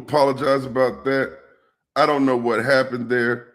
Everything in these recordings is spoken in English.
Apologize about that. I don't know what happened there.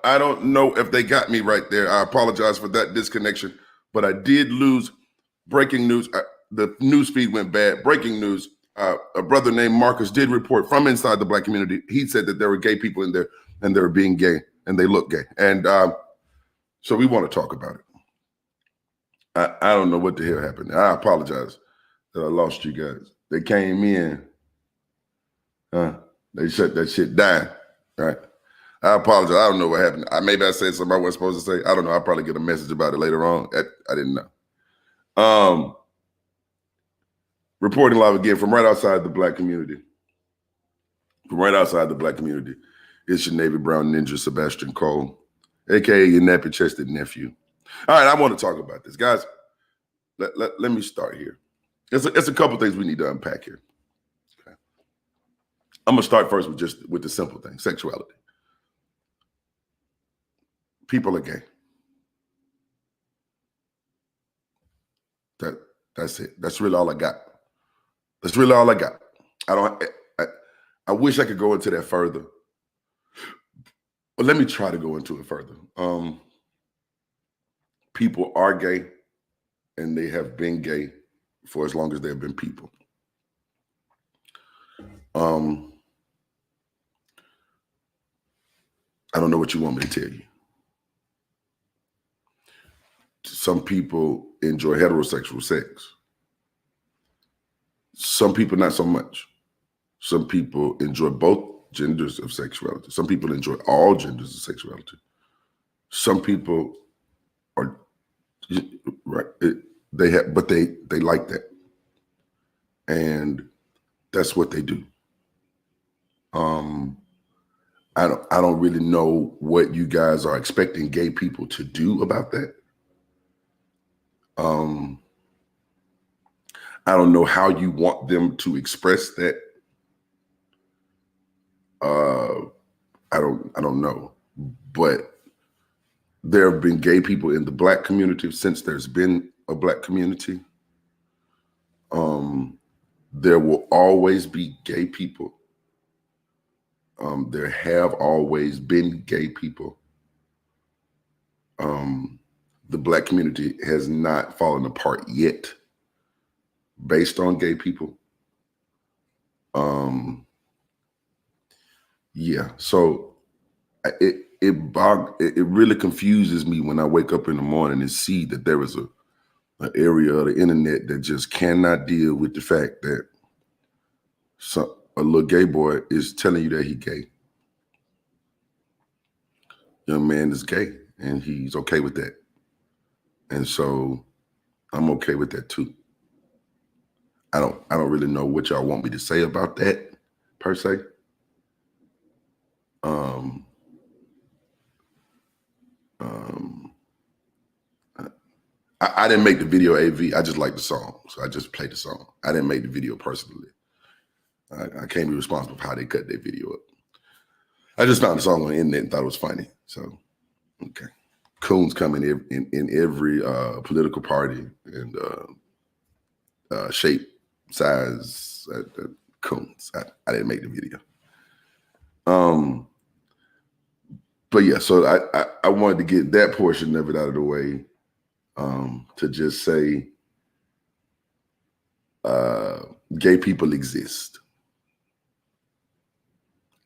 I don't know if they got me right there. I apologize for that disconnection, but I did lose breaking news. The news feed went bad. Breaking news. A brother named Marcus did report from inside the Black community. He said that there were gay people in there and they were being gay and they look gay. And so we want to talk about it. I don't know what the hell happened. I apologize that I lost you guys. They came in. They shut that shit down. Right. I apologize. I don't know what happened. Maybe I said something I wasn't supposed to say. I don't know. I'll probably get a message about it later on. I didn't know. Reporting live again from right outside the Black community. From right outside the Black community. It's your Navy Brown Ninja, Sebastian Cole, a.k.a. your nappy-chested nephew. All right, I want to talk about this. Guys, let me start here. It's a couple things we need to unpack here. Okay. I'm going to start first with the simple thing, sexuality. People are gay. That's it. That's really all I got. That's really all I got. I wish I could go into that further. But let me try to go into it further. People are gay, and they have been gay for as long as they have been people. I don't know what you want me to tell you. Some people enjoy heterosexual sex. Some people not so much. Some people enjoy both genders of sexuality. Some people enjoy all genders of sexuality. Some people are right. They like that, and that's what they do. I don't really know what you guys are expecting gay people to do about that. I don't know how you want them to express that. I don't know, but there have been gay people in the Black community since there's been a Black community. There will always be gay people. There have always been gay people. The Black community has not fallen apart yet based on gay people. Yeah, so it really confuses me when I wake up in the morning and see that there is an area of the internet that just cannot deal with the fact that a little gay boy is telling you that he's gay. Young man is gay and he's okay with that. And so I'm okay with that too. I don't really know what y'all want me to say about that per se. I didn't make the video AV. I just like the song. So I just played the song. I didn't make the video personally. I can't be responsible for how they cut their video up. I just found the song on the internet and thought it was funny. So, okay. Coons come in every political party and shape, size, coons. I didn't make the video. But yeah, so I wanted to get that portion of it out of the way. To just say gay people exist.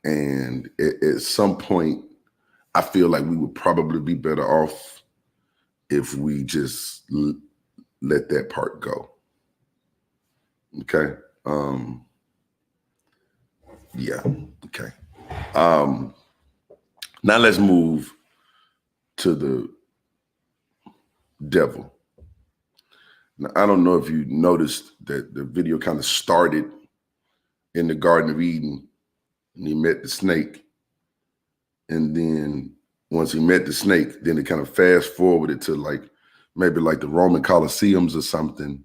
And at some point, I feel like we would probably be better off if we just let that part go. Okay. Yeah. Okay. Now let's move to the devil. Now, I don't know if you noticed that the video kind of started in the Garden of Eden and he met the snake. And then once he met the snake, then it kind of fast forwarded to like maybe like the Roman Colosseums or something.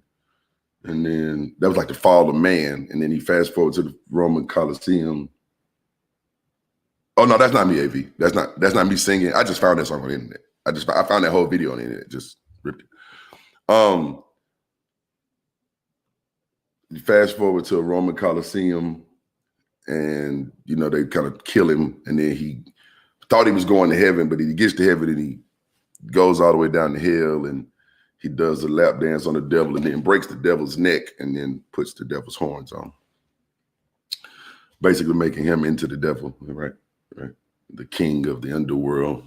And then that was like the fall of man. And then he fast forward to the Roman Colosseum. Oh no, that's not me, AV. That's not me singing. I just found that song on the internet. I found that whole video on the internet. Just ripped it. You fast forward to a Roman Colosseum, and you know they kind of kill him, and then he thought he was going to heaven, but he gets to heaven and he goes all the way down the hill, and he does a lap dance on the devil, and then breaks the devil's neck, and then puts the devil's horns on, basically making him into the devil, right? The king of the underworld.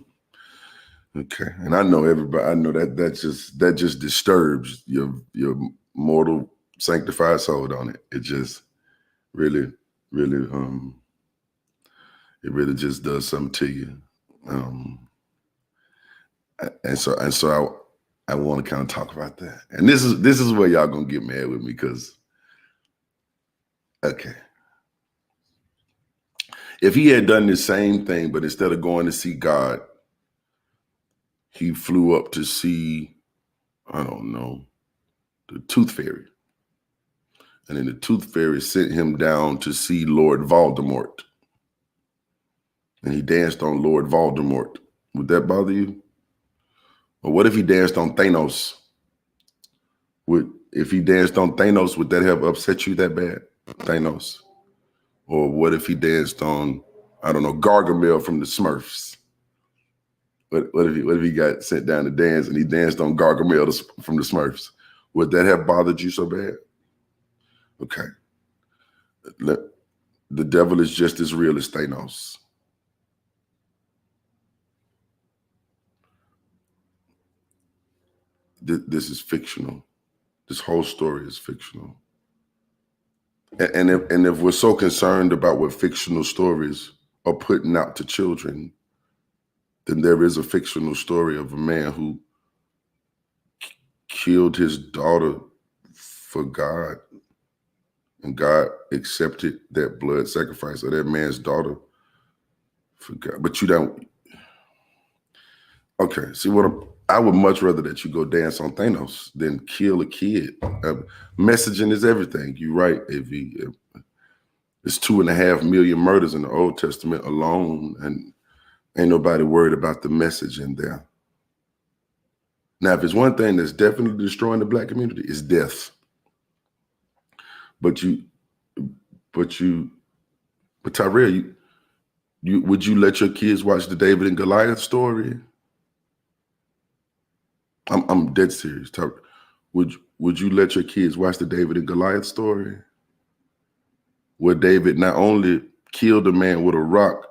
Okay, and I know everybody. I know that just disturbs your mortal sanctified soul, don't it? It just really, it really just does something to you. And so I want to kind of talk about that. And this is where y'all gonna get mad with me, because okay, if he had done the same thing, but instead of going to see God, he flew up to see, I don't know, the Tooth Fairy. And then the Tooth Fairy sent him down to see Lord Voldemort. And he danced on Lord Voldemort. Would that bother you? Or what if he danced on Thanos? If he danced on Thanos, would that have upset you that bad? Thanos? Or what if he danced on, I don't know, Gargamel from the Smurfs? What if he got sent down to dance and he danced on Gargamel from the Smurfs? Would that have bothered you so bad? Okay. The devil is just as real as Thanos. This is fictional. This whole story is fictional. And if we're so concerned about what fictional stories are putting out to children, then there is a fictional story of a man who killed his daughter for God, and God accepted that blood sacrifice of that man's daughter for God. But you don't. Okay, see I would much rather that you go dance on Thanos than kill a kid. Messaging is everything. You're right, AV. There's 2.5 million murders in the Old Testament alone, and ain't nobody worried about the message in there. Now, if it's one thing that's definitely destroying the Black community, it's death. But Tyrell, would you let your kids watch the David and Goliath story? I'm dead serious. Would you let your kids watch the David and Goliath story, where David not only killed a man with a rock,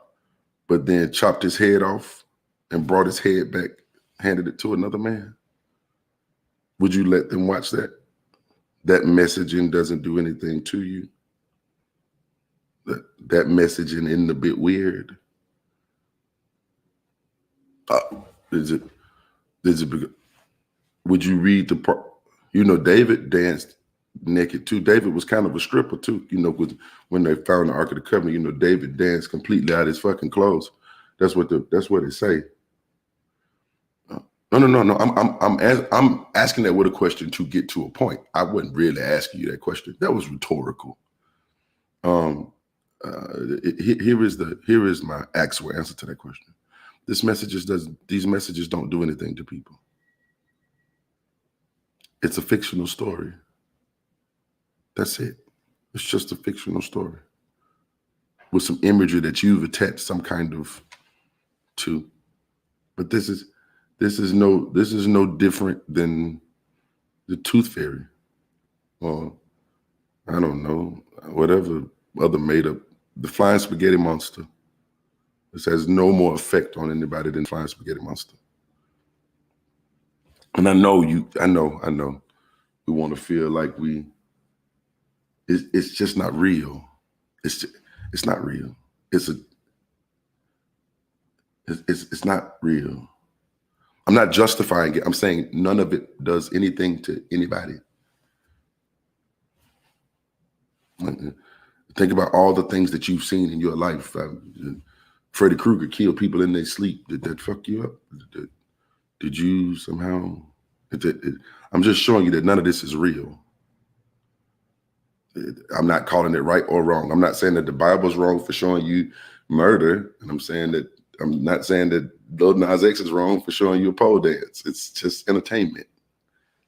but then chopped his head off and brought his head back, handed it to another man? Would you let them watch that? That messaging doesn't do anything to you? That messaging isn't a bit weird? Would you read the part? You know, David danced naked too. David was kind of a stripper too. You know, when they found the Ark of the Covenant, you know, David danced completely out of his fucking clothes. That's what they say. No. I'm asking that with a question to get to a point. I wasn't really asking you that question. That was rhetorical. Here is my actual answer to that question. These messages don't do anything to people. It's a fictional story. That's it. It's just a fictional story with some imagery that you've attached some kind of to. But this is no different than the Tooth Fairy, or I don't know, whatever other made up, the Flying Spaghetti Monster. This has no more effect on anybody than Flying Spaghetti Monster. And I know we want to feel like it's just not real. It's not real. It's not real. I'm not justifying it. I'm saying none of it does anything to anybody. Think about all the things that you've seen in your life. Freddy Krueger killed people in their sleep. Did that fuck you up? Did you somehow? I'm just showing you that none of this is real. I'm not calling it right or wrong. I'm not saying that the Bible's wrong for showing you murder, and I'm not saying that Lil Nas X is wrong for showing you a pole dance. It's just entertainment,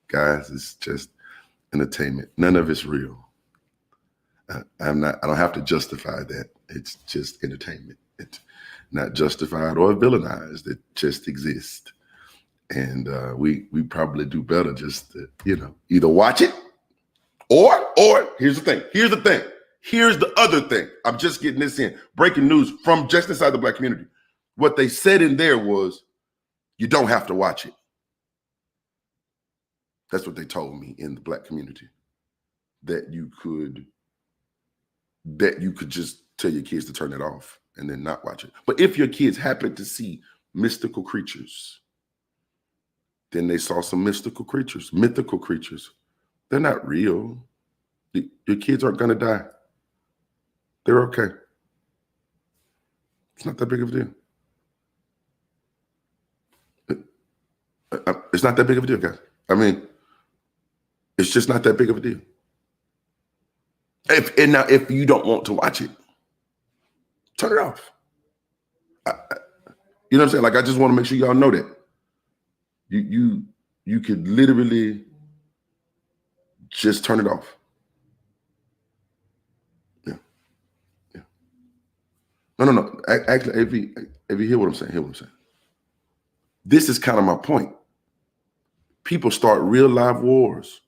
guys. It's just entertainment. None of it's real. I don't have to justify that. It's just entertainment. It's not justified or villainized. It just exists. And we probably do better just to, either watch it or here's the thing. Here's the other thing. I'm just getting this in. Breaking news from just inside the Black community. What they said in there was, you don't have to watch it. That's what they told me in the Black community. That you could just tell your kids to turn it off and then not watch it. But if your kids happen to see mystical creatures, then they saw some mythical creatures. They're not real. Your kids aren't going to die. They're okay. It's not that big of a deal. It's not that big of a deal, guys. I mean, it's just not that big of a deal. If you don't want to watch it, turn it off. You know what I'm saying? Like, I just want to make sure y'all know that. You could literally just turn it off. Yeah. No. Actually, if you hear what I'm saying, This is kind of my point. People start real live wars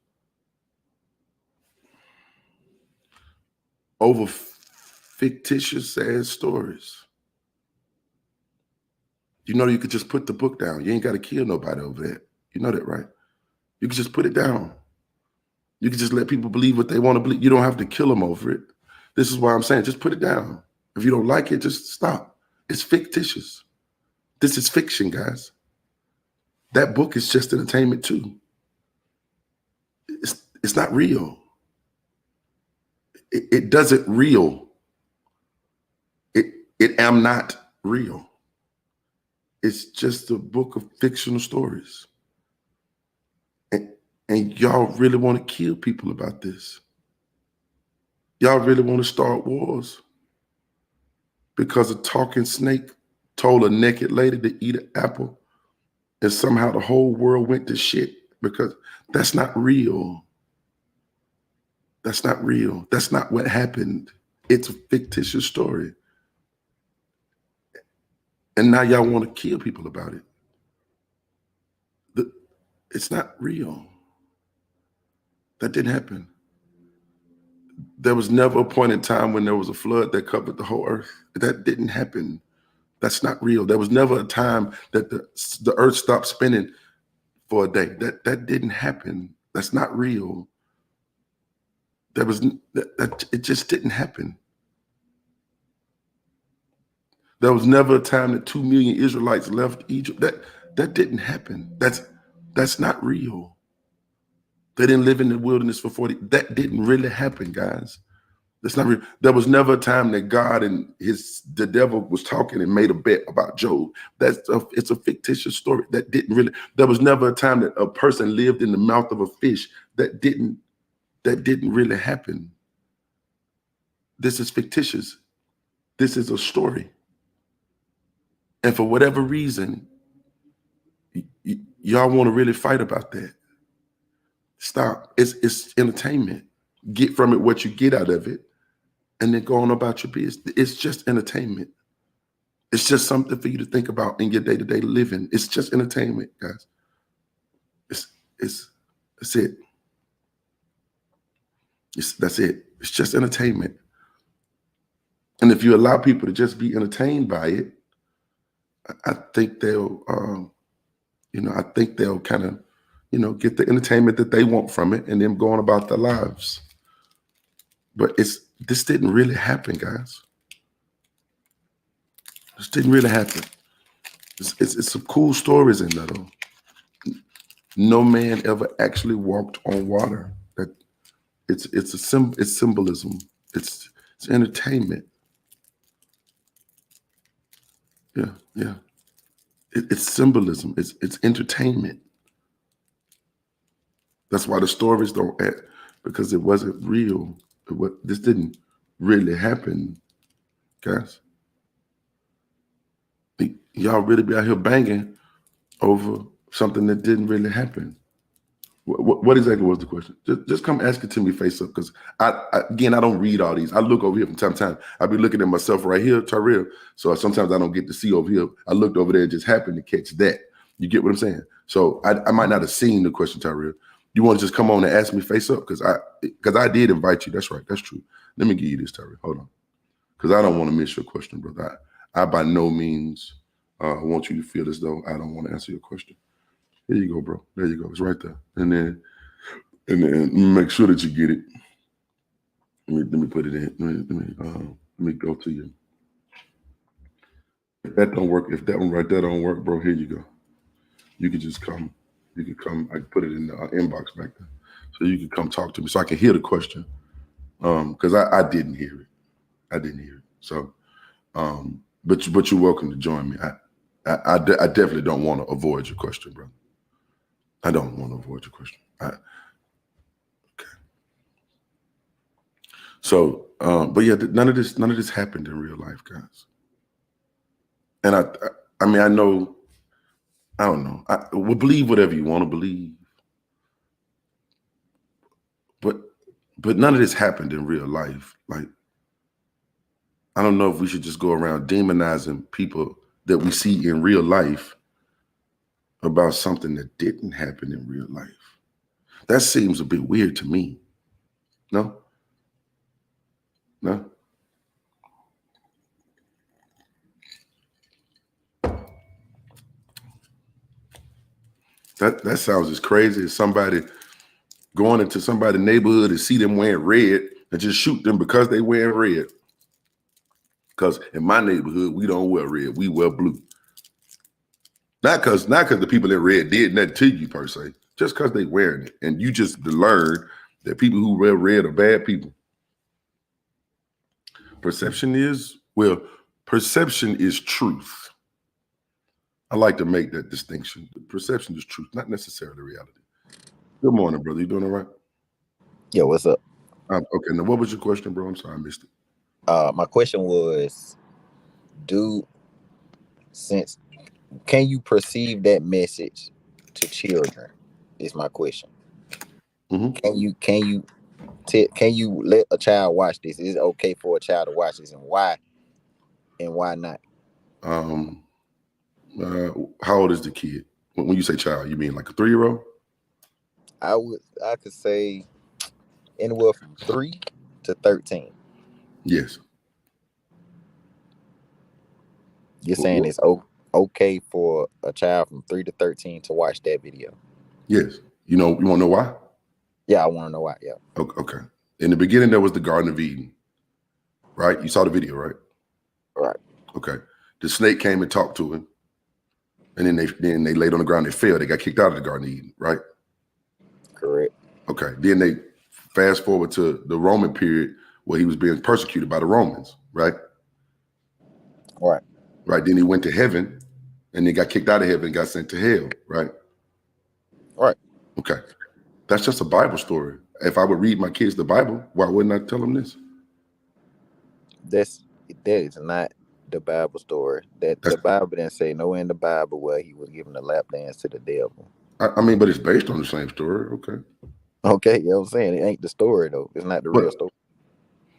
over fictitious sad stories. You could just put the book down. You ain't got to kill nobody over that. You know that, right? You can just put it down. You can just let people believe what they want to believe. You don't have to kill them over it. This is why I'm saying, just put it down. If you don't like it, just stop. It's fictitious. This is fiction, guys. That book is just entertainment too. It's not real. It doesn't real. It am not real. It's just a book of fictional stories. And y'all really want to kill people about this. Y'all really want to start wars because a talking snake told a naked lady to eat an apple and somehow the whole world went to shit, because that's not real. That's not real. That's not what happened. It's a fictitious story. And now y'all want to kill people about it. It's not real. That didn't happen. There was never a point in time when there was a flood that covered the whole earth. That didn't happen. That's not real. There was never a time that the earth stopped spinning for a day. That didn't happen. That's not real. It just didn't happen. There was never a time that 2 million Israelites left Egypt. That didn't happen. That's not real. They didn't live in the wilderness for 40. That didn't really happen, guys. That's not real. There was never a time that God and the devil was talking and made a bet about Job. It's a fictitious story. That didn't really. There was never a time that a person lived in the mouth of a fish. That didn't really happen. This is fictitious. This is a story. And for whatever reason, y'all want to really fight about that. Stop. It's entertainment. Get from it what you get out of it, and then go on about your business. It's just entertainment. It's just something for you to think about in your day-to-day living. It's just entertainment, guys. That's it. That's it. It's just entertainment. And if you allow people to just be entertained by it, I think they'll, I think they'll kind of, get the entertainment that they want from it and them going about their lives. But this didn't really happen, guys. This didn't really happen. It's some cool stories in there, though. No man ever actually walked on water. That it's symbolism. It's entertainment. Yeah. It's symbolism. It's entertainment. That's why the stories don't add, because it wasn't real. This didn't really happen, guys. Y'all really be out here banging over something that didn't really happen. What exactly was the question? Just come ask it to me face up, because again, I don't read all these. I look over here from time to time. I be looking at myself right here, Tyrell. So sometimes I don't get to see over here. I looked over there and just happened to catch that. You get what I'm saying? So I might not have seen the question, Tyrell. You want to just come on and ask me face up? Because I did invite you. That's right. That's true. Let me give you this, Tyrell. Hold on. Because I don't want to miss your question, brother. I by no means want you to feel as though I don't want to answer your question. Here you go, bro. There you go. It's right there. And then make sure that you get it. Let me put it in. Let me go to you. If that don't work, if that one right there don't work, bro, here you go. You can just come. You can come. I put it in the inbox back there, so you can come talk to me, so I can hear the question. Because I didn't hear it. I didn't hear it. So, but you're welcome to join me. I definitely don't want to avoid your question, brother. I don't want to avoid your question. Okay. So, but yeah, none of this happened in real life, guys. And I mean, I know, I don't know. I will believe whatever you want to believe, but none of this happened in real life. Like, I don't know if we should just go around demonizing people that we see in real life about something that didn't happen in real life. That seems a bit weird to me. No? That sounds as crazy as somebody going into somebody's neighborhood and see them wearing red and just shoot them because they wear red. Because in my neighborhood, we don't wear red, we wear blue. Not because the people in red did nothing to you per se, just because they wearing it. And you just learn that people who wear red are bad people. Perception is truth. I like to make that distinction. Perception is truth, not necessarily reality. Good morning, brother. You doing all right? Yo, what's up? Okay, now what was your question, bro? I'm sorry, I missed it. My question was, can you perceive that message to children? Is my question. Mm-hmm. Can you let a child watch this? Is it okay for a child to watch this, and why not? How old is the kid? When you say child, you mean like a 3-year-old? I could say anywhere from 3 to 13. Yes. You're saying it's okay for a child from 3 to 13 to watch that video? Yes. You want to know why? Yeah, I want to know why. Yeah. Okay. In the beginning, there was the Garden of Eden, right? You saw the video, right? Right. Okay. The snake came and talked to him, and then they laid on the ground. They fell. They got kicked out of the Garden of Eden, right? Correct. Okay. Then they fast forward to the Roman period where he was being persecuted by the Romans, right? Right. Right. Then he went to heaven, and then got kicked out of heaven and got sent to hell, right? Right. Okay. That's just a Bible story. If I would read my kids the Bible, why wouldn't I tell them this? That is not the Bible story. The Bible didn't say nowhere in the Bible where he was giving a lap dance to the devil. I mean, but it's based on the same story. Okay, you know what I'm saying? It ain't the story though. It's not the real story.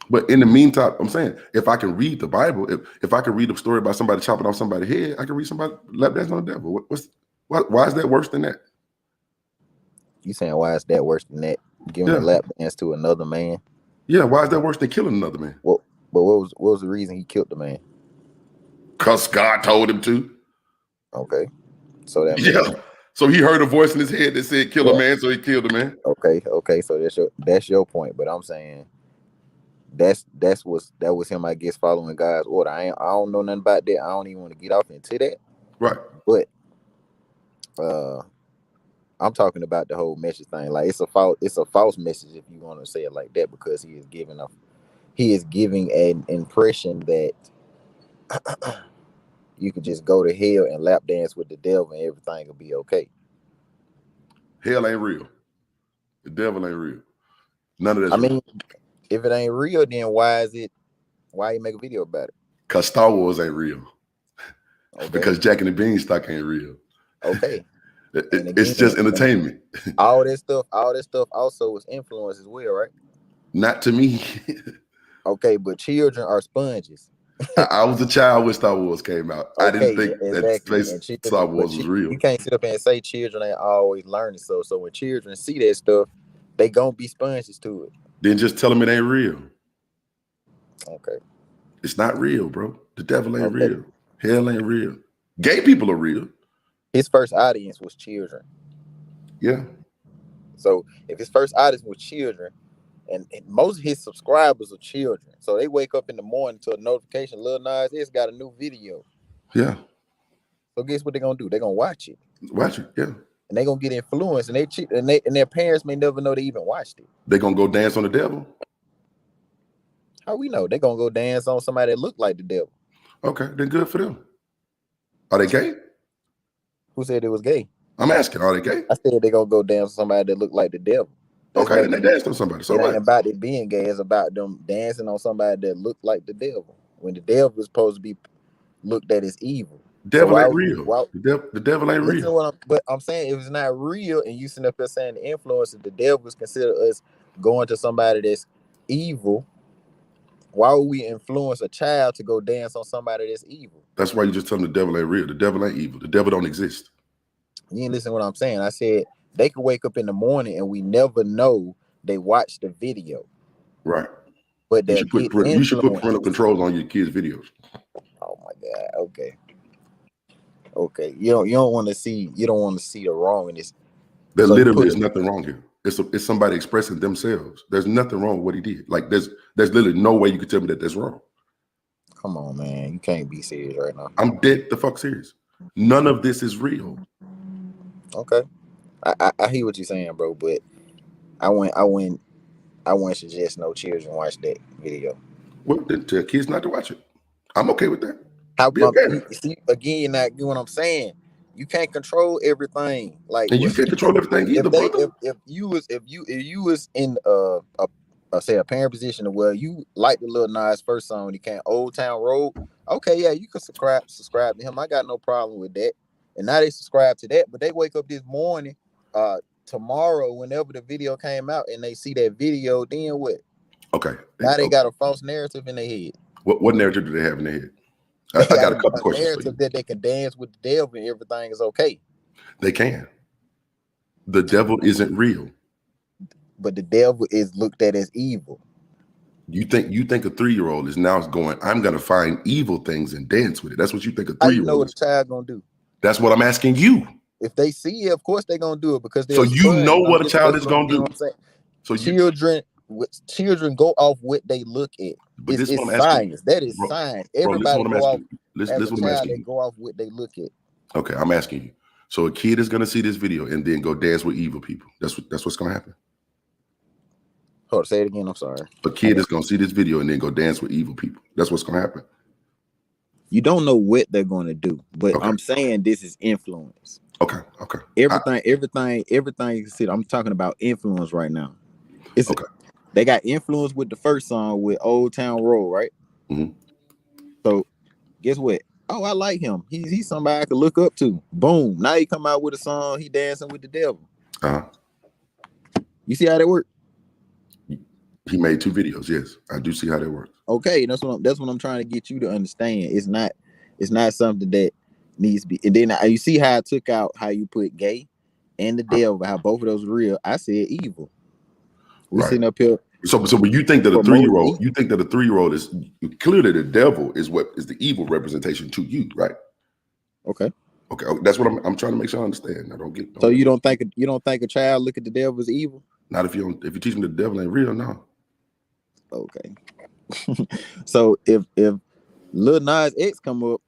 But in the meantime, I'm saying, if I can read the Bible, if I can read a story about somebody chopping off somebody's head, I can read somebody lap dance on the devil. Why is that worse than that? You saying why is that worse than that? Giving a lap dance to another man? Yeah, why is that worse than killing another man? Well, but what was the reason he killed the man? Because God told him to. Okay. So that Yeah. means So he heard a voice in his head that said kill a yeah. man, so he killed a man. Okay. So that's your point. But I'm saying that was him, I guess, following God's order. I don't know nothing about that. I don't even want to get off into that. Right. But I'm talking about the whole message thing. Like it's a false message if you want to say it like that, because he is giving an impression that you could just go to hell and lap dance with the devil and everything will be okay. Hell ain't real. The devil ain't real. None of that's I real. mean, if it ain't real, then why you make a video about it? Because Star Wars ain't real. Okay. Because Jack and the Beanstalk ain't real. Okay. It's just entertainment. All that stuff also is influence as well, right? Not to me. Okay, but children are sponges. I was a child when Star Wars came out. I didn't think that space Star Wars was real. You can't sit up and say children ain't always learning. So when children see that stuff, they gonna be sponges to it. Then just tell them it ain't real. Okay. It's not real, bro. The devil ain't real. Hell ain't real. Gay people are real. His first audience was children. Yeah. So if his first audience was children, and most of his subscribers are children, so they wake up in the morning to a notification, Lil Nas X got a new video. Yeah. So guess what they're gonna do? They're gonna watch it. Watch it, yeah. And they're gonna get influenced, and their parents may never know they even watched it. They're gonna go dance on the devil. How we know? They're gonna go dance on somebody that look like the devil. Okay, then good for them. Are they gay? Who said it was gay? I'm asking, are they gay? I said they're gonna go dance on somebody that look like the devil. Okay, then they danced on somebody. So it ain't about it being gay, it's about them dancing on somebody that look like the devil. When the devil is supposed to be looked at as evil. Devil ain't real. The devil ain't real. But I'm saying if it's not real and you sitting up there saying the influence of the devil is considered us going to somebody that's evil, why would we influence a child to go dance on somebody that's evil? That's why you just tell them the devil ain't real. The devil ain't evil. The devil don't exist. You ain't listen to what I'm saying. I said they could wake up in the morning and we never know they watched the video. Right. But you should put parental controls on your kids' videos. Oh my God. Okay. You don't want to see the wrong in this. There literally is nothing wrong here. It's somebody expressing themselves. There's nothing wrong with what he did. Like there's literally no way you could tell me that that's wrong. Come on, man. You can't be serious right now. I'm dead the fuck serious. None of this is real. Okay. I hear what you're saying, bro, but I wouldn't suggest no children watch that video. Well, then tell kids not to watch it. I'm okay with that. See, again, you're not doing what I'm saying. You can't control everything. Like, and you can't control everything either, brother. If you was in say a parent position where you like the Lil Nas first song when he came, Old Town Road. Okay, yeah, you can subscribe to him. I got no problem with that. And now they subscribe to that, but they wake up this morning, tomorrow, whenever the video came out, and they see that video, then what? Okay. Now they got a false narrative in their head. What narrative do they have in their head? I got a couple questions. Narrative that they can dance with the devil and everything is okay. They can. The devil isn't real. But the devil is looked at as evil. You think a 3-year-old is now going, I'm gonna find evil things and dance with it. That's what you think a 3-year-old How you know what a child gonna do? That's what I'm asking you. If they see it, of course they're gonna do it because so you know what a child is gonna do. So children go off what they look at. But it's science. That is science. Everybody go off. They go off what they look at. Okay, I'm asking you. So a kid is gonna see this video and then go dance with evil people. That's what's gonna happen. Hold on, say it again. I'm sorry. A kid is gonna see this video and then go dance with evil people. That's what's gonna happen. You don't know what they're gonna do, but I'm saying this is influence. Okay. Everything you see. I'm talking about influence right now. They got influence with the first song with Old Town Road, right? Mm-hmm. So guess what? Oh, I like him. He's somebody I could look up to. Boom. Now he come out with a song. He dancing with the devil. You see how that works? He made 2 videos. Yes, I do see how that works. Okay, that's what I'm trying to get you to understand. It's not something that needs to be. And then you see how I took out how you put gay and the devil, how both of those real. I said evil. We're sitting up here. So when you think that a 3-year-old, you think that a 3-year-old is clearly the devil is what is the evil representation to you, right? Okay. Okay, that's what I'm trying to make sure I understand. I don't get. So you don't think a child look at the devil as evil? Not if you teach them the devil ain't real, no. Okay. So if Lil Nas X come up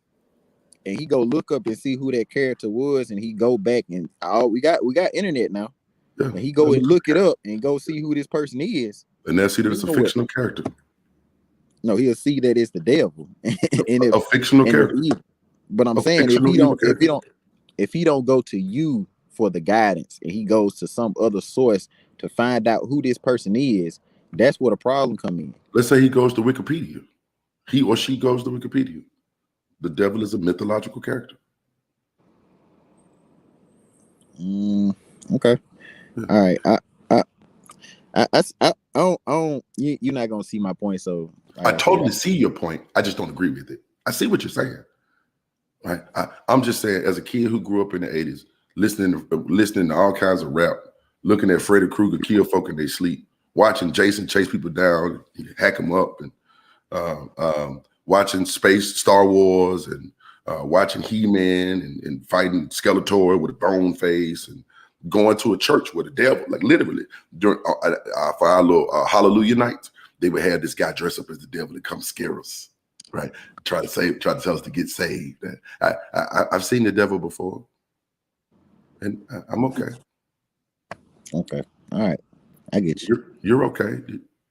and he go look up and see who that character was, and he go back and we got internet now. Yeah. And he go and look it up and go see who this person is. And they'll see that it's a fictional character. No, he'll see that it's the devil. And a fictional character. But I'm saying if he don't go to you for the guidance and he goes to some other source to find out who this person is, that's where the problem come in. Let's say he goes to Wikipedia. He or she goes to Wikipedia. The devil is a mythological character. Okay. Yeah. All right. I don't. You're not gonna see my point. So I totally see your point. I just don't agree with it. I see what you're saying. Right. I'm just saying, as a kid who grew up in the 80s, listening to all kinds of rap, looking at Freddy Krueger kill folk in their sleep, watching Jason chase people down, hack them up, and watching Star Wars, and watching He-Man, and fighting Skeletor with a bone face, and going to a church with the devil, like literally during for our little Hallelujah nights, they would have this guy dress up as the devil to come scare us, right? Try to tell us to get saved. I've seen the devil before, and I'm okay. Okay, all right, I get you. You're okay.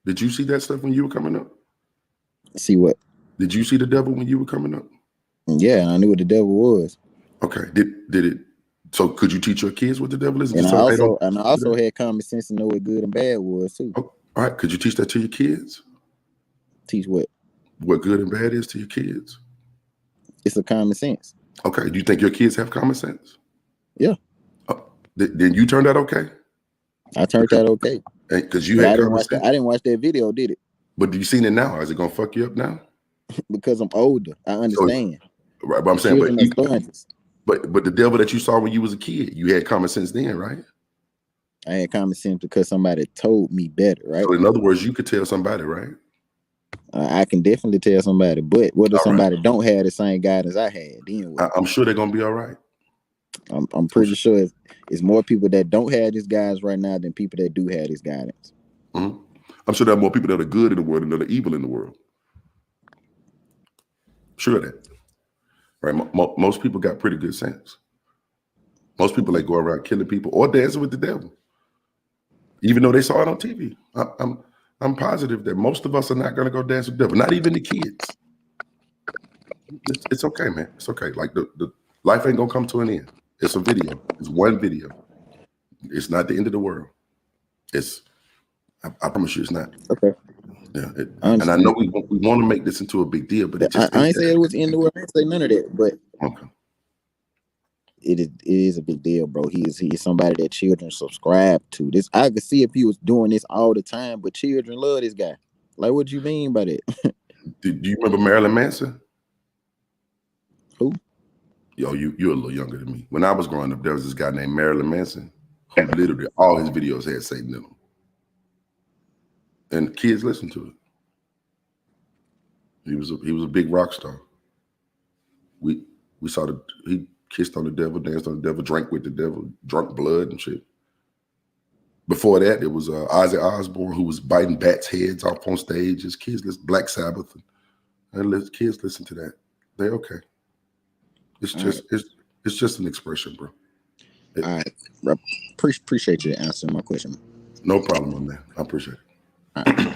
Did you see that stuff when you were coming up? See what? Did you see the devil when you were coming up? Yeah, I knew what the devil was. Okay, did it? So could you teach your kids what the devil is? And I also had common sense to know what good and bad was too. Oh, all right, could you teach that to your kids? Teach what? What good and bad is to your kids? It's a common sense. Okay, do you think your kids have common sense? Yeah. Then you turned out okay? I turned out okay. Because you had common sense. I didn't watch that video, did it? But do you seen it now? Is it gonna fuck you up now? Because I'm older. I understand. So, right, but I'm saying, but the devil that you saw when you was a kid, you had common sense then, right? I had common sense because somebody told me better, right? So in other words, you could tell somebody, right? I can definitely tell somebody, but what if somebody don't have the same guidance I had? Then I'm sure they're gonna be all right. I'm pretty sure it's more people that don't have this guidance right now than people that do have this guidance. Mm-hmm. I'm sure there are more people that are good in the world than that are evil in the world. Sure that. Right? Most people got pretty good sense. Most people like go around killing people or dancing with the devil, even though they saw it on TV. I'm positive that most of us are not going to go dance with the devil. Not even the kids. It's okay, man. It's okay. Like the life ain't gonna come to an end. It's a video. It's one video. It's not the end of the world. I promise you, it's not. Okay. Yeah, and I know we want to make this into a big deal, but it just I ain't say it was in the world. I ain't say none of that, but okay. It is a big deal, bro. He is somebody that children subscribe to. This I could see if he was doing this all the time, but children love this guy. Like, what you mean by that? Do you remember Marilyn Manson? Who? Yo, you're a little younger than me. When I was growing up, there was this guy named Marilyn Manson who literally all his videos had Satan in them. And kids listened to it. He was a big rock star. We saw he kissed on the devil, danced on the devil, drank with the devil, drunk blood and shit. Before that, it was Ozzy Osbourne who was biting bats' heads off on stage. His kids listen Black Sabbath, and kids listen to that. They're okay. It's just it's just an expression, bro. All right, bro. Appreciate you answering my question. No problem on that. I appreciate it. Right.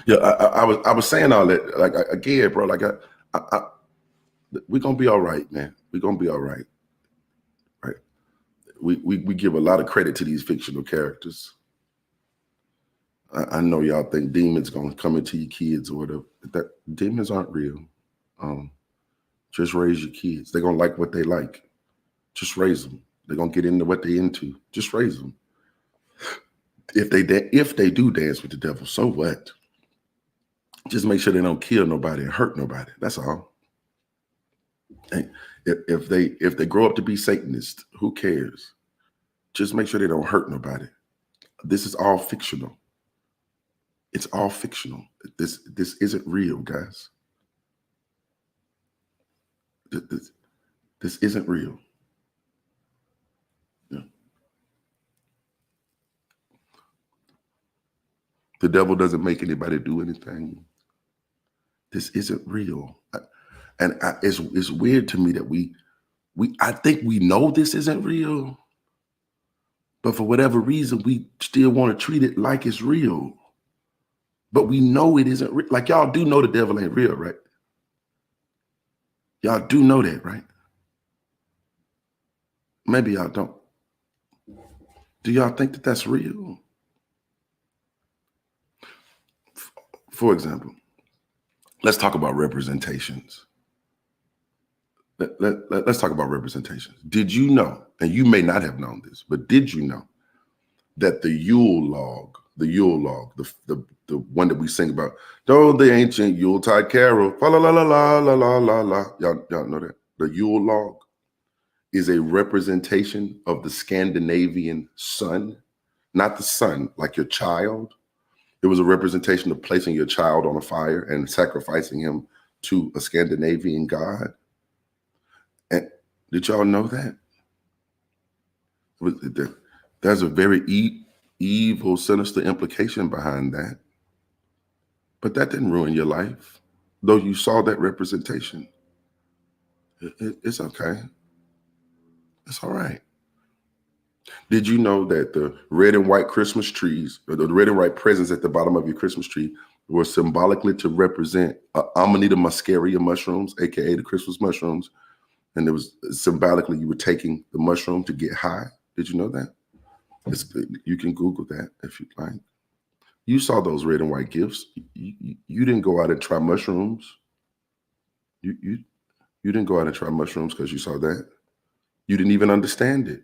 Yeah, I was saying all that, like, again, bro. Like, we're gonna be all right, man. We're gonna be all right. Right? We give a lot of credit to these fictional characters. I know y'all think demons gonna come into your kids or whatever. That demons aren't real. Just raise your kids. They're gonna like what they like. Just raise them. They're gonna get into what they're into. Just raise them. If they do dance with the devil, so what? Just make sure they don't kill nobody and hurt nobody. That's all. And if they grow up to be Satanists, who cares? Just make sure they don't hurt nobody. This is all fictional. It's all fictional. This isn't real, guys. This isn't real. Yeah. The devil doesn't make anybody do anything. This isn't real. It's weird to me that I think we know this isn't real, but for whatever reason, we still want to treat it like it's real. But we know it isn't real. Like, y'all do know the devil ain't real, right? Y'all do know that, right? Maybe y'all don't. Do y'all think that that's real? For example, let's talk about representations. Let's talk about representations. Did you know, and you may not have known this, but did you know that the Yule log, the one that we sing about, though the ancient Yuletide carol, la la la la la la la la. Y'all know that? The Yule log is a representation of the Scandinavian sun, not the sun, like your child. It was a representation of placing your child on a fire and sacrificing him to a Scandinavian god. And did y'all know that? There's a very evil, sinister implication behind that. But that didn't ruin your life, though you saw that representation. It's okay. It's all right. Did you know that the red and white Christmas trees, or the red and white presents at the bottom of your Christmas tree, were symbolically to represent Amanita muscaria mushrooms, aka the Christmas mushrooms, and it was symbolically you were taking the mushroom to get high? Did you know that? You can Google that if you'd like. You saw those red and white gifts. You didn't go out and try mushrooms. You didn't go out and try mushrooms because you saw that. You didn't even understand it.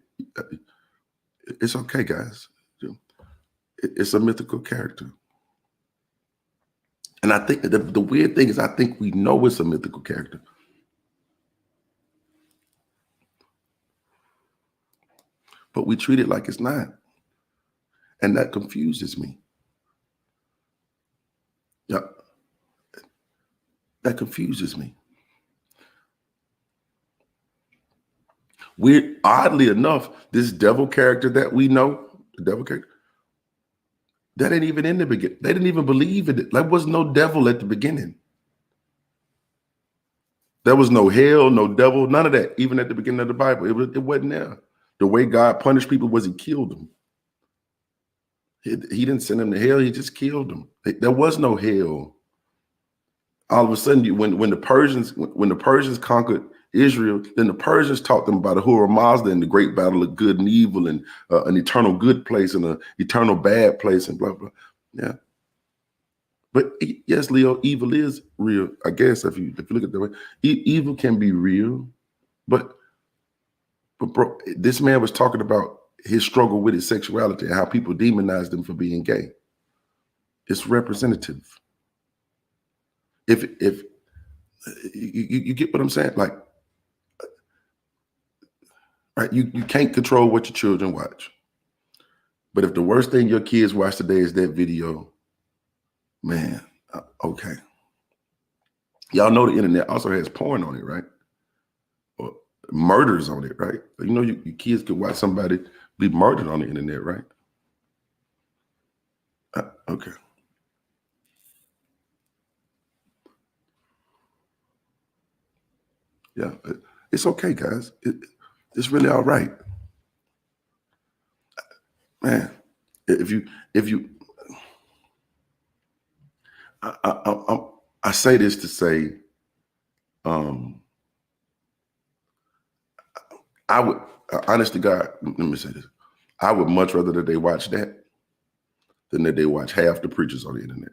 It's okay, guys. It's a mythical character. And I think the weird thing is I think we know it's a mythical character. But we treat it like it's not. And that confuses me. Yeah. That confuses me. Oddly enough, this devil character that we know, the devil character, that ain't even in the beginning. They didn't even believe in it. There was no devil at the beginning. There was no hell, no devil, none of that, even at the beginning of the Bible. It wasn't there. The way God punished people was he killed them. He didn't send them to hell, he just killed them. There was no hell. All of a sudden, when the Persians conquered Israel, then the Persians taught them about Ahura Mazda and the great battle of good and evil and an eternal good place and an eternal bad place and blah, blah. Yeah. But yes, Leo, evil is real. I guess if you look at it that way, evil can be real. But bro, this man was talking about his struggle with his sexuality and how people demonized him for being gay. It's representative. If you get what I'm saying, like, right? You can't control what your children watch. But if the worst thing your kids watch today is that video, man, okay. Y'all know the internet also has porn on it, right? Or murders on it, right? You know, your kids could watch somebody be murdered on the internet, right? Okay. Yeah, it's okay, guys. It's really all right. Man, if you I say this to say, I would, honest to God, let me say this. I would much rather that they watch that than that they watch half the preachers on the internet.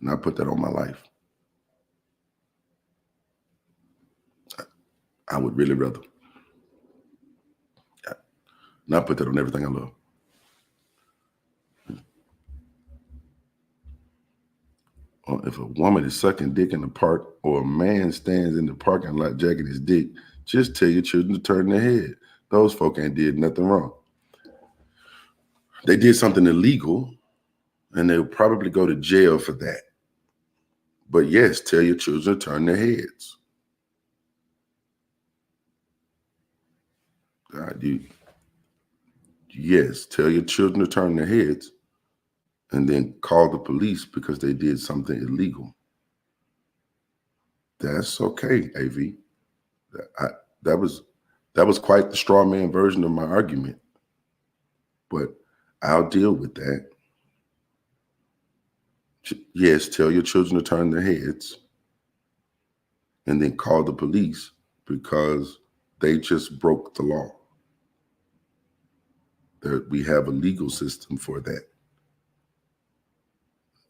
And I put that on my life. I would really rather. And I put that on everything I love. Or if a woman is sucking dick in the park or a man stands in the parking lot jacking his dick, just tell your children to turn their head. Those folk ain't did nothing wrong. They did something illegal and they'll probably go to jail for that. But yes, tell your children to turn their heads. Yes, tell your children to turn their heads and then call the police because they did something illegal. That's okay, AV. That was quite the straw man version of my argument. But I'll deal with that. Yes, tell your children to turn their heads and then call the police because they just broke the law. We have a legal system for that.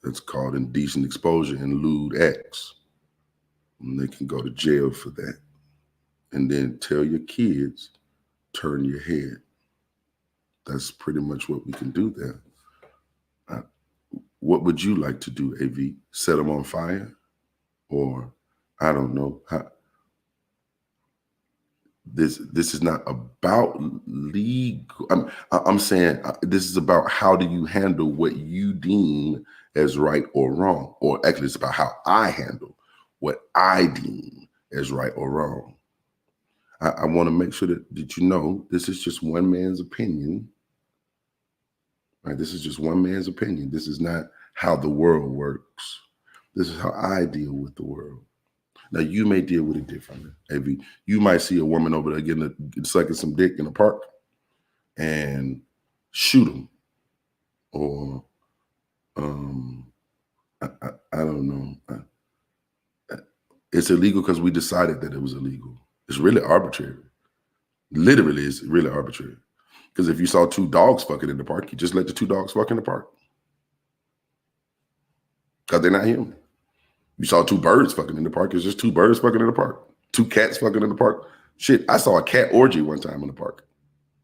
That's called indecent exposure and lewd acts. And they can go to jail for that. And then tell your kids, turn your head. That's pretty much what we can do there. What would you like to do, AV? Set them on fire? Or, I don't know. This is not about legal. I'm saying this is about how do you handle what you deem as right or wrong. Or actually, it's about how I handle what I deem as right or wrong. I want to make sure that you know this is just one man's opinion. Right? This is just one man's opinion. This is not how the world works. This is how I deal with the world. Now, you may deal with it differently. Maybe you might see a woman over there sucking some dick in a park and shoot them. Or, I don't know. It's illegal because we decided that it was illegal. It's really arbitrary. Literally, it's really arbitrary. Because if you saw two dogs fucking in the park, you just let the two dogs fuck in the park. Because they're not human. You saw two birds fucking in the park, it's just two birds fucking in the park. Two cats fucking in the park. Shit, I saw a cat orgy one time in the park.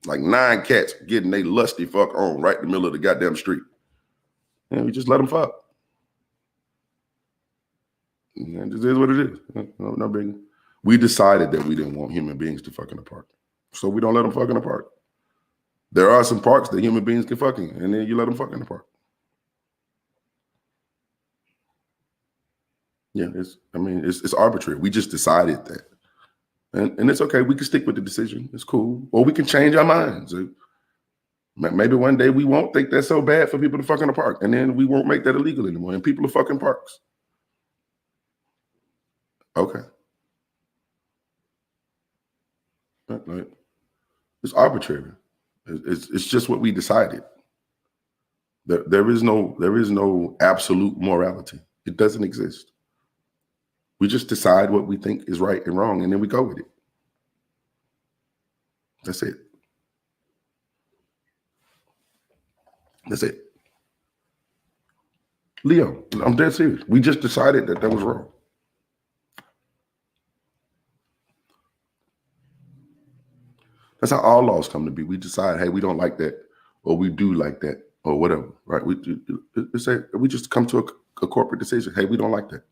Like 9 cats getting they lusty fuck on right in the middle of the goddamn street. And we just let them fuck. And it is what it is. No big. We decided that we didn't want human beings to fuck in the park. So we don't let them fuck in the park. There are some parks that human beings can fuck in, and then you let them fuck in the park. Yeah, it's arbitrary. We just decided that. And it's okay. We can stick with the decision. It's cool. Or we can change our minds. Maybe one day we won't think that's so bad for people to fuck in the park. And then we won't make that illegal anymore. And people are fucking parks. Okay. It's arbitrary. It's just what we decided. There is no absolute morality. It doesn't exist. We just decide what we think is right and wrong, and then we go with it. That's it. That's it. Leo, I'm dead serious. We just decided that was wrong. That's how all laws come to be. We decide, hey, we don't like that, or we do like that, or whatever, right? We just come to a corporate decision. Hey, we don't like that.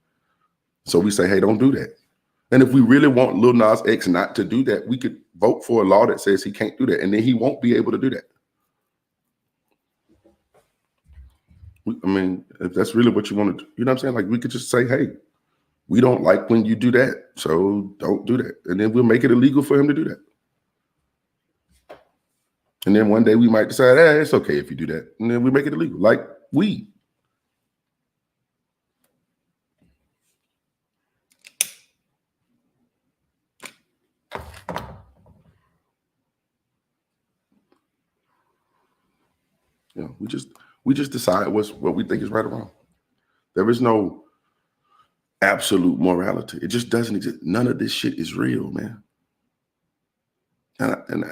So we say, hey, don't do that. And if we really want Lil Nas X not to do that, we could vote for a law that says he can't do that. And then he won't be able to do that. If that's really what you want to do, you know what I'm saying? Like, we could just say, hey, we don't like when you do that, so don't do that. And then we'll make it illegal for him to do that. And then one day we might decide, hey, it's okay if you do that. And then we make it illegal, like weed. You know, we just decide what we think is right or wrong. There is no absolute morality. It just doesn't exist. None of this shit is real, man. And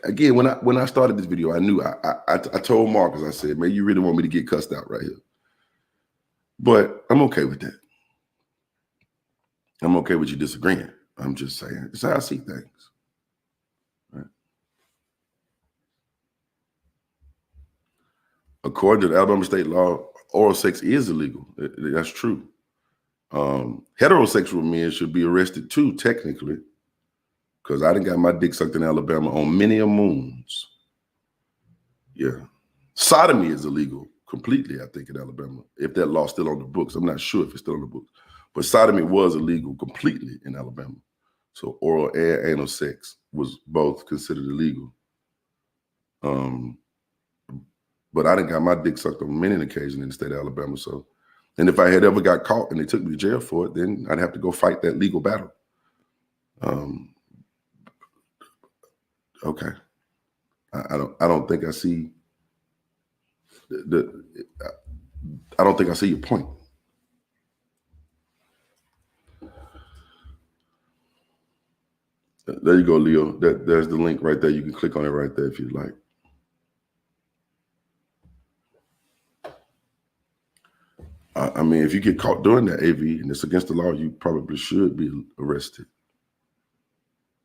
again, when I started this video, I knew I told Marcus, I said, man, you really want me to get cussed out right here. But I'm okay with that. I'm okay with you disagreeing. I'm just saying, it's how I see things. Right? According to the Alabama state law, oral sex is illegal. That's true. Heterosexual men should be arrested too, technically, because I done got my dick sucked in Alabama on many a moons. Yeah. Sodomy is illegal completely, I think, in Alabama. If that law's still on the books, I'm not sure if it's still on the books. But sodomy was illegal completely in Alabama. So oral and anal sex was both considered illegal. But I done got my dick sucked on many occasions in the state of Alabama. So, and if I had ever got caught and they took me to jail for it, then I'd have to go fight that legal battle. Okay. I don't think I see I don't think I see your point. There you go, Leo. There's the link right there. You can click on it right there if you'd like. I mean, if you get caught doing that, AV, and it's against the law, you probably should be arrested.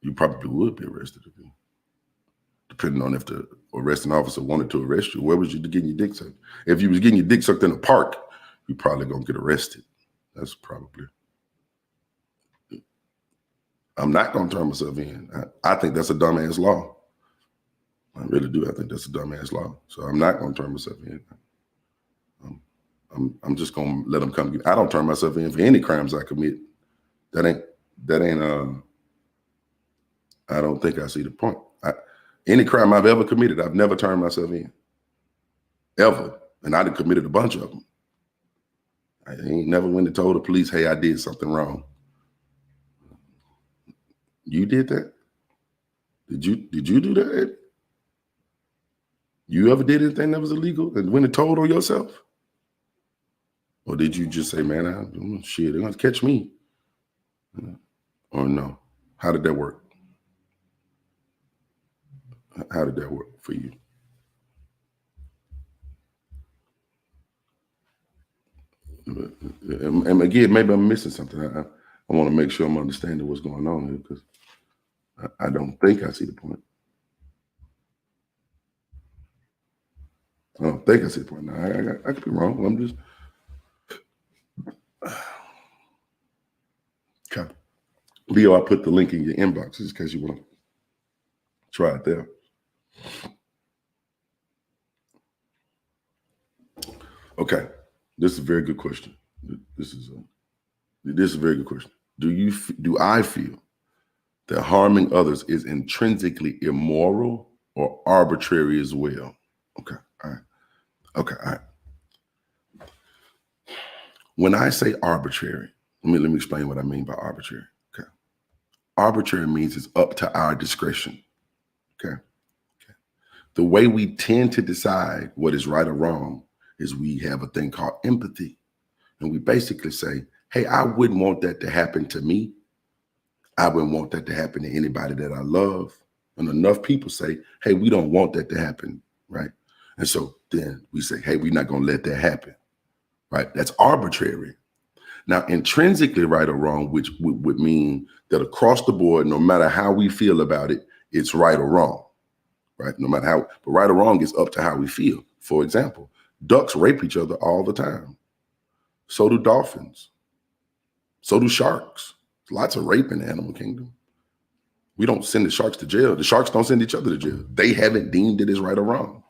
You probably would be arrested, depending on if the arresting officer wanted to arrest you. Where was you getting your dick sucked? If you was getting your dick sucked in a park, you probably gonna get arrested. That's probably. I'm not gonna turn myself in. I think that's a dumbass law. I really do. I think that's a dumbass law. So I'm not gonna turn myself in. I'm just gonna let them come. I don't turn myself in for any crimes I commit. That ain't. I don't think I see the point. Any crime I've ever committed, I've never turned myself in, ever. And I done committed a bunch of them. I ain't never went and told the police, "Hey, I did something wrong." You did that? Did you do that, Ed? You ever did anything that was illegal and went and told on yourself? Or did you just say, "Man, shit, they're gonna catch me"? Or no? How did that work? How did that work for you? And again, maybe I'm missing something. I want to make sure I'm understanding what's going on here, because I don't think I see the point. I don't think I see the point. Now, I could be wrong. I'm just. Okay. Leo, I put the link in your inbox just in case you want to try it there. Okay. This is a very good question. This is a very good question. Do I feel that harming others is intrinsically immoral or arbitrary as well? Okay. All right. Okay. All right. When I say arbitrary, let me explain what I mean by arbitrary. Okay. Arbitrary means it's up to our discretion. Okay. The way we tend to decide what is right or wrong is we have a thing called empathy. And we basically say, hey, I wouldn't want that to happen to me. I wouldn't want that to happen to anybody that I love. And enough people say, hey, we don't want that to happen, right? And so then we say, hey, we're not going to let that happen, right? That's arbitrary. Now, intrinsically right or wrong, which would mean that across the board, no matter how we feel about it, it's right or wrong, right? No matter how, but right or wrong is up to how we feel. For example, ducks rape each other all the time. So do dolphins. So do sharks. Lots of rape in the animal kingdom. We don't send the sharks to jail. The sharks don't send each other to jail. They haven't deemed it as right or wrong.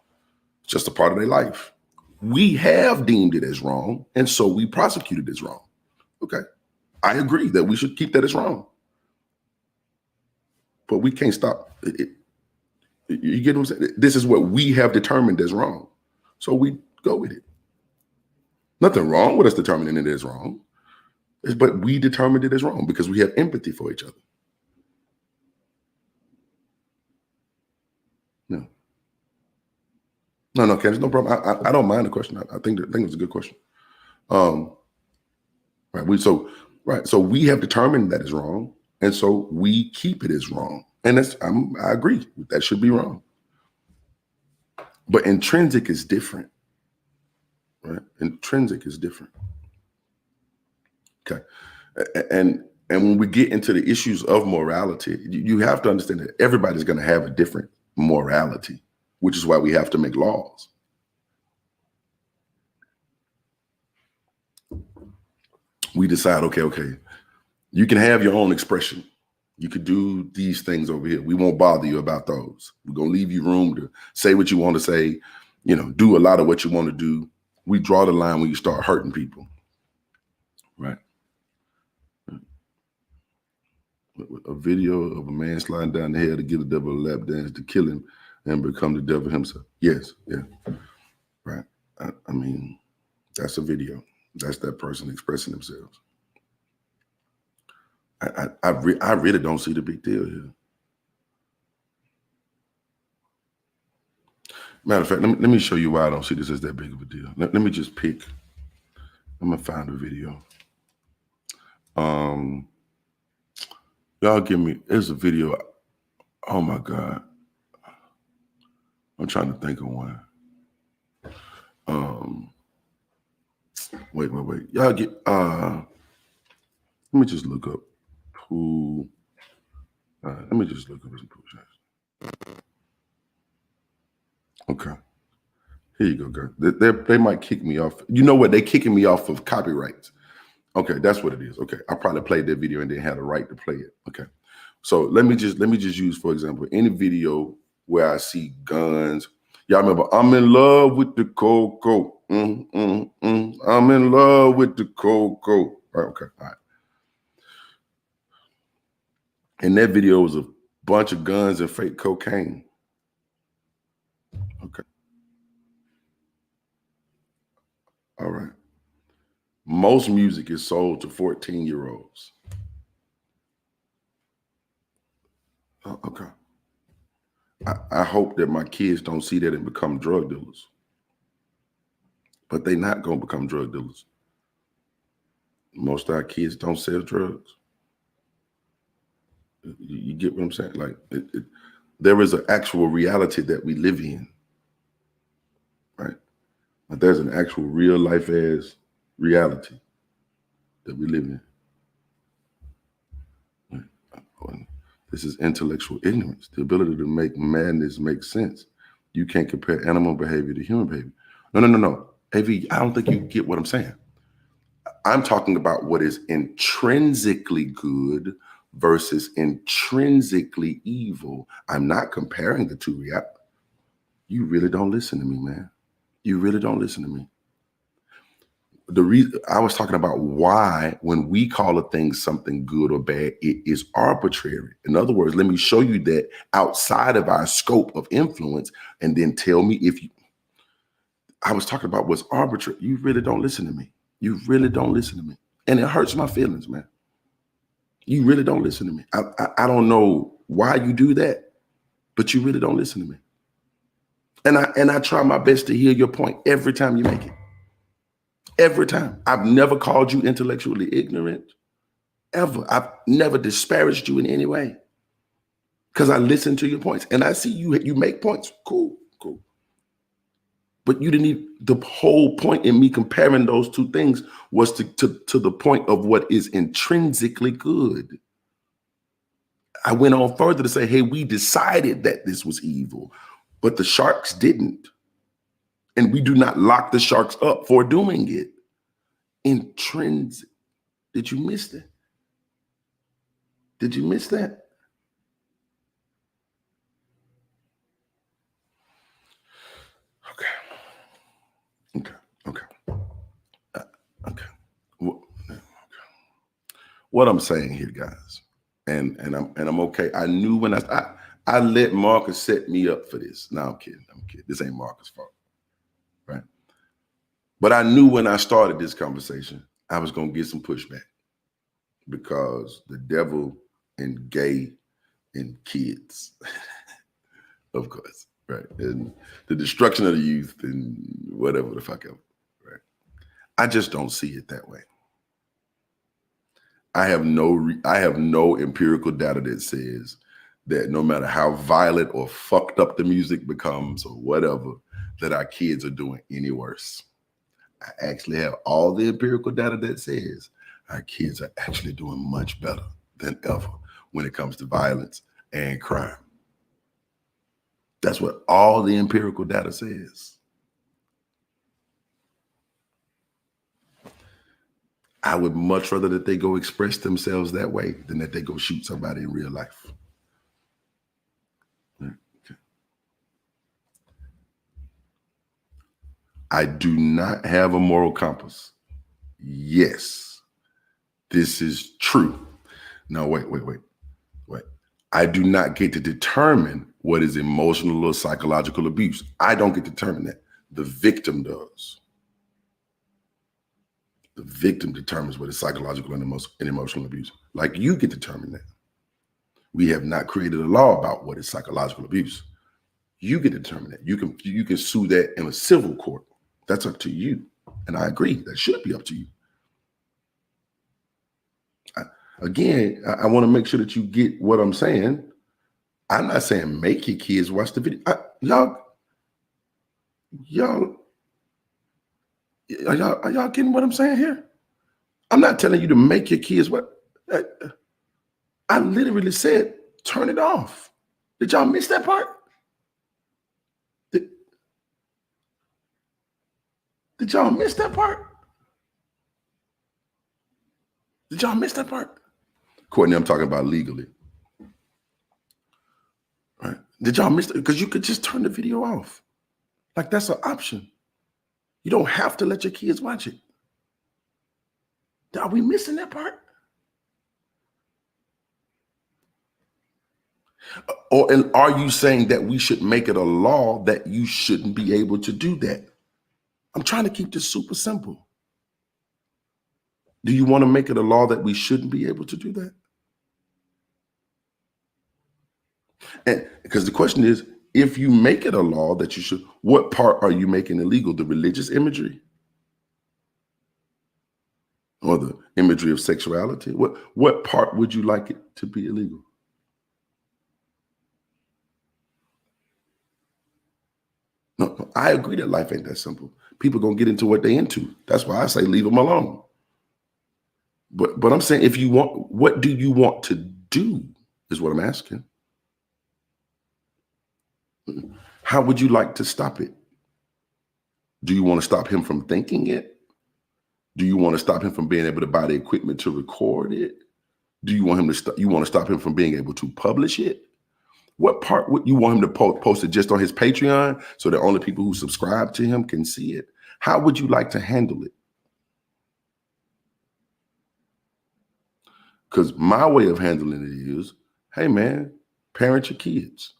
It's just a part of their life. We have deemed it as wrong, and so we prosecute it as wrong. Okay. I agree that we should keep that as wrong. But we can't stop it. You get what I'm saying? This is what we have determined as wrong. So we go with it. Nothing wrong with us determining it as wrong. But we determined it as wrong because we have empathy for each other. No, Ken, there's no problem. I don't mind the question. I think it's a good question. Right. So we have determined that is wrong, and so we keep it as wrong. And I agree. That should be wrong. But intrinsic is different. Right? Intrinsic is different. Okay. And when we get into the issues of morality, you have to understand that everybody's going to have a different morality, which is why we have to make laws. We decide, okay, you can have your own expression. You could do these things over here. We won't bother you about those. We're going to leave you room to say what you want to say, do a lot of what you want to do. we draw the line when you start hurting people, right? A video of a man sliding down the hill to give the devil a lap dance to kill him and become the devil himself. Yes, yeah, right. I mean, that's a video. That's that person expressing themselves. I really don't see the big deal here. Matter of fact, let me show you why I don't see this as that big of a deal. Let me just pick. I'm gonna find a video. Y'all give me. There's a video. Oh my God. I'm trying to think of one. Wait. Y'all get. Let me just look up pool. Let me just look up some pool shots. Okay. Here you go, girl. They might kick me off. You know what? They're kicking me off of copyrights. Okay, that's what it is. Okay, I probably played that video and didn't have the right to play it. Okay, so let me just use, for example, any video where I see guns. Y'all remember, I'm in love with the cocoa. I'm in love with the cocoa. Right, okay, all right. And that video was a bunch of guns and fake cocaine. Okay. All right. Most music is sold to 14-year-olds. Oh, okay. I hope that my kids don't see that and become drug dealers. But they're not going to become drug dealers. Most of our kids don't sell drugs. You get what I'm saying? Like, there is an actual reality that we live in, right? But there's an actual real life as reality that we live in. Right? This is intellectual ignorance, the ability to make madness make sense. You can't compare animal behavior to human behavior. No. AV, I don't think you get what I'm saying. I'm talking about what is intrinsically good versus intrinsically evil. I'm not comparing the two realities. You really don't listen to me, man. You really don't listen to me. The reason I was talking about why, when we call a thing something good or bad, it is arbitrary. In other words, let me show you that outside of our scope of influence, and then tell me if you. I was talking about what's arbitrary. You really don't listen to me. You really don't listen to me, and it hurts my feelings, man. You really don't listen to me. I don't know why you do that, but you really don't listen to me. And I try my best to hear your point every time you make it. Every time. I've never called you intellectually ignorant, ever. I've never disparaged you in any way, because I listen to your points and I see you make points. Cool. But you didn't need, the whole point in me comparing those two things was to the point of what is intrinsically good. I went on further to say, hey, we decided that this was evil, but the sharks didn't. And we do not lock the sharks up for doing it. Intrinsic. Did you miss that? Did you miss that? Okay. What I'm saying here, guys, and I'm okay. I knew when I let Marcus set me up for this. No, I'm kidding. This ain't Marcus' fault, right? But I knew when I started this conversation, I was gonna get some pushback, because the devil and gay and kids, of course, right? And the destruction of the youth and whatever the fuck ever, right? I just don't see it that way. I have no empirical data that says that no matter how violent or fucked up the music becomes or whatever, that our kids are doing any worse. I actually have all the empirical data that says our kids are actually doing much better than ever when it comes to violence and crime. That's what all the empirical data says. I would much rather that they go express themselves that way than that they go shoot somebody in real life. Okay. I do not have a moral compass. Yes, this is true. No, wait. I do not get to determine what is emotional or psychological abuse. I don't get to determine that. The victim does. The victim determines what is psychological and emotional abuse. Like you get to determine that. We have not created a law about what is psychological abuse. You get to determine that. You can sue that in a civil court. That's up to you. And I agree, that should be up to you. I want to make sure that you get what I'm saying. I'm not saying make your kids watch the video. Are y'all getting what I'm saying here? I'm not telling you to make your kids what. I literally said, turn it off. Did y'all miss that part? Did y'all miss that part? Did y'all miss that part? Courtney, I'm talking about legally. Right? Did y'all miss it? Because you could just turn the video off. Like that's an option. You don't have to let your kids watch it. Are we missing that part? And are you saying that we should make it a law that you shouldn't be able to do that? I'm trying to keep this super simple. Do you want to make it a law that we shouldn't be able to do that? And because the question is, if you make it a law that you should, what part are you making illegal? The religious imagery? Or the imagery of sexuality? What part would you like it to be illegal? No, I agree that life ain't that simple. People gonna get into what they into. That's why I say leave them alone. But I'm saying, if you want, what do you want to do is what I'm asking. How would you like to stop it? Do you want to stop him from thinking it? Do you want to stop him from being able to buy the equipment to record it? Do you want him to you want to stop him from being able to publish it? What part would you want him to post it just on his Patreon so that only people who subscribe to him can see it? How would you like to handle it? Because my way of handling it is, hey man, parent your kids.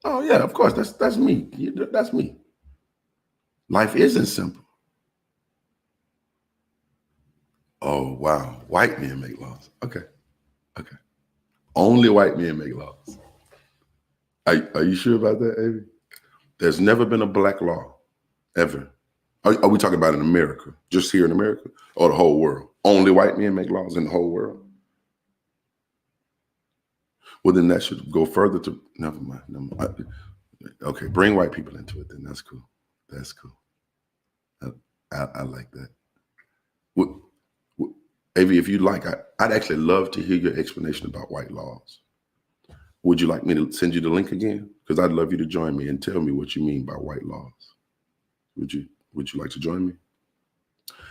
Oh yeah, of course, that's me. That's me. Life isn't simple. Oh wow, white men make laws. Okay. Only white men make laws. Are you sure about that, Avi? There's never been a black law, ever. Are we talking about in America? Just here in America? Or the whole world? Only white men make laws in the whole world? Well, then that should go further to, never mind. Okay, bring white people into it then. That's cool. That's cool. I like that. Avi, if you'd like, I'd actually love to hear your explanation about white laws. Would you like me to send you the link again? Because I'd love you to join me and tell me what you mean by white laws. Would you like to join me?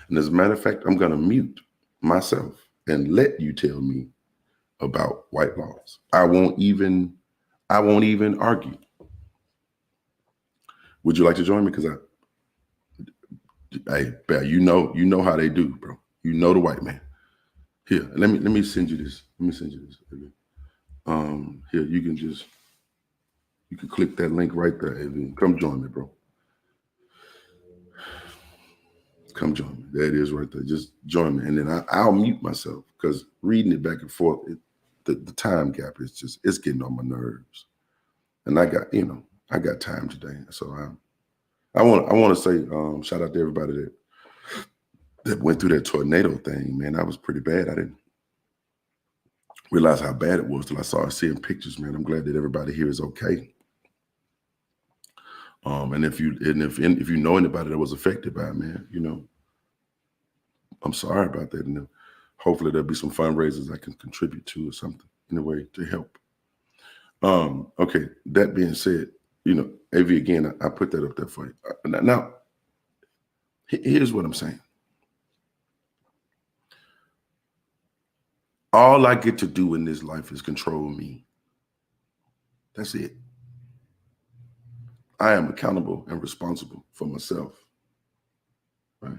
And as a matter of fact, I'm going to mute myself and let you tell me about white laws. I won't even argue. Would you like to join me? Because hey, Bear, you know how they do, bro. You know the white man. Here, let me send you this. Let me send you this. Here, you can click that link right there, Avi. Come join me, bro. Come join me. There it is right there. Just join me. And then I'll mute myself, because reading it back and forth, the time gap is it's getting on my nerves. And I got time today. So I want to say shout out to everybody that went through that tornado thing, man. That was pretty bad. I didn't realize how bad it was till I started seeing pictures, man. I'm glad that everybody here is okay. And if you know anybody that was affected by it, man, I'm sorry about that. And hopefully there'll be some fundraisers I can contribute to or something in a way to help. Okay, that being said, AV, again, I put that up there for you. Now, here's what I'm saying. All I get to do in this life is control me. That's it. I am accountable and responsible for myself. Right?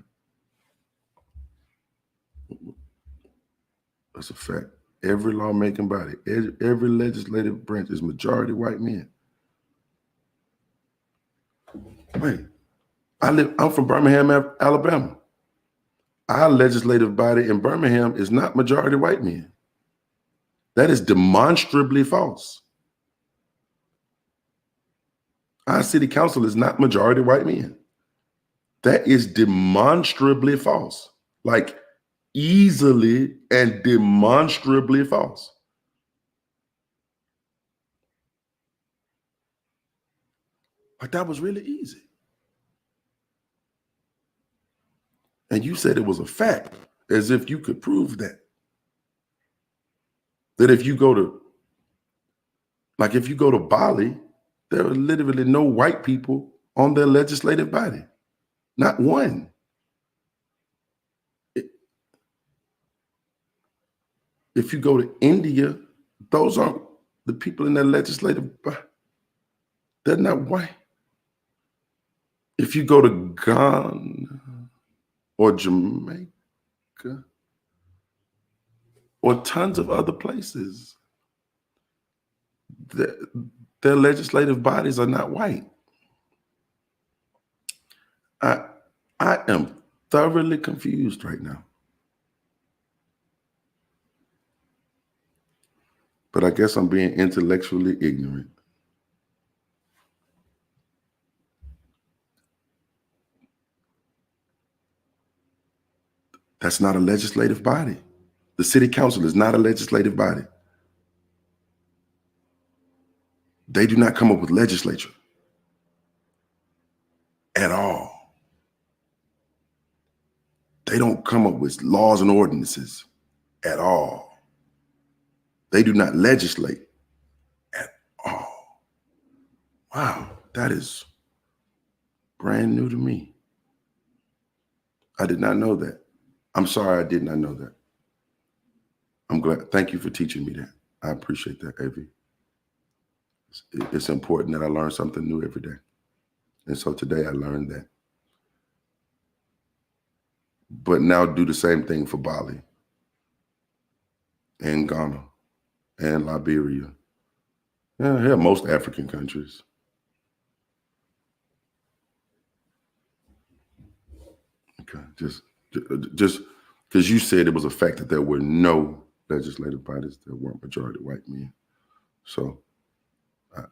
That's a fact. Every lawmaking body, every legislative branch is majority white men. Wait, I'm from Birmingham, Alabama. Our legislative body in Birmingham is not majority white men. That is demonstrably false. Our city council is not majority white men. That is demonstrably false. Like easily and demonstrably false. Like that was really easy. And you said it was a fact, as if you could prove that. That if you go to Bali, there are literally no white people on their legislative body. Not one. If you go to India, those aren't the people in their legislative body. They're not white. If you go to Ghana or Jamaica or tons of other places, their legislative bodies are not white. I am thoroughly confused right now. But I guess I'm being intellectually ignorant. That's not a legislative body. The city council is not a legislative body. They do not come up with legislature at all. They don't come up with laws and ordinances at all. They do not legislate at all. Wow, that is brand new to me. I did not know that. I'm sorry I did not know that. I'm glad. Thank you for teaching me that. I appreciate that, Avi. It's important that I learn something new every day. And so today I learned that. But now do the same thing for Bali and Ghana and Liberia. Yeah, most African countries. Okay, just because you said it was a fact that there were no legislative bodies that weren't majority white men. So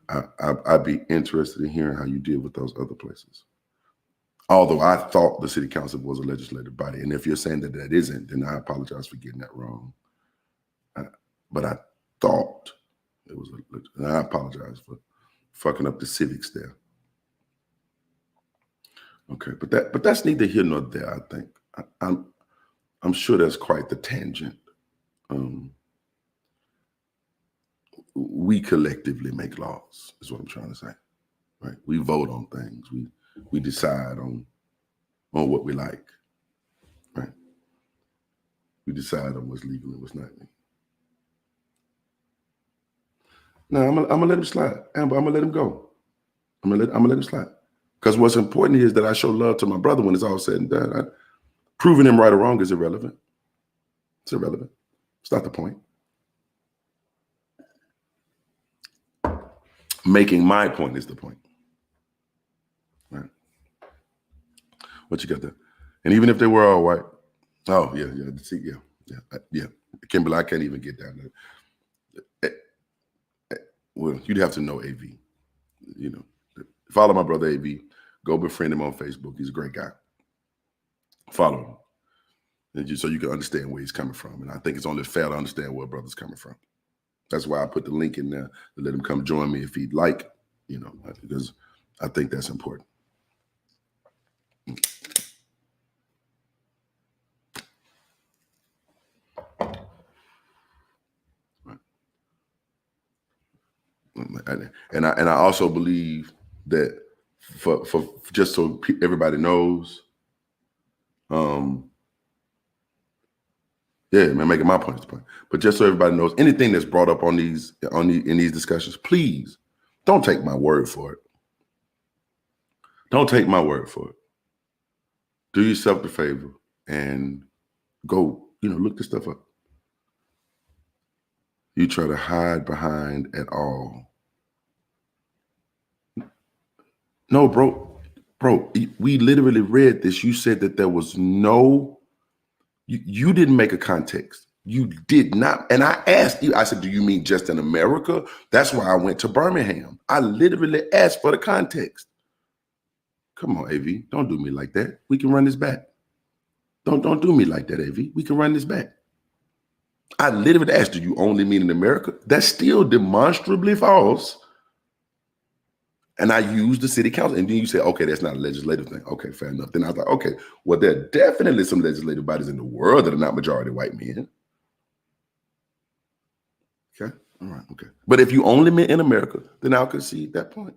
I'd be interested in hearing how you deal with those other places. Although I thought the city council was a legislative body. And if you're saying that that isn't, then I apologize for getting that wrong. But I thought it was, and I apologize for fucking up the civics there. Okay, but that's neither here nor there, I think. I'm sure that's quite the tangent. We collectively make laws, is what I'm trying to say. Right? We vote on things. We decide on what we like. Right? We decide on what's legal and what's not legal. No, I'm gonna let him slide. Amber, I'm gonna let him go. I'm gonna let him slide. Because what's important is that I show love to my brother when it's all said and done. Proving him right or wrong is irrelevant. It's irrelevant. It's not the point. Making my point is the point. Right? What you got there? And even if they were all white, oh yeah. See, yeah. Kimberly, I can't even get down there. Well, you'd have to know AV. You know, follow my brother AV. Go befriend him on Facebook. He's a great guy. Follow him. And so you can understand where he's coming from. And I think it's only fair to understand where a brother's coming from. That's why I put the link in there to let him come join me if he'd like, because I think that's important. And I also believe that for just so everybody knows, Yeah, man, making my point is the point. But just so everybody knows, anything that's brought up in these discussions, please don't take my word for it. Don't take my word for it. Do yourself the favor and go, look this stuff up. You try to hide behind at all. No, bro, we literally read this. You said that there was no, you didn't make a context. You did not. And I asked you, I said, do you mean just in America? That's why I went to Birmingham. I literally asked for the context. Come on, AV, don't do me like that. We can run this back. Don't do me like that, AV. We can run this back. I literally asked, do you only mean in America? That's still demonstrably false. And I used the city council. And then you say, okay, that's not a legislative thing. Okay, fair enough. Then I thought, okay, well, there are definitely some legislative bodies in the world that are not majority white men. Okay, all right, okay. But if you only meant in America, then I'll concede that point.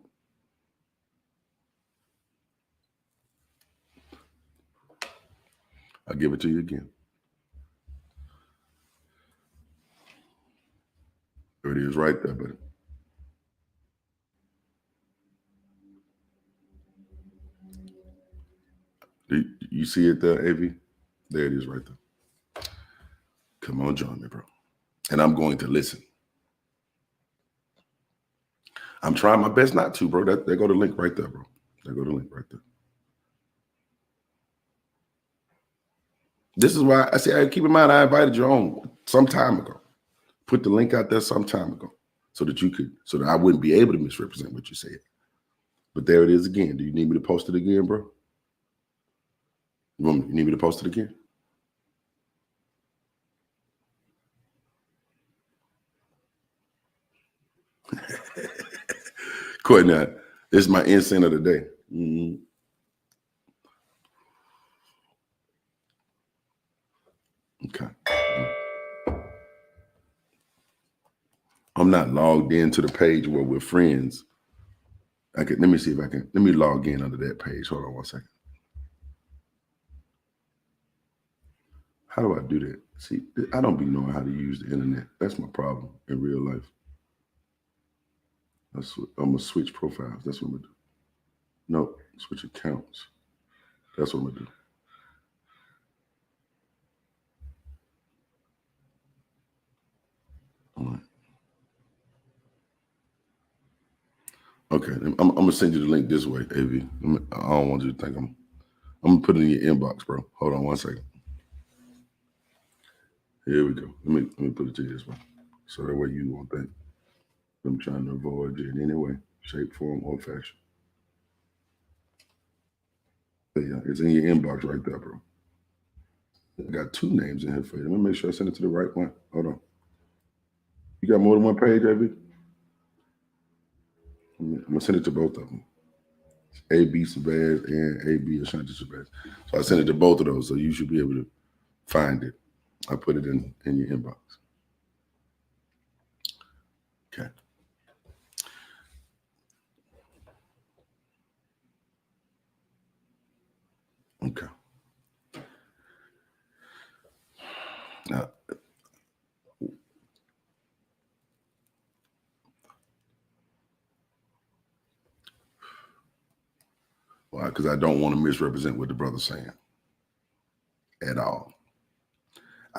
I'll give it to you again. There it is right there, buddy. Do you see it there, AV? There it is right there. Come on, join me, bro. And I'm going to listen. I'm trying my best not to, bro. There go the link right there, bro. There go the link right there. This is why I say, keep in mind, I invited you on some time ago. Put the link out there some time ago so that I wouldn't be able to misrepresent what you said. But there it is again. Do you need me to post it again, bro? You need me to post it again? Courtney, this is my incense of the day. Mm-hmm. Okay. I'm not logged into the page where we're friends. Let me see if I can. Let me log in under that page. Hold on one second. How do I do that? See, I don't be knowing how to use the internet. That's my problem in real life. I'm gonna switch profiles. That's what I'm gonna do. No, switch accounts. That's what I'm gonna do. All right. Okay, I'm gonna send you the link this way, AV. I don't want you to think I'm gonna put it in your inbox, bro. Hold on one second. Here we go. Let me put it to you this way, so that way you won't think I'm trying to avoid you in any way, shape, form, or fashion. Yeah, it's in your inbox right there, bro. I got two names in here for you. Let me make sure I send it to the right one. Hold on. You got more than one page, AV? I'm gonna send it to both of them. AB Shabazz and AB Ashanti Shabazz. So I sent it to both of those, so you should be able to find it. I put it in your inbox. Okay. Okay. Now, why? Because I don't want to misrepresent what the brother's saying at all.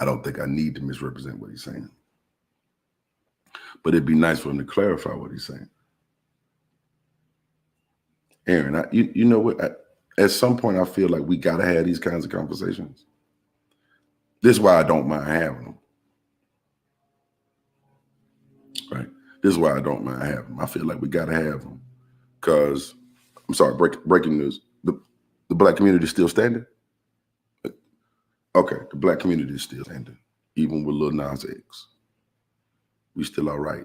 I don't think I need to misrepresent what he's saying. But it'd be nice for him to clarify what he's saying. Aaron, you know what? At some point, I feel like we got to have these kinds of conversations. This is why I don't mind having them. Right? This is why I don't mind having them. I feel like we got to have them. Because, I'm sorry, breaking news. The Black community is still standing? Okay, the Black community is still standing, even with Lil Nas X. We still all right.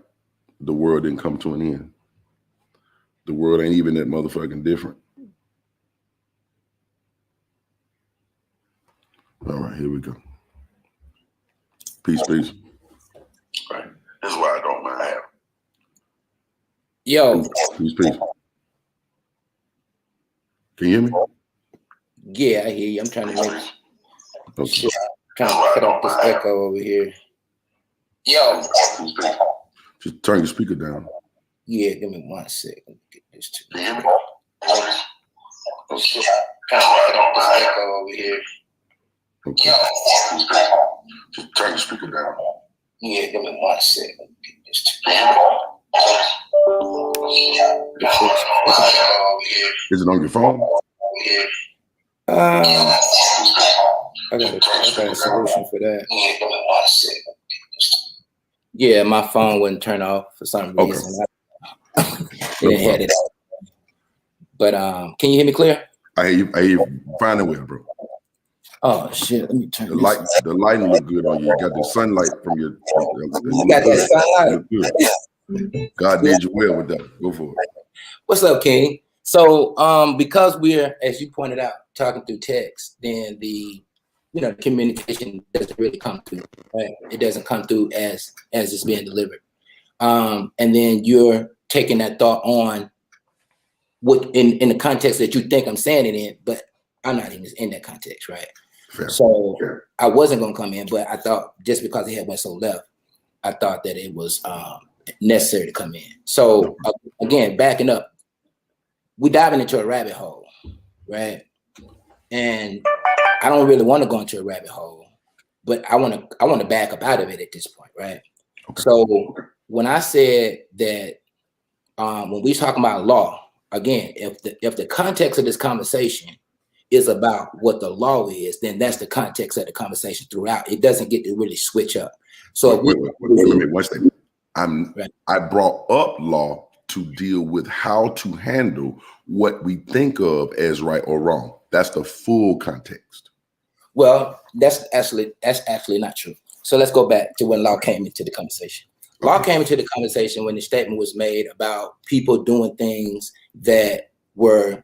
The world didn't come to an end. The world ain't even that motherfucking different. All right, here we go. Peace. Right. This is why I don't mind having. Yo. Peace. Can you hear me? Yeah, I hear you. I'm trying to make Okay. Trying to cut off this echo over here. Yo. Just turn your speaker down. Yeah, give me 1 second. Let me get this to you. Trying to cut off this echo over here. Okay. Yo. Just turn your speaker down. Yeah, give me 1 second. Let me get this to you. Is it on your phone? I got a solution for that. Yeah, my phone wouldn't turn off for some reason. Okay. It didn't have it. But can you hear me clear? I hear you fine and well, bro. Oh shit! Let me turn The lighting look good on you. You got the sunlight from your. You got that sunlight. God did you well with that. Go for it. What's up, King? So, because we're, as you pointed out, talking through text, then the communication doesn't really come through. Right? It doesn't come through as it's being delivered. And then you're taking that thought on what in the context that you think I'm saying it in, but I'm not even in that context, right? Fair. So I wasn't gonna come in, but I thought just because it had went so left, I thought that it was necessary to come in. So again, backing up, we diving into a rabbit hole, right? And I don't really want to go into a rabbit hole, but I want to back up out of it at this point, right? Okay. So when I said that, when we talk about law, again, if the context of this conversation is about what the law is, then that's the context of the conversation throughout. It doesn't get to really switch up. So wait, one second. I brought up law to deal with how to handle what we think of as right or wrong. That's the full context. Well, that's actually not true. So let's go back to when law came into the conversation. Law came into the conversation when the statement was made about people doing things that were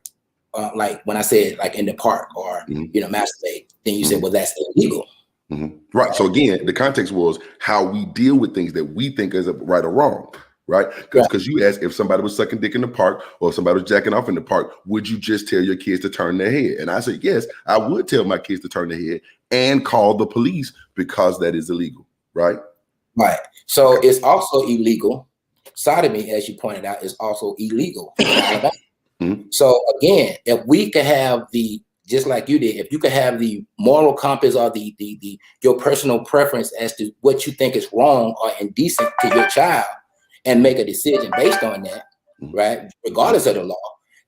like when I said like in the park or masturbate. Then you said, well, that's illegal. Right. So again, the context was how we deal with things that we think is right or wrong. Right. Because you asked if somebody was sucking dick in the park or somebody was jacking off in the park, would you just tell your kids to turn their head? And I said, yes, I would tell my kids to turn their head and call the police because that is illegal. Right. Right. So it's also illegal. Sodomy, as you pointed out, is also illegal in Alabama. So again, if we could have just like you did, if you could have the moral compass or the your personal preference as to what you think is wrong or indecent to your child and make a decision based on that, right, regardless of the law,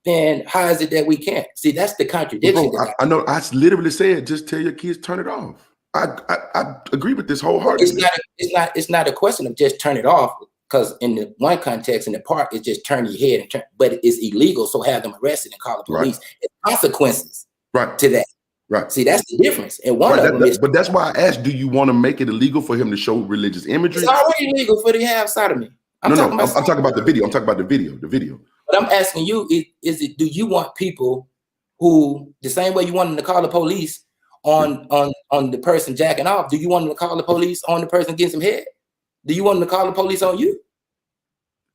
then how is it that we can't? See, that's the contradiction. Bro, I know. I literally said, just tell your kids, turn it off. I agree with this wholeheartedly. It's not a question of just turn it off, because in the one context in the park, it's just turn your head and turn, but it's illegal. So have them arrested and call the police. Right. It's consequences to that. Right. See, that's the difference. And one of them is, but that's why I asked, do you want to make it illegal for him to show religious imagery? It's already illegal for the have sodomy. I'm talking about the video. I'm talking about the video. But I'm asking you, do you want people who, the same way you want them to call the police on the person jacking off, do you want them to call the police on the person getting some head? Do you want them to call the police on you?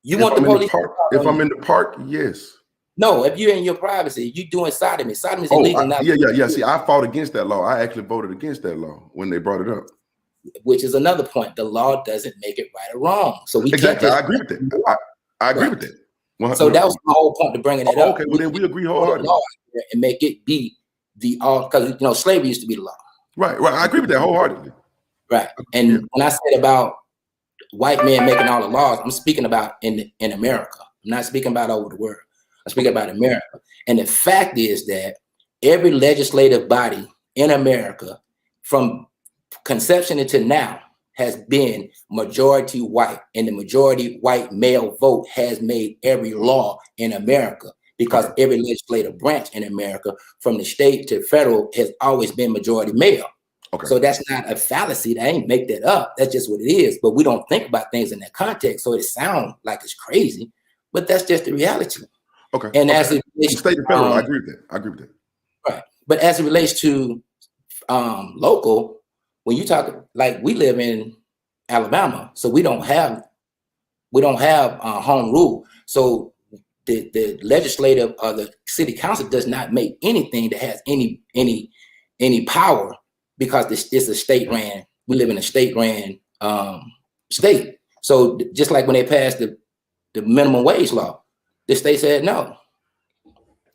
You want the police? If I'm in the park, yes. No, if you're in your privacy, you're doing sodomy. Sodomy is illegal. Yeah. See, I fought against that law. I actually voted against that law when they brought it up. Which is another point. The law doesn't make it right or wrong. So we exactly. I agree with that. I agree with that. 100%. So that was my whole point to bringing it up. Okay, well then we agree wholeheartedly. And make it be the all, because slavery used to be the law. Right. I agree with that wholeheartedly. Right. And when I said about white men making all the laws, I'm speaking about in America. I'm not speaking about over the world. I'm speaking about America. And the fact is that every legislative body in America, from conception until now, has been majority white, and the majority white male vote has made every law in America, because every legislative branch in America, from the state to federal, has always been majority male. Okay. So that's not a fallacy. I ain't make that up. That's just what it is. But we don't think about things in that context, so it sounds like it's crazy, but that's just the reality. Okay. And as it relates state and federal, I agree with that. Right. But as it relates to local, when you talk, like, we live in Alabama, so we don't have home rule. So the legislative or the city council does not make anything that has any power because it's a state ran. We live in a state ran state. So just like when they passed the minimum wage law, the state said no,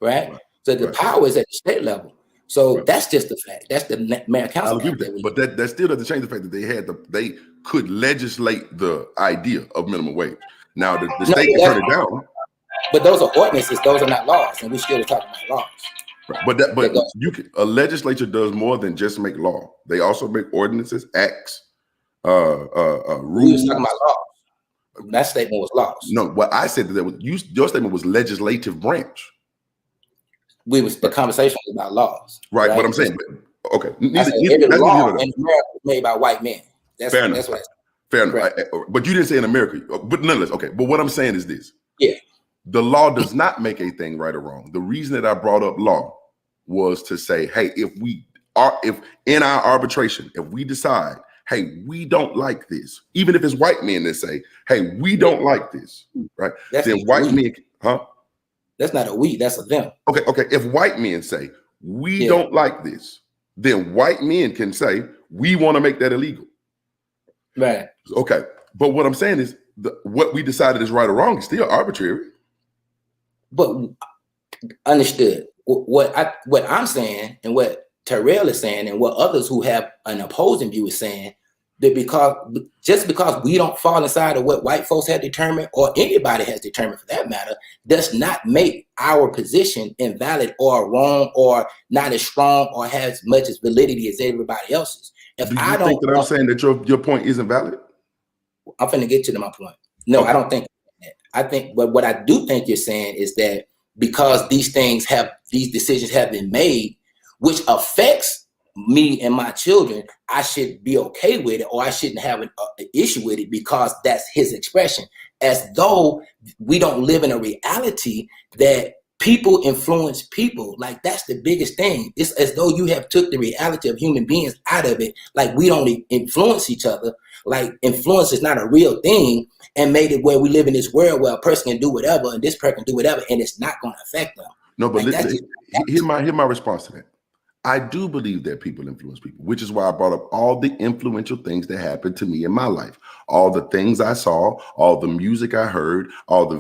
right? So the power is at the state level. So that's just the fact. That's the mayor council. But that still doesn't change the fact that they could legislate the idea of minimum wage. Now the state can turn it down. But those are ordinances; those are not laws, and we still are talking about laws. But a legislature does more than just make law. They also make ordinances, acts, rules. We was talking about laws. That statement was laws. No, what I said your statement was legislative branch. The conversation was about laws. Right, what I'm saying. Okay. Every law in America was made by white men. That's what I said. Fair enough. But you didn't say in America. But nonetheless, okay. But what I'm saying is this. Yeah. The law does not make a thing right or wrong. The reason that I brought up law was to say, hey, if in our arbitration, if we decide, hey, we don't like this, even if it's white men that say, hey, we don't like this, right? Then white men, That's not a we, that's a them. Okay. If white men say, we don't like this, then white men can say, we want to make that illegal. Right. Okay. But what I'm saying is what we decided is right or wrong is still arbitrary. But understood. What I'm saying and what Terrell is saying and what others who have an opposing view is saying, that because we don't fall inside of what white folks have determined, or anybody has determined for that matter, does not make our position invalid or wrong or not as strong or has as much as validity as everybody else's. If Do you think that I'm saying that your point isn't valid? I'm finna get to my point. No, okay. I don't think that. I think, but what I do think you're saying is that because these decisions have been made, which affects me and my children, I should be okay with it, or I shouldn't have an issue with it because that's his expression. As though we don't live in a reality that people influence people. Like, that's the biggest thing. It's as though you have took the reality of human beings out of it. Like, we don't influence each other. Like, influence is not a real thing, and made it where we live in this world where a person can do whatever and this person can do whatever, and it's not going to affect them. No, but like, listen, here's my response to that. I do believe that people influence people, which is why I brought up all the influential things that happened to me in my life, all the things I saw, all the music I heard, all the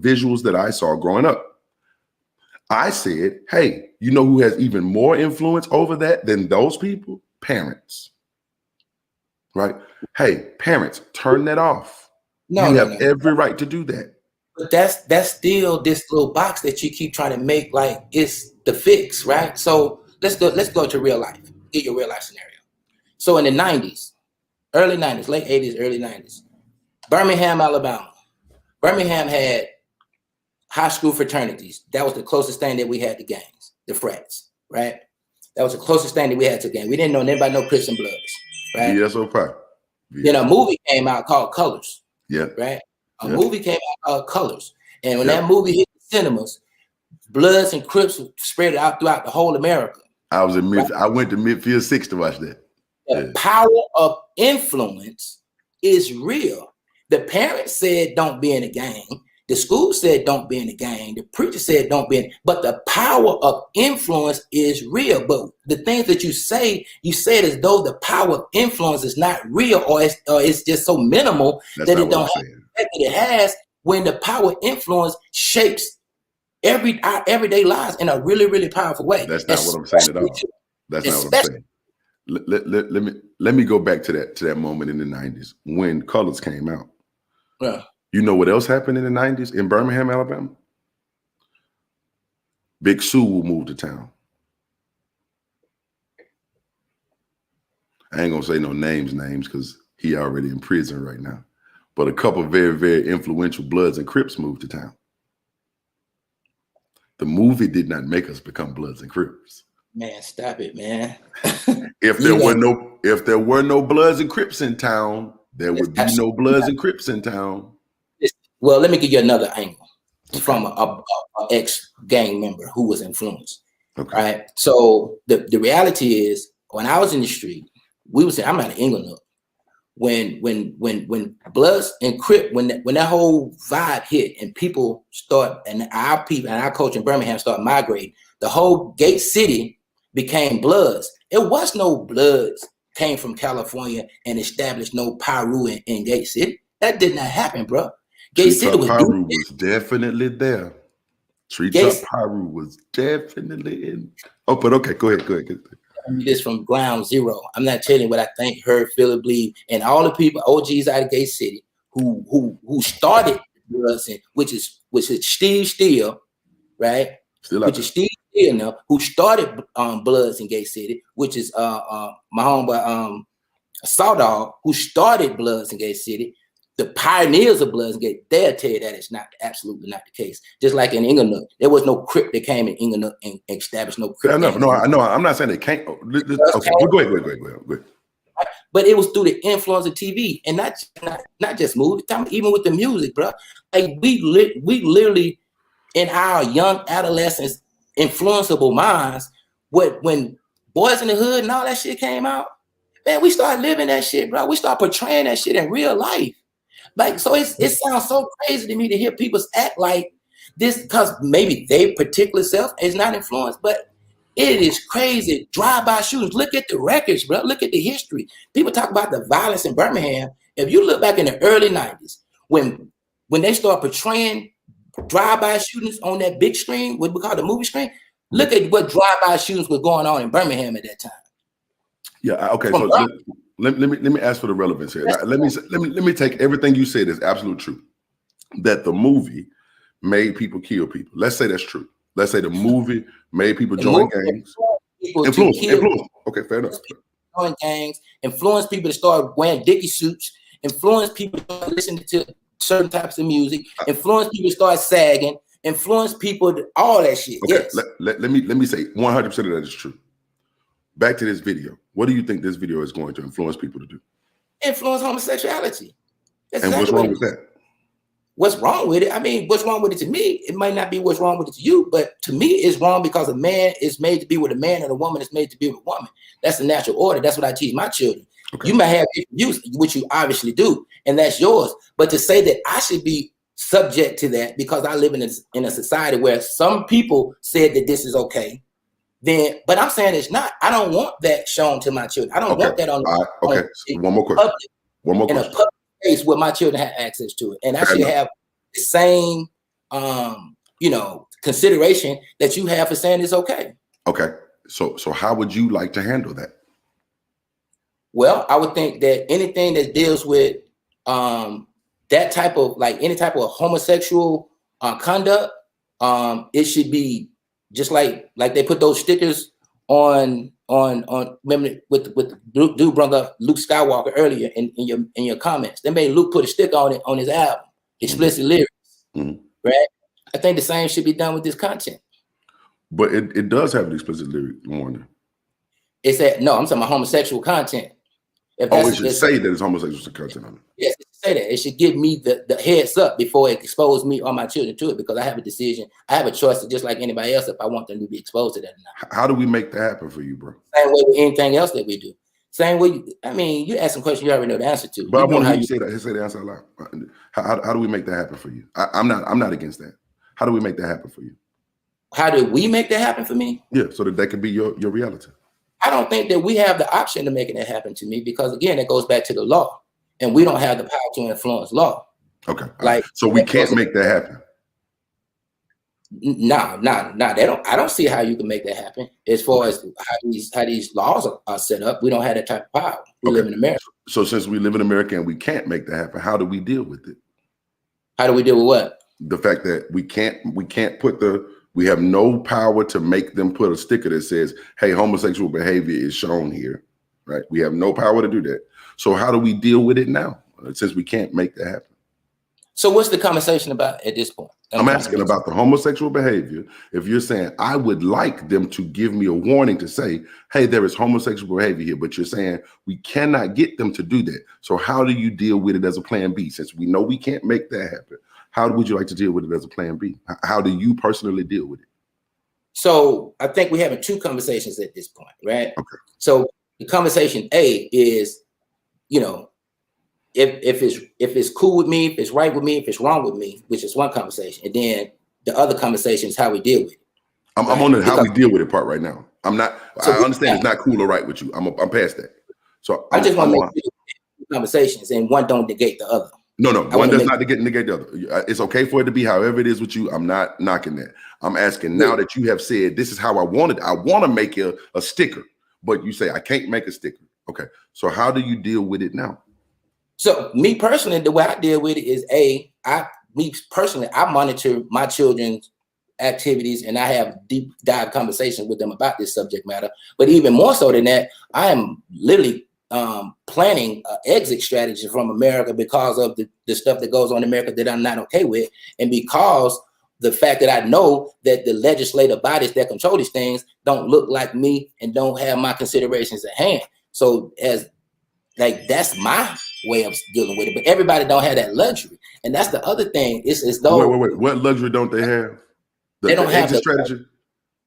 visuals that I saw growing up. I said, hey, you know who has even more influence over that than those people? Parents. Right? Hey, parents, turn that off. You have every right to do that. But that's still this little box that you keep trying to make like it's the fix, right? So let's go to real life. Get your real life scenario. So in the 90s, early 90s, late 80s, early 90s, Birmingham, Alabama. Birmingham had high school fraternities. That was the closest thing that we had to gangs, the frats, right? That was the closest thing that we had to gangs. We didn't know anybody, no Crips and Bloods, right? VSOP. Then a movie came out called Colors. Yeah. Right? A movie came out called Colors. And when that movie hit the cinemas, Bloods and Crips spread out throughout the whole America. I was in I went to Midfield 6 to watch that. The power of influence is real. The parents said don't be in a gang. The school said don't be in a gang. The preacher said don't be in. But the power of influence is real. But the things that you say it as though the power of influence is not real, or it's just so minimal that it don't have the effect that it has when the power of influence shapes our everyday lives in a really, really powerful way. That's not what I'm saying at all. That's not what I'm saying. Let me go back to that moment in the 90s when Colors came out. Yeah. You know what else happened in the 90s in Birmingham, Alabama? Big Sue will move to town. I ain't gonna say no names because he already in prison right now. But a couple of very, very influential Bloods and Crips moved to town. The movie did not make us become Bloods and Crips. Man, stop it, man. If there were no Bloods and Crips in town, there would be no Bloods and Crips in town. Well, let me give you another angle from a ex-gang member who was influenced. Okay. Right. So the reality is, when I was in the street, we would say, I'm out of England. When Bloods and Crip, when that whole vibe hit and people start, and our people and our culture in Birmingham start migrating, the whole Gate City became Bloods. It was no Bloods came from California and established no Pyru in Gate City. That did not happen, bro. Gate City Treetop was Pyru was definitely there. Treetop Gate Pyru was definitely in. Oh, but okay, go ahead. this from ground zero. I'm not telling you what I think, heard, feel, or believe, and all the people, OGs out of Gate City, who started Bloods, which is Steve Steele, right? Still out Which there. is Steve Steele now, who started Bloods in Gate City, which is my homeboy Sawdog, who started Bloods in Gate City. The pioneers of Bloods in Gate, they'll tell you that it's not absolutely not the case. Just like in Inglenook, there was no Crip that came in Inglenook and established no Crip. No, I know. I'm not saying they can't. Okay, go ahead. But it was through the influence of TV and not just movies, even with the music, bro. Like we literally in our young adolescents, influenceable minds, when Boys in the Hood and all that shit came out, man, we started living that shit, bro. We start portraying that shit in real life. Like, so it sounds so crazy to me to hear people act like this because maybe their particular self is not influenced, but it is crazy. Drive-by shootings. Look at the records, bro. Look at the history. People talk about the violence in Birmingham. If you look back in the early 90s, when they start portraying drive-by shootings on that big screen, what we call the movie screen, look at what drive-by shootings were going on in Birmingham at that time. Yeah, okay. So let me ask for the relevance here. Let me take everything you said as absolute truth. That the movie made people kill people. Let's say that's true. Let's say the movie made people join gangs. Influence. Okay, fair enough. Join gangs, influence people to start wearing Dickie suits, influence people to listen to certain types of music, influence people to start sagging, influence people to all that shit. Okay, yes. let me say 100% of that is true. Back to this video. What do you think this video is going to influence people to do? Influence homosexuality. That's and what's wrong with that? What's wrong with it? I mean, what's wrong with it to me? It might not be what's wrong with it to you, but to me, it's wrong because a man is made to be with a man and a woman is made to be with a woman. That's the natural order. That's what I teach my children. Okay. You may have views, which you obviously do, and that's yours. But to say that I should be subject to that because I live in a society where some people said that this is okay, then, but I'm saying it's not. I don't want that shown to my children. I don't want that on. Okay. One more question. In a public space where my children have access to it, and I should have the same, consideration that you have for saying it's okay. Okay. So how would you like to handle that? Well, I would think that anything that deals with that type of any type of homosexual conduct, it should be just like they put those stickers on remember with the dude brought up Luke Skywalker earlier in your comments. They made Luke put a sticker on it on his album, explicit lyrics, right? I think the same should be done with this content. But it does have an explicit lyric warning. It's that no, I'm talking about homosexual content. It should say that it's homosexual content on it. Yes, it should say that. It should give me the heads up before it exposes me or my children to it, because I have a decision. I have a choice to just like anybody else if I want them to be exposed to that or not. How do we make that happen for you, bro? Same way with anything else that we do. Same way. I mean, you ask some questions you already know the answer to. But I want you to say that. Say the answer aloud. How do we make that happen for you? I'm not against that. How do we make that happen for you? How do we make that happen for me? Yeah, so that could be your reality. I don't think that we have the option to making that happen to me because, again, it goes back to the law, and we don't have the power to influence law. Okay, so we can't make that happen. No. I don't see how you can make that happen. As far as how these laws are set up, we don't have that type of power. We live in America. So since we live in America and we can't make that happen, how do we deal with it? How do we deal with what? The fact that we have no power to make them put a sticker that says, hey, homosexual behavior is shown here, right? We have no power to do that. So how do we deal with it now, since we can't make that happen? So what's the conversation about at this point? I'm asking about the homosexual behavior. If you're saying, I would like them to give me a warning to say, hey, there is homosexual behavior here, but you're saying we cannot get them to do that. So how do you deal with it as a plan B? Since we know we can't make that happen, how would you like to deal with it as a plan B? How do you personally deal with it? So I think we're having two conversations at this point, right? Okay. So the conversation A is, if it's cool with me, if it's right with me, if it's wrong with me, which is one conversation. And then the other conversation is how we deal with it. I'm on the how we deal with it part right now. I'm not. So I understand it's not cool or right with you. I'm past that. So I just want to I'm- make conversations, and one don't negate the other. No, I one wanna does make- not negate the other. It's okay for it to be however it is with you. I'm not knocking that. I'm asking now that you have said this is how I want it. I want to make a sticker, but you say I can't make a sticker. Okay, so how do you deal with it now? So me personally, the way I deal with it is I monitor my children's activities and I have deep dive conversations with them about this subject matter. But even more so than that, I am literally planning an exit strategy from America because of the stuff that goes on in America that I'm not okay with, and because the fact that I know that the legislative bodies that control these things don't look like me and don't have my considerations at hand. So that's my way of dealing with it. But everybody don't have that luxury, and that's the other thing. It's as though wait. What luxury don't they have? They don't have exit strategy.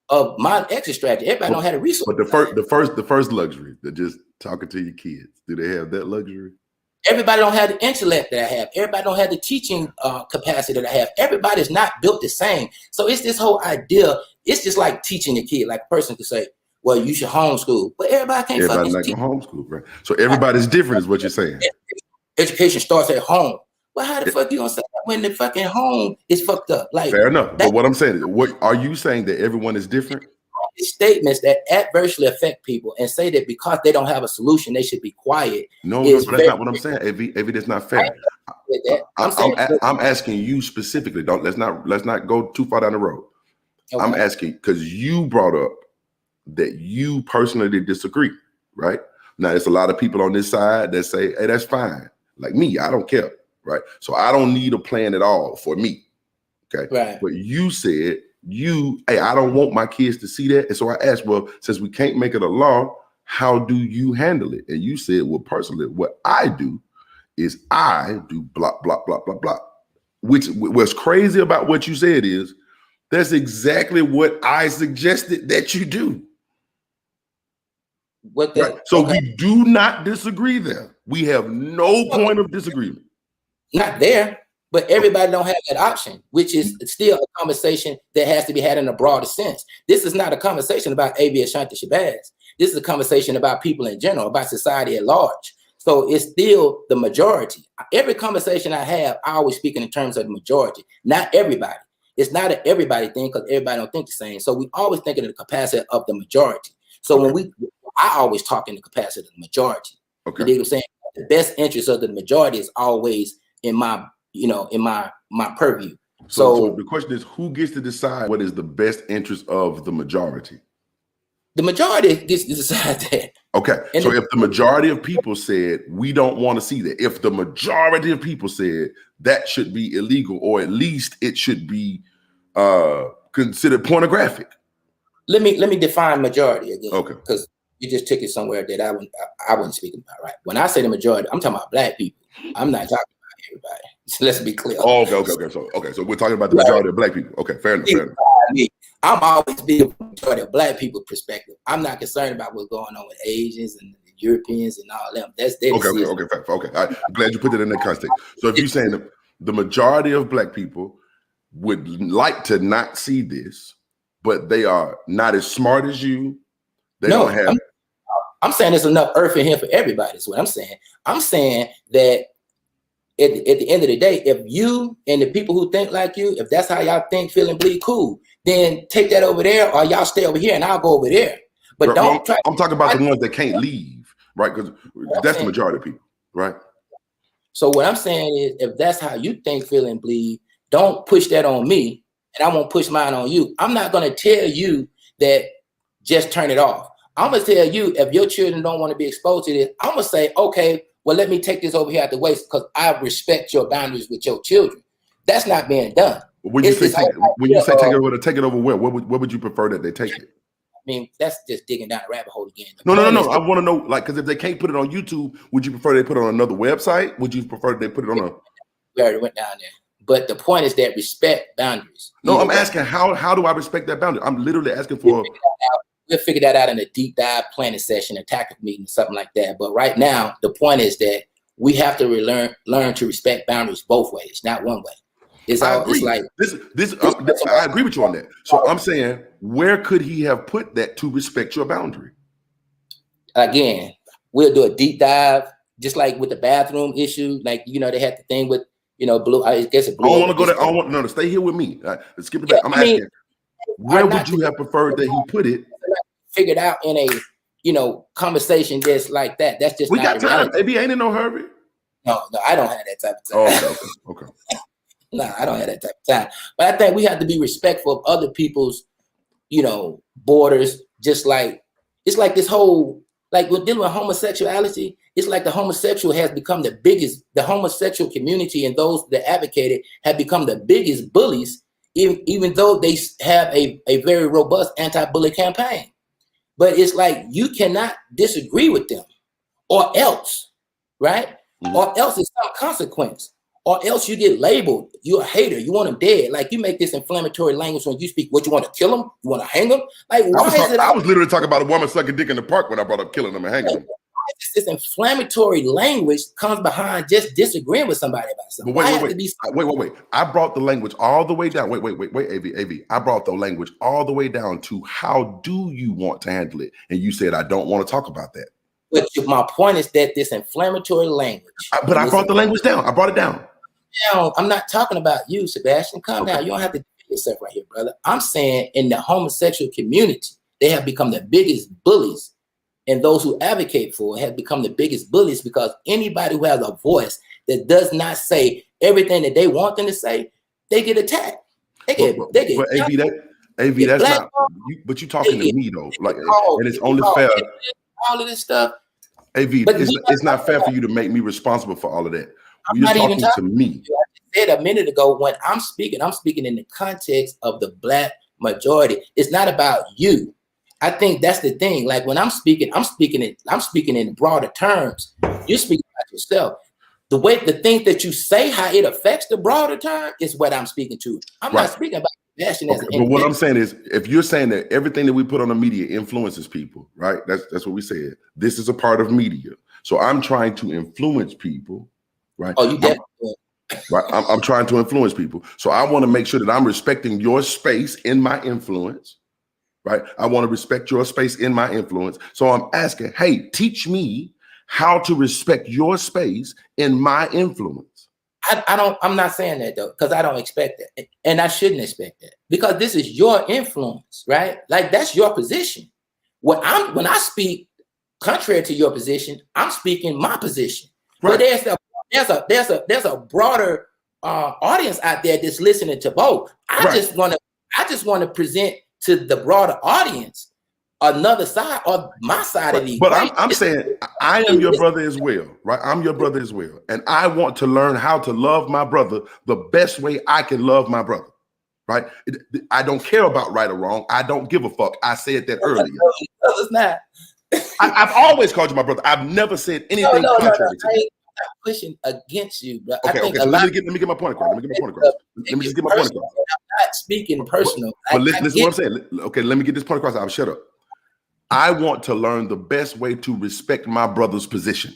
Of my exit strategy. Everybody don't have a resource. But the first luxury, they're just talking to your kids. Do they have that luxury? Everybody don't have the intellect that I have. Everybody don't have the teaching capacity that I have. Everybody's not built the same. So it's this whole idea. It's just like teaching a kid. Like a person could say, well, you should homeschool. But everybody can't Everybody's not gonna homeschool, right? So everybody's different is what you're saying. Education starts at home. Well, how the fuck you gonna say that when the fucking home is fucked up? Like, fair enough. But what I'm saying is, what are you saying, that everyone is different? Statements that adversely affect people and say that because they don't have a solution, they should be quiet. No, that's not what I'm saying. Avi, that's not fair. I'm asking you specifically. Let's not go too far down the road. Okay. I'm asking because you brought up that you personally disagree, right? Now, there's a lot of people on this side that say, hey, that's fine. Like me, I don't care, right? So I don't need a plan at all for me, okay? Right. But you said, hey, I don't want my kids to see that. And so I asked, well, since we can't make it a law, how do you handle it? And you said, well, personally, what I do is I do blah, blah, blah, blah, blah. What's crazy about what you said is that's exactly what I suggested that you do. Right? So we do not disagree there. We have no point of disagreement. Not there. But everybody don't have that option, which is still a conversation that has to be had in a broader sense. This is not a conversation about Avi Ashanti Shabazz. This is a conversation about people in general, about society at large. So it's still the majority. Every conversation I have, I always speak in terms of the majority, not everybody. It's not an everybody thing because everybody don't think the same. So we always think in the capacity of the majority. So I always talk in the capacity of the majority. Okay. You know what I'm saying? The best interest of the majority is always in my purview. So the question is, who gets to decide what is the best interest of the majority? The majority gets to decide that. Okay. And so if the majority of people said, we don't want to see that, if the majority of people said that should be illegal, or at least it should be considered pornographic. Let me define majority again. Okay. Because you just took it somewhere that I wouldn't speak about, right? When I say the majority, I'm talking about Black people. I'm not talking about everybody. So let's be clear. Oh, okay. So we're talking about the majority of Black people. Okay, fair enough. I'm always be the majority of Black people perspective. I'm not concerned about what's going on with Asians and Europeans and all them. That's their decision. Okay. I'm glad you put that in that context. So if you're saying that the majority of Black people would like to not see this, but they are not as smart as you, I'm saying there's enough earth in here for everybody. Is what I'm saying. I'm saying that at the end of the day, if you and the people who think like you, if that's how y'all think, feel, and bleed, cool, then take that over there, or y'all stay over here and I'll go over there. But I'm talking about the ones that can't leave, right? Because that's the majority of people, right? So what I'm saying is, if that's how you think, feel, and bleed, don't push that on me, and I won't push mine on you. I'm not going to tell you that just turn it off. I'm going to tell you, if your children don't want to be exposed to this, I'm going to say, okay, well, let me take this over here at the waist because I respect your boundaries with your children. That's not being done. When you say take it over where? Where would you prefer that they take it? I mean, that's just digging down a rabbit hole again. No. I want to know, like, because if they can't put it on YouTube, would you prefer they put it on another website? Would you prefer they put it on a? We already went down there. But the point is that respect boundaries. No, I'm asking how do I respect that boundary? I'm literally asking for. We'll figure that out in a deep dive planning session, a tactical meeting, something like that. But right now, the point is that we have to learn to respect boundaries both ways, not one way. It's I all. agree. It's like I agree with you on that. So I'm saying, where could he have put that to respect your boundary? Again, we'll do a deep dive, just like with the bathroom issue. Like, you know, they had the thing with, you know, blue. I guess it I blew. don't over want to go this there. I don't want no. Stay here with me. Let's skip it back. I'm asking, where would you have preferred that he put it? Figured out in a, you know, conversation that's like that. That's just We not got time. Maybe ain't in no hurry. No, I don't have that type of time. Oh, okay. No, I don't have that type of time. But I think we have to be respectful of other people's, you know, borders. Just like it's like this whole, like with dealing with homosexuality, it's like the homosexual has become the homosexual community and those that advocate it have become the biggest bullies, even though they have a very robust anti-bully campaign. But it's like you cannot disagree with them, or else, right? Mm-hmm. Or else it's some consequence, or else you get labeled. You're a hater. You want them dead. Like you make this inflammatory language when you speak. What, you want to kill them? You want to hang them? Like I was literally talking about a woman sucking dick in the park when I brought up killing them and hanging them. This inflammatory language comes behind just disagreeing with somebody about something. Wait. I brought the language all the way down. Wait, AV. I brought the language all the way down to how do you want to handle it? And you said, I don't want to talk about that. But my point is that this inflammatory language. I brought the language down. I brought it down. Now, I'm not talking about you, Sebastian. Calm down. You don't have to do yourself right here, brother. I'm saying in the homosexual community, they have become the biggest bullies. And those who advocate for it have become the biggest bullies because anybody who has a voice that does not say everything that they want them to say, they get attacked. They get. AV, that's not. But you're talking to me though, like, and it's only fair. All of this stuff. AV, it's not fair for you to make me responsible for all of that. You're talking to me. I said a minute ago when I'm speaking in the context of the Black majority. It's not about you. I think that's the thing. Like when I'm speaking in broader terms. You're speaking about yourself. The things that you say, how it affects the broader term is what I'm speaking to. I'm not speaking about passion as an but what I'm saying is, if you're saying that everything that we put on the media influences people, right? That's what we said. This is a part of media. So I'm trying to influence people, right? Oh, you definitely. Right. I'm trying to influence people. So I want to make sure that I'm respecting your space in my influence. Right. I want to respect your space in my influence. So I'm asking, hey, teach me how to respect your space in my influence. I'm not saying that though, because I don't expect that. And I shouldn't expect that because this is your influence, right? Like that's your position. When I speak contrary to your position, I'm speaking my position. Right. But there's a broader audience out there that's listening to both. I just want to present to the broader audience another side or my side of the But I'm saying I am your brother as well, right? I'm your brother as well. And I want to learn how to love my brother the best way I can love my brother, right? I don't care about right or wrong. I don't give a fuck. I said that earlier. No, it's not. I've always called you my brother. I've never said anything contrary to you. I'm not pushing against you, but okay. So let me get my point across. Let me just get my point across. I'm not speaking personal. But listen what I'm saying. Okay, let me get this point across. I'll shut up. I want to learn the best way to respect my brother's position.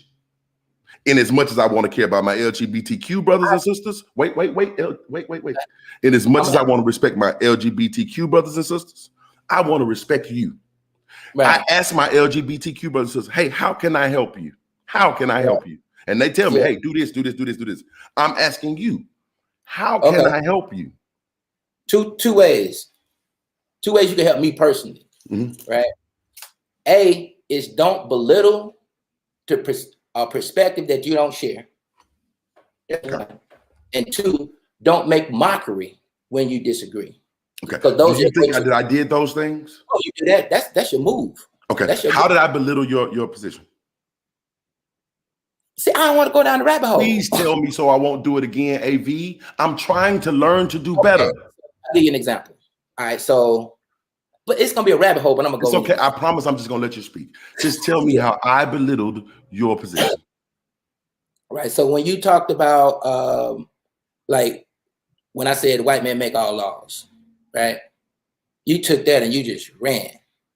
In as much as I want to care about my LGBTQ brothers and sisters. Wait. In as much as I want to respect my LGBTQ brothers and sisters, I want to respect you. Right. I ask my LGBTQ brothers and sisters, hey, how can I help you? How can I help you? And they tell me, hey, do this. I'm asking you, how can I help you? Two ways. Two ways you can help me personally, right? A is don't belittle to a perspective that you don't share. Okay. And two, don't make mockery when you disagree. Okay. Because those you think I did those things? Oh, you do that. That's your move. Okay. How did I belittle your position? See, I don't want to go down the rabbit hole. Please tell me so I won't do it again, AV. I'm trying to learn to do better. I'll give you an example. All right, so, but it's going to be a rabbit hole, but I'm going to go. It's okay. I promise I'm just going to let you speak. Just tell me how I belittled your position. Right, so when you talked about, like, when I said white men make all laws, right? You took that and you just ran,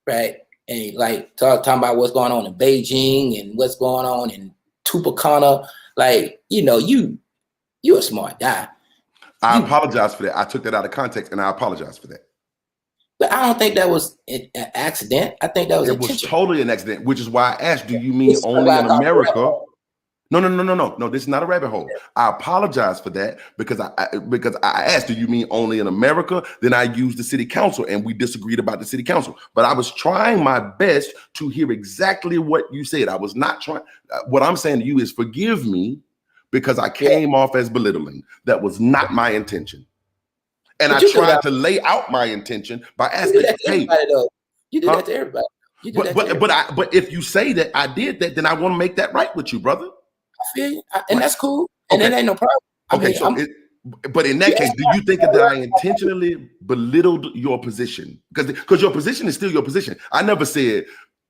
right? And like talking about what's going on in Beijing and what's going on in Tupacana, like, you know, you a smart guy. I apologize for that. I took that out of context, and I apologize for that. But I don't think that was an accident. I think that was It was intentional. totally an accident, which is why I asked, do you mean It's only like in a America? rabbit hole. No, this is not a rabbit hole. I apologize for that because I asked, do you mean only in America? Then I used the city council and we disagreed about the city council. But I was trying my best to hear exactly what you said. I was not trying. What I'm saying to you is forgive me because I came off as belittling. That was not my intention. And I tried to lay out my intention by asking, hey, you do that to everybody. You do that to everybody. But if you say that I did that, then I want to make that right with you, brother. I feel you. And that's cool. And it ain't no problem. But in that case, do you think that I intentionally belittled your position? Because your position is still your position. I never said,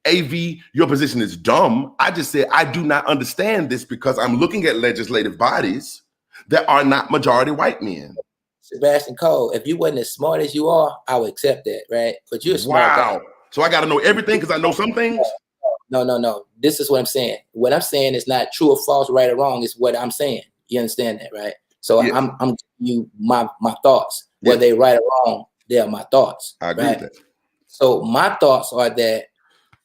AV, your position is dumb. I just said, I do not understand this because I'm looking at legislative bodies that are not majority white men. Sebastian Cole, if you wasn't as smart as you are, I would accept that, right? But you're a smart guy. So I got to know everything because I know some things? No. This is what I'm saying. What I'm saying is not true or false, right or wrong. It's what I'm saying. You understand that, right? So yes. I'm giving you my thoughts. Whether they right or wrong, they are my thoughts. I agree with that. So my thoughts are that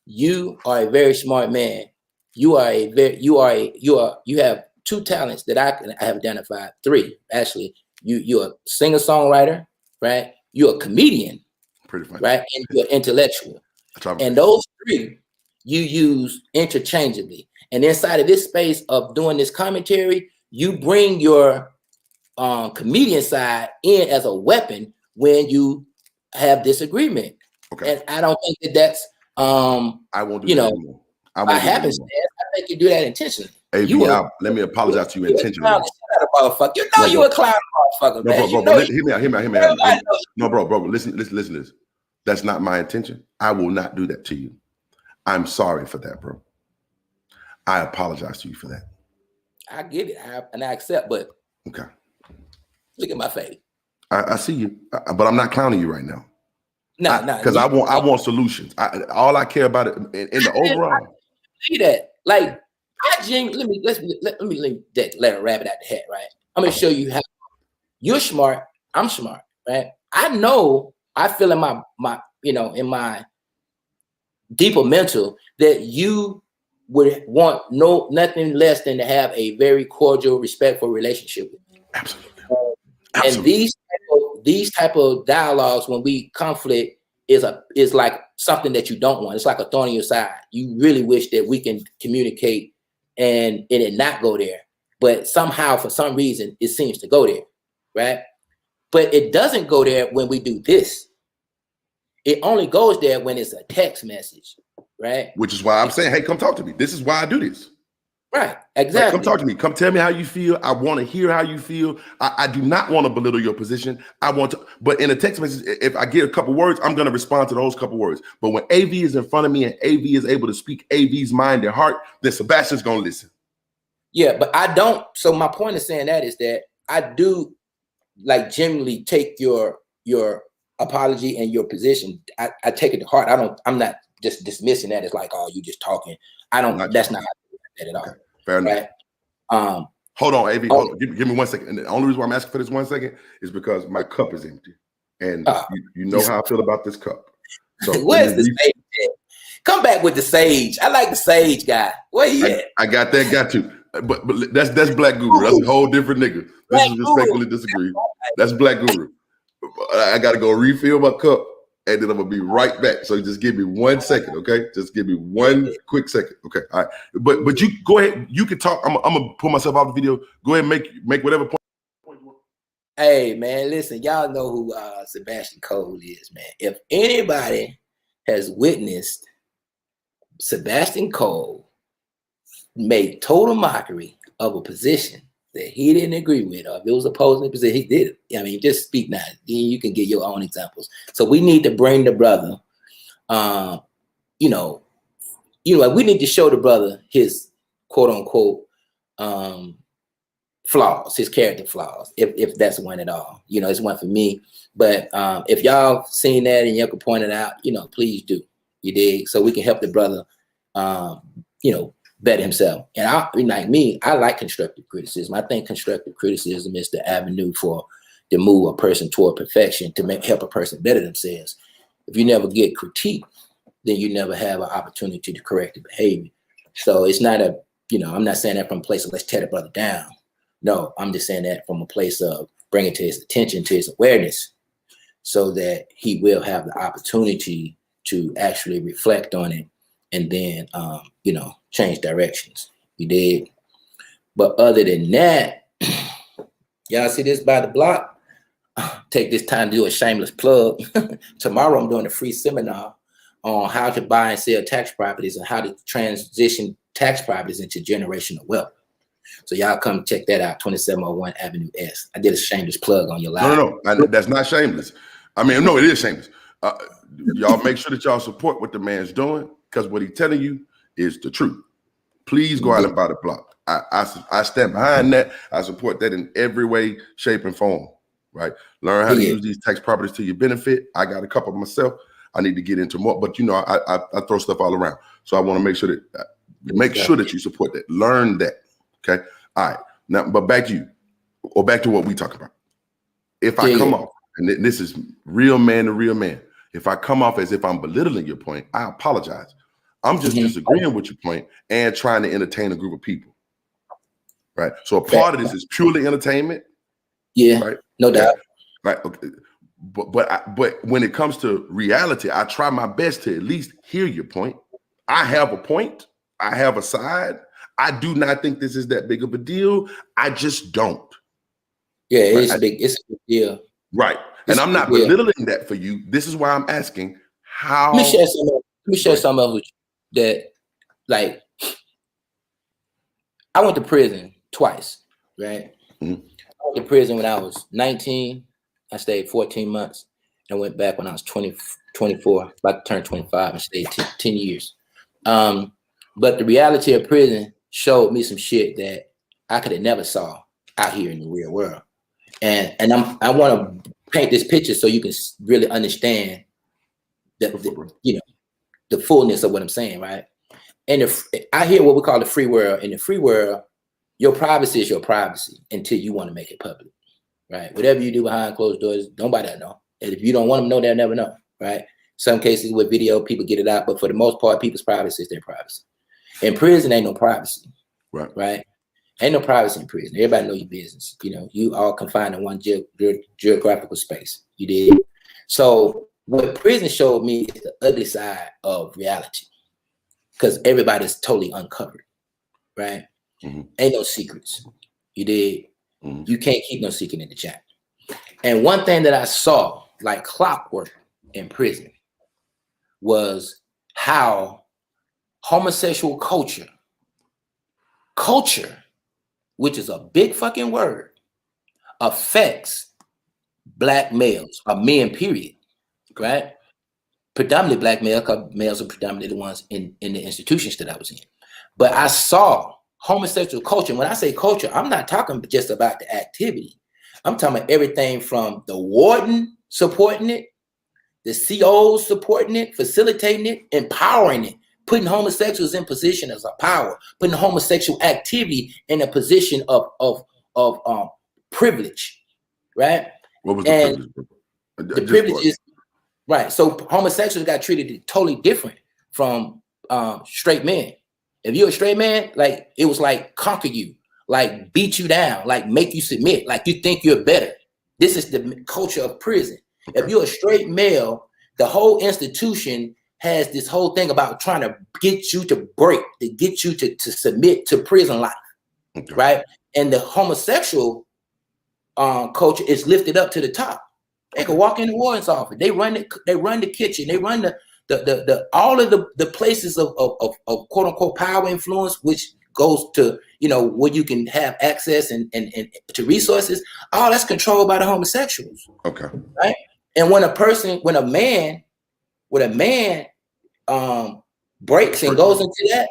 you are a very smart man. You have two talents that I have identified. Three, actually. You're a singer-songwriter, right? You're a comedian, pretty funny, right? And you're intellectual. And those three you use interchangeably. And inside of this space of doing this commentary, you bring your comedian side in as a weapon when you have disagreement. Okay. And I don't think that's I won't do that anymore. By happenstance. I think you do that intentionally. Hey, let me apologize to you intentionally. Motherfucker. You know you a clown motherfucker, man. Hear me out. No, bro, listen to this. That's not my intention. I will not do that to you. I'm sorry for that, bro. I apologize to you for that. I get it, and I accept, but okay. Look at my face. I see you, but I'm not clowning you right now. No, because I want solutions. All I care about it in the overall. I see that, like. Let me let a rabbit out the hat, right? I'm gonna show you how you're smart. I'm smart, right? I feel in my in my deeper mental that you would want nothing less than to have a very cordial, respectful relationship with me. Absolutely. And these type of dialogues when we conflict is like something that you don't want. It's like a thorn in your side. You really wish that we can communicate and it not go there, but somehow for some reason it seems to go there, right? But it doesn't go there when we do this. It only goes there when it's a text message, right? Which is why I'm saying, hey, come talk to me. This is why I do this. Right, exactly. Come talk to me. Come tell me how you feel. I want to hear how you feel. I do not want to belittle your position. I want to, but in a text message, if I get a couple words, I'm going to respond to those couple words. But when AV is in front of me and AV is able to speak AV's mind and heart, then Sebastian's going to listen. Yeah, but I don't. So my point of saying that is that I do like generally take your apology and your position. I take it to heart. I'm not just dismissing that as like, oh, you just talking. That's not how I do that at all. Okay. Fair enough. Right? Hold on, AV. Hold on. Give me 1 second. And the only reason why I'm asking for this 1 second is because my cup is empty. And you know how I feel about this cup. So where's the sage? Come back with the sage. I like the sage guy. Where he at? I got that, got to. But that's Black Guru. That's a whole different nigga. This is respectfully disagree. That's Black Guru. I got to go refill my cup. And then I'm gonna be right back. So just give me 1 second, okay? Just give me 1 quick second, okay? All right. But you go ahead. You can talk. I'm gonna pull myself off the video. Go ahead and make whatever point you want. Hey man, listen. Y'all know who Sebastian Cole is, man. If anybody has witnessed Sebastian Cole make total mockery of a position that he didn't agree with, or if it was opposing position, he did it. I mean, just speak now. Then you can get your own examples. So we need to bring the brother, we need to show the brother his quote unquote flaws, his character flaws, if that's one at all. It's one for me. But if y'all seen that and you can point it out, please do. You dig? So we can help the brother, better himself. And I like constructive criticism. I think constructive criticism is the avenue for, to move a person toward perfection, to help a person better themselves. If you never get critique, then you never have an opportunity to correct the behavior. So it's not I'm not saying that from a place of let's tear the brother down. No, I'm just saying that from a place of bringing to his attention, to his awareness, so that he will have the opportunity to actually reflect on it and then, change directions. You did. But other than that, y'all see this by the block? Take this time to do a shameless plug. Tomorrow I'm doing a free seminar on how to buy and sell tax properties and how to transition tax properties into generational wealth. So y'all come check that out, 2701 Avenue S. I did a shameless plug on your live. No, that's not shameless. I mean, no, it is shameless. Y'all make sure that y'all support what the man's doing, because what he's telling you is the truth. Please go out and buy the block. I stand behind that. I support that in every way, shape, and form. Right? Learn how to use these tax properties to your benefit. I got a couple myself. I need to get into more, but I throw stuff all around. So I want to make sure that you support that. Learn that. Okay. All right. Now, but back to you, or back to what we talking about. If I come off, and this is real man to real man, if I come off as if I'm belittling your point, I apologize. I'm just disagreeing with your point and trying to entertain a group of people. Right. So a part of this is purely entertainment. Yeah. Right. No doubt. Right. Okay. But when it comes to reality, I try my best to at least hear your point. I have a point. I have a side. I do not think this is that big of a deal. I just don't. Yeah, it's big. It's a big deal. Right. And I'm not belittling that for you. This is why I'm asking how. Let me share some of it that, like, I went to prison twice, right? Mm-hmm. I went to prison when I was 19. I stayed 14 months. I went back when I was 24, about to turn 25, and stayed 10 years. But the reality of prison showed me some shit that I could have never saw out here in the real world. And I want to paint this picture so you can really understand the fullness of what I'm saying, right? And I hear what we call the free world. In the free world, your privacy is your privacy until you want to make it public, right? Whatever you do behind closed doors, nobody will know. And if you don't want them to know, they'll never know, right? Some cases with video, people get it out, but for the most part, people's privacy is their privacy. In prison, ain't no privacy, right? Ain't no privacy in prison. Everybody know your business. You all confined in one geographical space. You did. So what prison showed me is the ugly side of reality, because everybody's totally uncovered, right? Mm-hmm. Ain't no secrets. You did. Mm-hmm. You can't keep no secret in the chat. And one thing that I saw like clockwork in prison was how homosexual culture, which is a big fucking word, affects black males, or men, period, right? Predominantly black male, because males are predominantly the ones in the institutions that I was in. But I saw homosexual culture. When I say culture, I'm not talking just about the activity. I'm talking about everything from the warden supporting it, the COs supporting it, facilitating it, empowering it, putting homosexuals in positions of power, putting homosexual activity in a position of privilege, right? What was the privilege? The privilege is right. So homosexuals got treated totally different from straight men. If you're a straight man, like it was like conquer you, like beat you down, like make you submit, like you think you're better. This is the culture of prison. Okay. If you're a straight male, the whole institution has this whole thing about trying to get you to break, to get you to submit to prison life, okay, right? And the homosexual culture is lifted up to the top. They can walk in the warden's office. They run the kitchen. They run the all of the places of quote unquote power influence, which goes to where you can have access and to resources. All that's controlled by the homosexuals. Okay. Right. And when a man breaks and goes into that,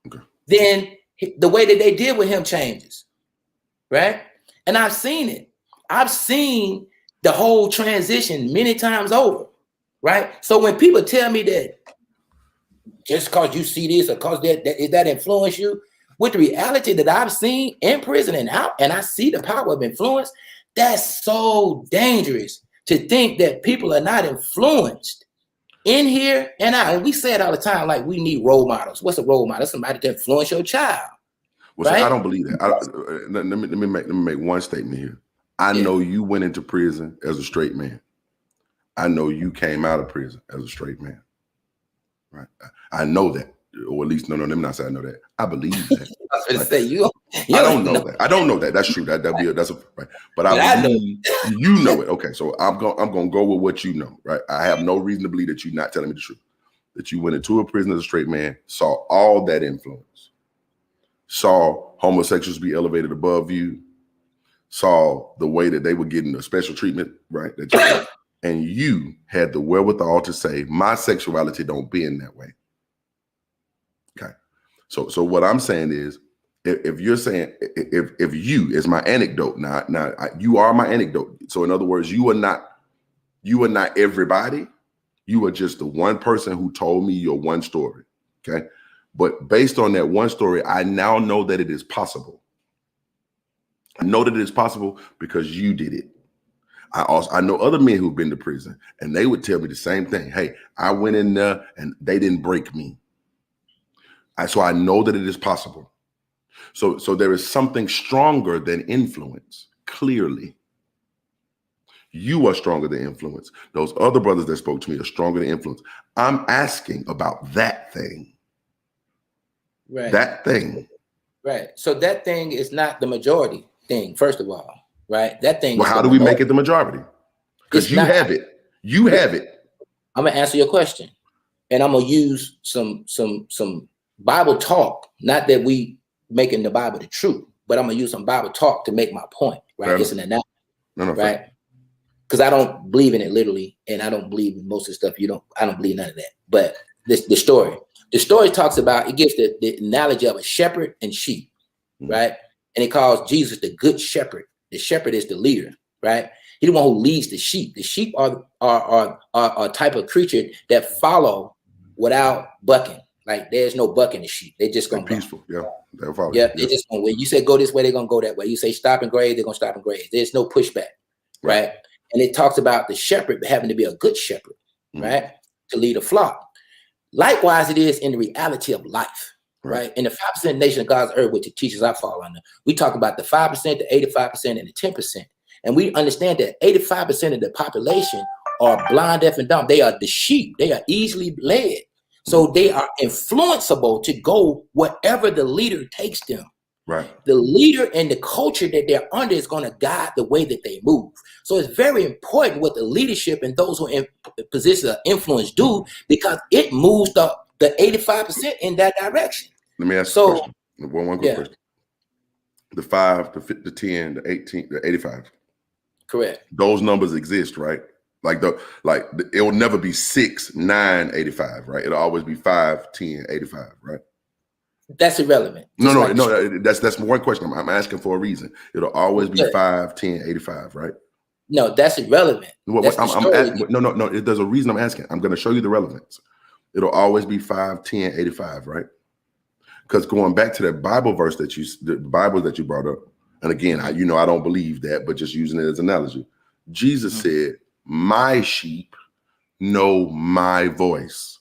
okay, then the way that they deal with him changes. Right. And I've seen it. I've seen the whole transition many times over. Right. So when people tell me that just because you see this or because that influence you, with the reality that I've seen in prison and out, and I see the power of influence, That's so dangerous to think that people are not influenced in here and out. And we say it all the time, like we need role models. What's a role model? Somebody to influence your child. Well, right? see, I don't believe that. Let me make one statement here. I know you went into prison as a straight man. I know you came out of prison as a straight man. Right? I know that. Or at least, no, let me not say I know that. I believe that. I was going to say, you I don't know that. I don't know that. That's true. That's a right. But I believe you know it. Okay, so I'm gonna go with what you know, right? I have no reason to believe that you're not telling me the truth. That you went into a prison as a straight man, saw all that influence, saw homosexuals be elevated above you, saw the way that they were getting a special treatment, right? And you had the wherewithal to say, my sexuality don't bend that way. Okay. So what I'm saying is, if you're saying, if you is my anecdote, you are my anecdote. So in other words, you are not everybody. You are just the one person who told me your one story. Okay. But based on that one story, I now know that it is possible. I know that it is possible because you did it. I know other men who've been to prison, and they would tell me the same thing. Hey, I went in there and they didn't break me. So I know that it is possible. So there is something stronger than influence. Clearly, you are stronger than influence. Those other brothers that spoke to me are stronger than influence. I'm asking about that thing. Right. That thing. Right. So that thing is not the majority thing, first of all. Right. That thing. Well, how do we make it the majority? Because you have it. You have it. I'm gonna answer your question, and I'm gonna use some Bible talk. Not that we making the Bible the truth, but I'm gonna use some Bible talk to make my point. Right. It's an analogy. Right. Because I don't believe in it literally, and I don't believe in most of the stuff I don't believe none of that. But the story talks about, it gives the analogy of a shepherd and sheep, right? And it calls Jesus the good shepherd. The shepherd is the leader, right? He's the one who leads the sheep. The sheep are a type of creature that follow without bucking. Like there's no bucking the sheep. They're just gonna peaceful. Yeah, they'll follow. Yeah, they're just gonna. When you say go this way, they're gonna go that way. You say stop and graze, they're gonna stop and graze. There's no pushback, right? And it talks about the shepherd having to be a good shepherd, right? To lead a flock. Likewise, it is in the reality of life, right? In the 5% nation of God's earth, which the teachers I follow under, we talk about the 5%, the 85%, and the 10%. And we understand that 85% of the population are blind, deaf, and dumb. They are the sheep. They are easily led. So they are influenceable to go wherever the leader takes them. Right. The leader and the culture that they're under is going to guide the way that they move. So it's very important what the leadership and those who are in positions of influence do, because it moves the 85% in that direction. Let me ask you a question. One quick question. The 5, the 10, the 18, the 85. Correct. Those numbers exist, right? It will never be 6, 9, 85, right? It'll always be 5, 10, 85, right? That's irrelevant. No. That's one question. I'm asking for a reason. It'll always be 5, 10, 85, right? No, that's irrelevant. There's a reason I'm asking. I'm going to show you the relevance. It'll always be 5, 10, 85, right? Because going back to that Bible verse the Bible that you brought up, and again, I don't believe that, but just using it as an analogy. Jesus said, "My sheep know my voice,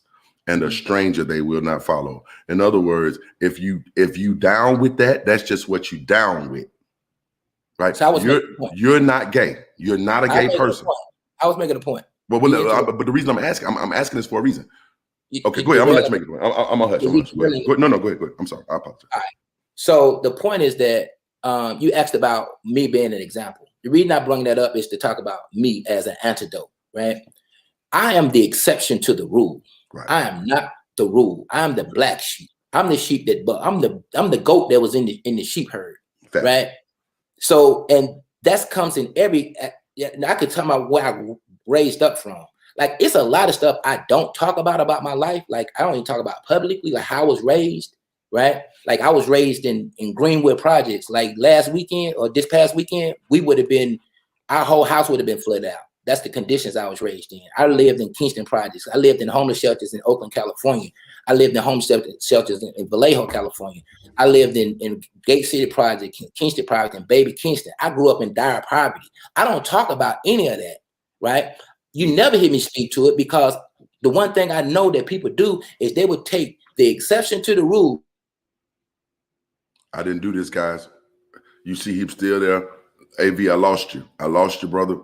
and a stranger they will not follow." In other words, if you down with that, that's just what you down with, right? So you're not gay. You're not a gay person. I was making a point. But the reason I'm asking this for a reason. Okay, go ahead. I'm gonna let you make it. I'm gonna hush. Go ahead. No, go ahead. I'm sorry. I apologize. All right. So the point is that you asked about me being an example. The reason I bring that up is to talk about me as an antidote, right? I am the exception to the rule. Right. I am not the rule. I'm the black sheep. I'm the sheep I'm the goat that was in the sheep herd, right? So, and that comes in every. I could tell about where I raised up from. Like, it's a lot of stuff I don't talk about my life. Like, I don't even talk about publicly, like how I was raised, right? Like, I was raised in Greenwood Projects. Like last weekend or this past weekend, our whole house would have been flooded out. that's the conditions I was raised in. I lived in Kingston projects. I lived in homeless shelters in Oakland, California. I lived in homeless shelters in Vallejo, California. I lived in Gate City Project, Kingston Project, and Baby Kingston. I grew up in dire poverty. I don't talk about any of that, right? You never hear me speak to it because the one thing I know that people do is they would take the exception to the rule. I didn't do this, guys. You see him still there. AV, I lost you. I lost you, brother.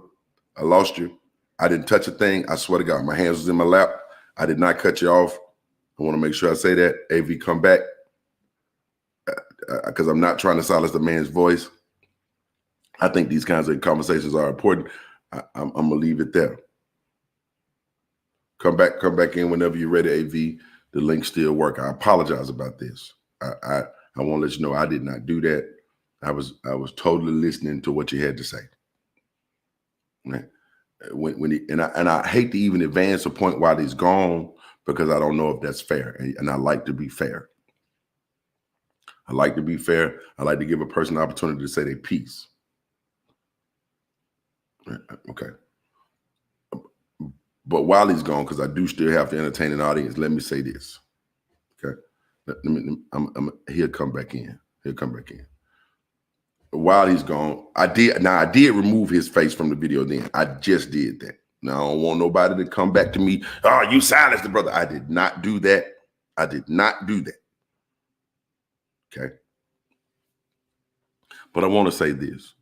I lost you. I didn't touch a thing. I swear to God, my hands was in my lap. I did not cut you off. I want to make sure I say that. AV, come back. Because I'm not trying to silence the man's voice. I think these kinds of conversations are important. I'm going to leave it there. Come back in whenever you're ready, AV. The link still work. I apologize about this. I want to let you know I did not do that. I was totally listening to what you had to say. Right? I hate to even advance a point while he's gone because I don't know if that's fair. And I like to be fair. I like to be fair. I like to give a person the opportunity to say their piece. Okay. But while he's gone, because I do still have to entertain an audience, let me say this. Okay. He'll come back in. He'll come back in. While he's gone, I did remove his face from the video then. I just did that. Now, I don't want nobody to come back to me. Oh, you silenced the brother. I did not do that. I did not do that. Okay. But I want to say this.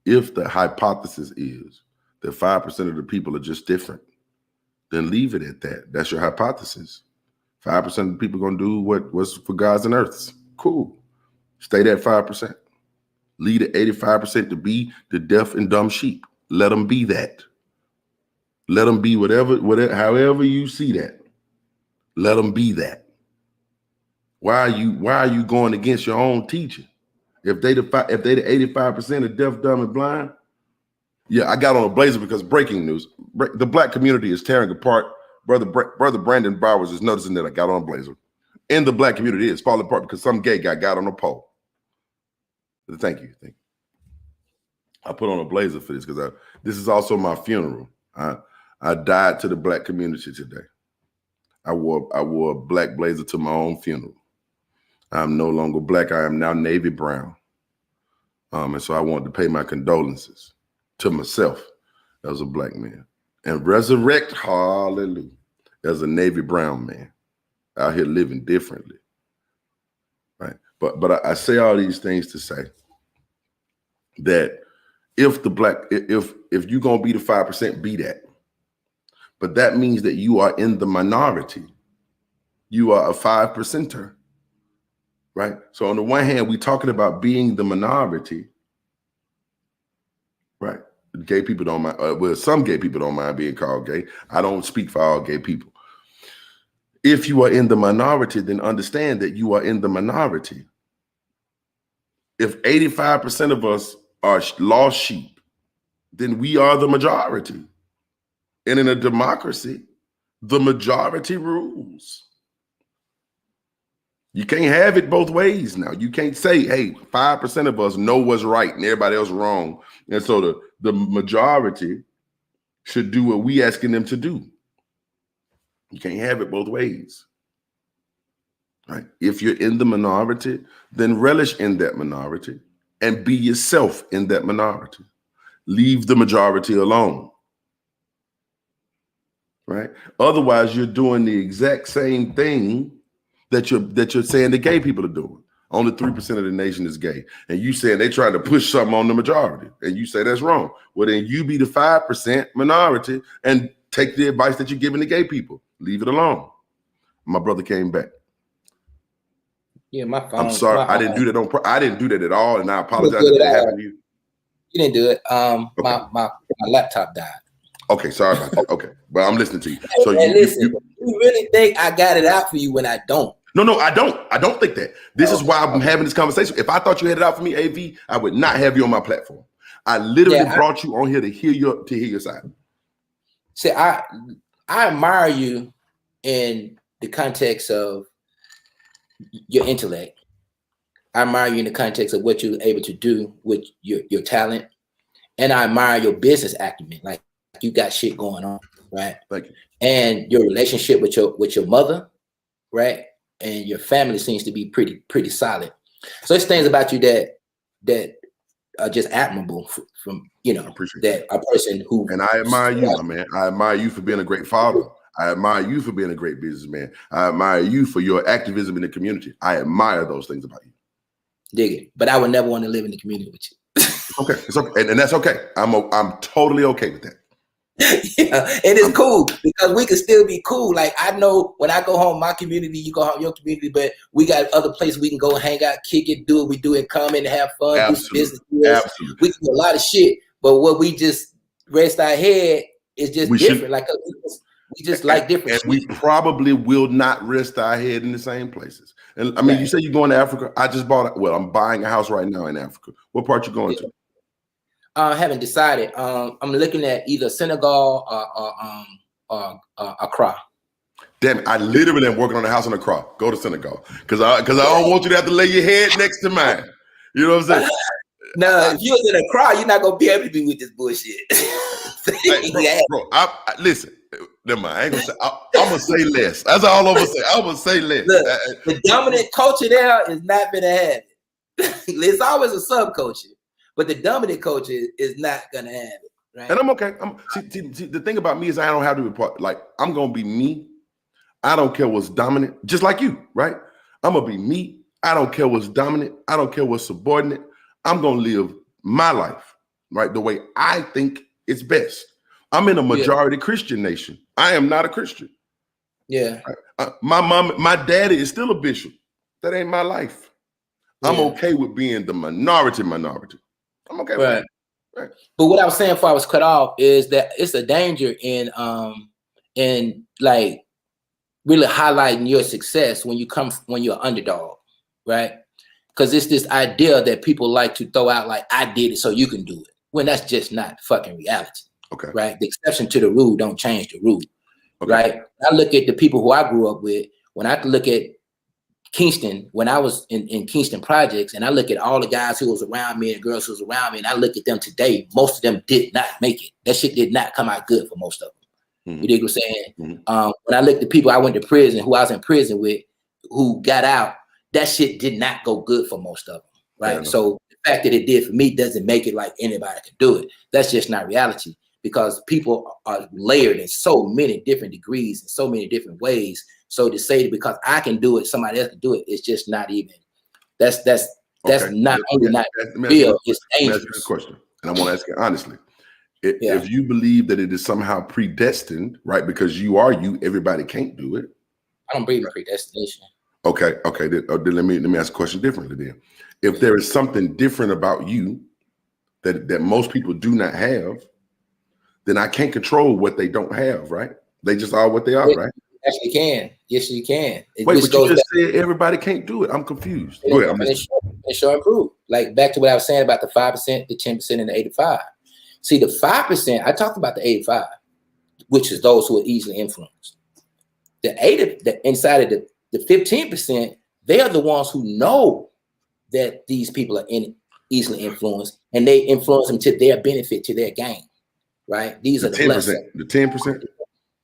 If the hypothesis is that 5% of the people are just different, then leave it at that. That's your hypothesis. 5% of the people are going to do what's for gods and earths. Cool. Stay that 5%. Lead the 85% to be the deaf and dumb sheep. Let them be that. Let them be whatever, however you see that. Let them be that. Why are you going against your own teaching? If they the 85% of deaf, dumb, and blind, yeah, I got on a blazer because breaking news. The black community is tearing apart. Brother Brandon Bowers is noticing that I got on a blazer. In the black community, it's falling apart because some gay guy got on a pole. Thank you. I put on a blazer for this because this is also my funeral. I died to the black community today. I wore a black blazer to my own funeral. I'm no longer black. I am now navy brown. And so I wanted to pay my condolences to myself as a black man and resurrect, hallelujah, as a navy brown man out here living differently. Right. But I say all these things to say that if you're gonna be the 5%, be that. But that means that you are in the minority. You are a 5%er. Right. So on the one hand, we're talking about being the minority. Right. Gay people don't mind. Well, some gay people don't mind being called gay. I don't speak for all gay people. If you are in the minority, then understand that you are in the minority. If 85% of us are lost sheep, then we are the majority. And in a democracy, the majority rules. You can't have it both ways now. You can't say, hey, 5% of us know what's right and everybody else wrong. And so the majority should do what we asking them to do. You can't have it both ways. Right? If you're in the minority, then relish in that minority and be yourself in that minority. Leave the majority alone. Right? Otherwise, you're doing the exact same thing that you're saying the gay people are doing. Only 3% of the nation is gay. And you saying they trying to push something on the majority. And you say that's wrong. Well, then you be the 5% minority and take the advice that you're giving the gay people. Leave it alone. My brother came back. Yeah, my phone. I'm sorry. I didn't do that I didn't do that at all. And I apologize if that happened to you. You didn't do it. Okay. My laptop died. Okay, sorry about that. Okay. But I'm listening to you. So you really think I got it out for you when I don't? No, I don't. I don't think that. This is why I'm having this conversation. If I thought you had it out for me, AV, I would not have you on my platform. I literally brought you on here to hear your side. See, I admire you in the context of your intellect. I admire you in the context of what you're able to do with your talent. And I admire your business acumen. Like you got shit going on, right? Thank you. And your relationship with your mother, right, and your family seems to be pretty solid. So it's things about you that are just admirable from I appreciate that a person who. And I admire you, my man. I admire you for being a great father. I admire you for being a great businessman. I admire you for your activism in the community. I admire those things about you. Dig it. But I would never want to live in the community with you. Okay, it's okay, and that's okay. I'm totally okay with that. Yeah, and it's cool because we can still be cool. Like I know when I go home, my community, you go home, your community, but we got other places we can go hang out, kick it, do what we do, and come in and have fun, Absolutely. do some business. Absolutely. We can do a lot of shit, but what we just rest our head is just different. Like we just like different. And we probably will not rest our head in the same places. And I mean, you say you're going to Africa. I just I'm buying a house right now in Africa. What part you going to? I haven't decided. I'm looking at either Senegal or Accra. Damn it, I literally am working on a house in Accra. Go to Senegal. Because I don't want you to have to lay your head next to mine. You know what I'm saying? No, if you're in Accra, you're not going to be able to be with this bullshit. Hey, bro, listen. Never mind. I ain't gonna say. I'm gonna say less. That's all I'm gonna say. I'm gonna say less. Look, the dominant culture there is not gonna have it. It's always a subculture, but the dominant culture is not gonna have it. Right? And I'm okay. See, the thing about me is I don't have to report. Like I'm gonna be me. I don't care what's dominant. Just like you, right? I'm gonna be me. I don't care what's dominant. I don't care what's subordinate. I'm gonna live my life, right? The way I think it's best. I'm in a majority Christian nation. I am not a Christian. Yeah. My daddy is still a bishop. That ain't my life. Yeah. I'm okay with being the minority. I'm okay with that. Right. But what I was saying before I was cut off is that it's a danger in like really highlighting your success when you're an underdog, right? Because it's this idea that people like to throw out like, I did it so you can do it. When that's just not fucking reality. Okay. Right. The exception to the rule don't change the rule. Okay. Right. I look at the people who I grew up with. When I look at Kingston, when I was in Kingston projects, and I look at all the guys who was around me and girls who was around me, and I look at them today, most of them did not make it. That shit did not come out good for most of them. Mm-hmm. You dig what I'm saying? Mm-hmm. When I look at the people I went to prison, who I was in prison with, who got out, that shit did not go good for most of them. Right. So the fact that it did for me doesn't make it like anybody can do it. That's just not reality. Because people are layered in so many different degrees and so many different ways. So to say that because I can do it, somebody else can do it, it's just not even. That's not only not real. It's dangerous. That's a good question, and I want to ask you honestly. If you believe that it is somehow predestined, right? Because you are you, everybody can't do it. I don't believe in predestination. Okay. Then let me ask a question differently. Then, if there is something different about you that most people do not have, then I can't control what they don't have, right? They just are what they are, right? Yes, you can. Yes, you can. Wait, but you just said everybody can't do it. I'm confused. Go ahead. It's sure improved. Like back to what I was saying about the 5%, the 10%, and the 85%. See, the 5%, I talked about the 85%, which is those who are easily influenced. The inside of the 15%, they are the ones who know that these people are easily influenced, and they influence them to their benefit, to their gain. Right? These are the 10%. The 10%?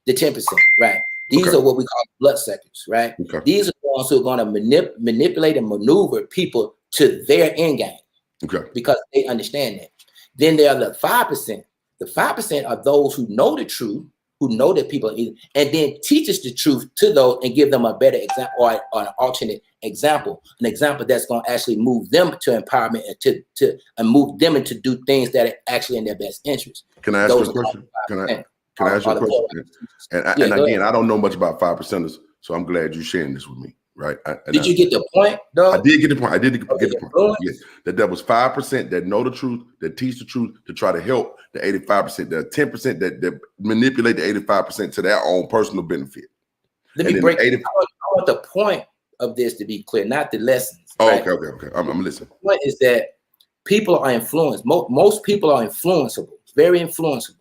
The 10%, right. These are what we call bloodsuckers, right? Okay. These are the ones who are going to manipulate and maneuver people to their end game. Okay. Because they understand that. Then there are the 5%. The 5% are those who know the truth, who know that people are evil, and then teaches the truth to those and give them a better example or an alternate example, an example that's going to actually move them to empowerment and move them to do things that are actually in their best interest. Can I ask you a question? Can I ask you a question? And again, I don't know much about 5%ers, so I'm glad you're sharing this with me. Right? Did you get the point, though? I did get the point. Get the point. Yes, that was 5% that know the truth, that teach the truth to try to help the 85%. The 10% that manipulate the 85% to their own personal benefit. Let me break. I want the point of this to be clear, not the lessons. Oh, right? Okay. I'm listening. The point is that people are influenced. Most people are influenceable, very influenceable,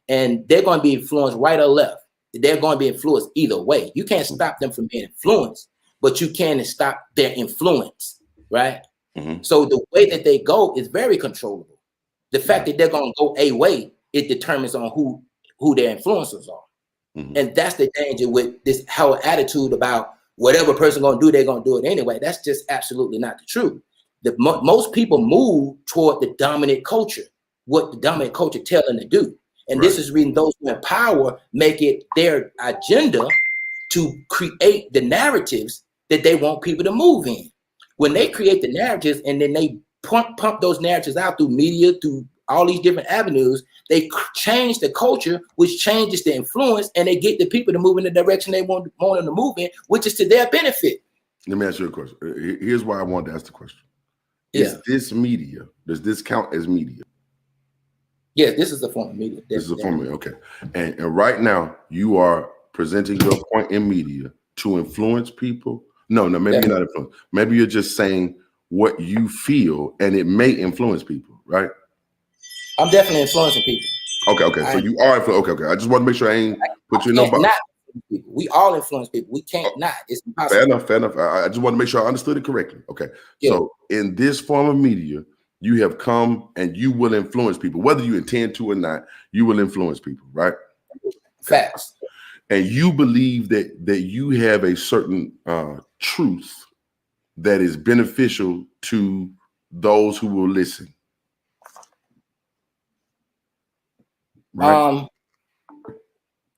and they're going to be influenced right or left. They're going to be influenced either way. You can't stop them from being influenced, but you can stop their influence, right? Mm-hmm. So the way that they go is very controllable. The fact that they're going to go a way, it determines on who who their influencers are. Mhm. And that's the danger with this whole attitude about whatever person gonna do, they're gonna do it anyway. That's just absolutely not the truth. Most people move toward the dominant culture, what the dominant culture tell them to do. And this Right. is the reason those who in power make it their agenda to create the narratives that they want people to move in. When they create the narratives and then they pump those narratives out through media, through all these different avenues, they change the culture, which changes the influence, and they get the people to move in the direction they want them to move in, which is to their benefit. Let me ask you a question. Here's why I wanted to ask the question. Yeah. Is this media? Does this count as media? Yeah, this is a form of media. This is a form of media. Okay. And right now you are presenting your point in media to influence people. No, maybe you're not influenced. Maybe you're just saying what you feel, and it may influence people, right? I'm definitely influencing people. Okay. So you are influencing. Okay. I just want to make sure I ain't put you in no box. We all influence people. We can't not. It's impossible. Fair enough. I just want to make sure I understood it correctly. Okay. Yeah. So in this form of media, you have come and you will influence people, whether you intend to or not. You will influence people, right? Facts. And you believe that you have a certain truth that is beneficial to those who will listen. Right?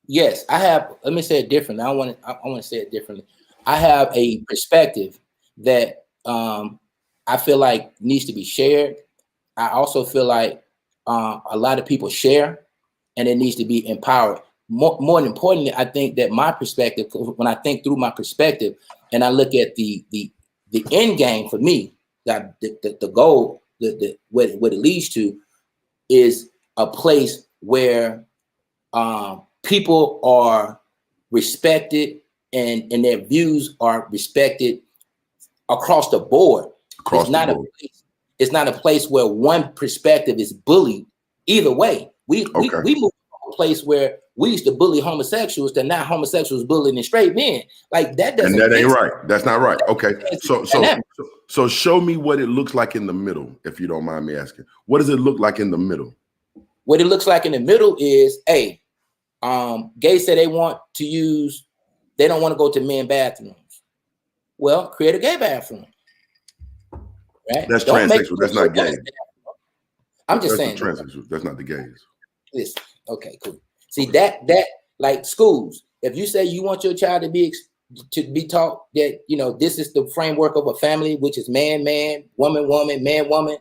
Yes, I have. Let me say it differently. I want to say it differently. I have a perspective that I feel like needs to be shared. I also feel like a lot of people share, and it needs to be empowered. More importantly, I think that my perspective, when I think through my perspective, and I look at the end game for me, that the goal, what it leads to, is a place where people are respected and their views are respected across the board. It's not a place where one perspective is bullied either way. We move to a place where we used to bully homosexuals, that now homosexuals bullying straight men. Like that doesn't. And that ain't right. That's not right. Okay. So show me what it looks like in the middle, if you don't mind me asking. What does it look like in the middle? What it looks like in the middle is, gays say they don't want to go to men bathrooms. Well, create a gay bathroom. Right? That's transsexual. That's not gay. I'm just saying. Transsexual. That's not the gays. Listen. Okay, cool. See that like schools. If you say you want your child to be taught that this is the framework of a family, which is man, woman, man, woman,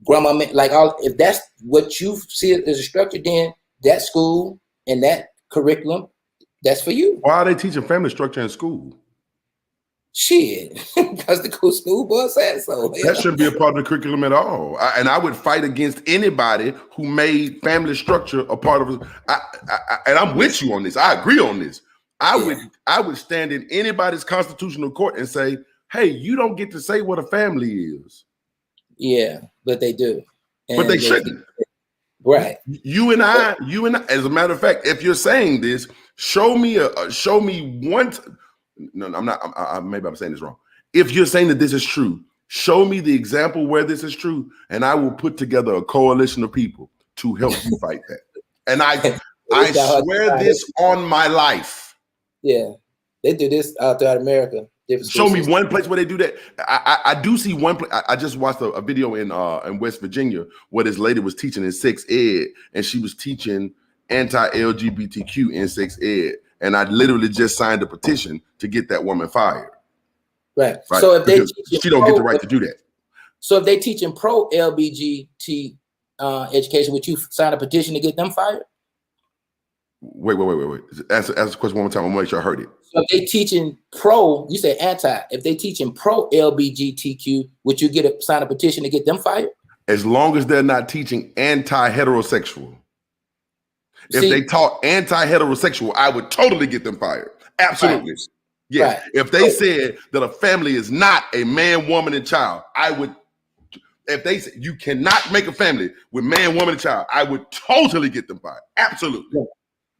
grandma, man, like all. If that's what you see as a structure, then that school and that curriculum, that's for you. Why are they teaching family structure in school? Shit, because the school board said so. That shouldn't be a part of the curriculum at all. And I would fight against anybody who made family structure a part of it. And I'm with you on this. I agree on this. I would stand in anybody's constitutional court and say, hey, you don't get to say what a family is. Yeah, but they do. But they shouldn't. Right. You and I, as a matter of fact, if you're saying this, show me one. No, I'm not. Maybe I'm saying this wrong. If you're saying that this is true, show me the example where this is true, and I will put together a coalition of people to help you fight that. And I swear this on my life. Yeah, they do this out throughout America. Show me one place where they do that. I do see one place. I just watched a video in West Virginia where this lady was teaching in sex ed, and she was teaching anti-LGBTQ in sex ed. And I literally just signed a petition to get that woman fired. Right. So if she don't get the right to do that. So if they teaching pro LGBT education, would you sign a petition to get them fired? Wait. Answer the question one more time. I'm gonna make sure I heard it. So if they teaching pro, you say anti. If they teaching pro LGBTQ, would you sign a petition to get them fired? As long as they're not teaching anti-heterosexual. If they taught anti-heterosexual, I would totally get them fired. Absolutely. Right. Yeah. Right. If they said that a family is not a man, woman, and child, I would. If they said you cannot make a family with man, woman, and child, I would totally get them fired. Absolutely.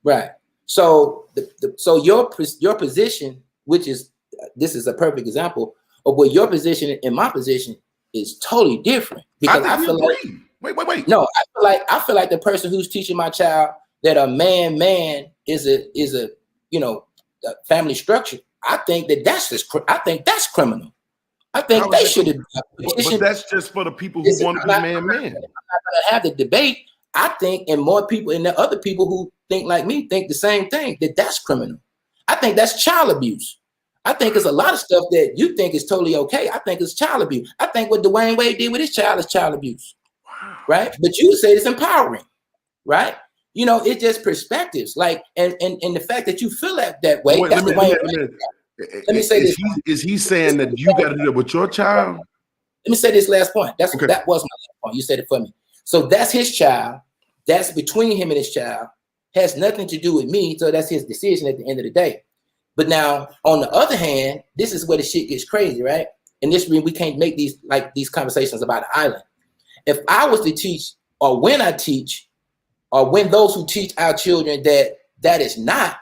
Right. So, so your position, which is this is a perfect example of what your position and my position is totally different. Because I feel like wait. No, I feel like the person who's teaching my child that a man is a a family structure, I think I think that's criminal. I think How they is should that? have. But that's just for the people who want to be man. I'm not gonna have the debate. I think, and more people, and the other people who think like me think the same thing, that that's criminal. I think that's child abuse. I think it's a lot of stuff that you think is totally okay. I think it's child abuse. I think what Dwayne Wade did with his child is child abuse, right? But you say it's empowering, right? You know, it's just perspectives. Like, and the fact that you feel that way. Wait, That's let me say this. Is he saying that you got to do that with your child? Let me say this last point. That was my last point. You said it for me. So that's his child. That's between him and his child. Has nothing to do with me. So that's his decision at the end of the day. But now, on the other hand, this is where the shit gets crazy, right? And this means we can't make these conversations about the island. If I was to teach, or when I teach, or when those who teach our children that is not,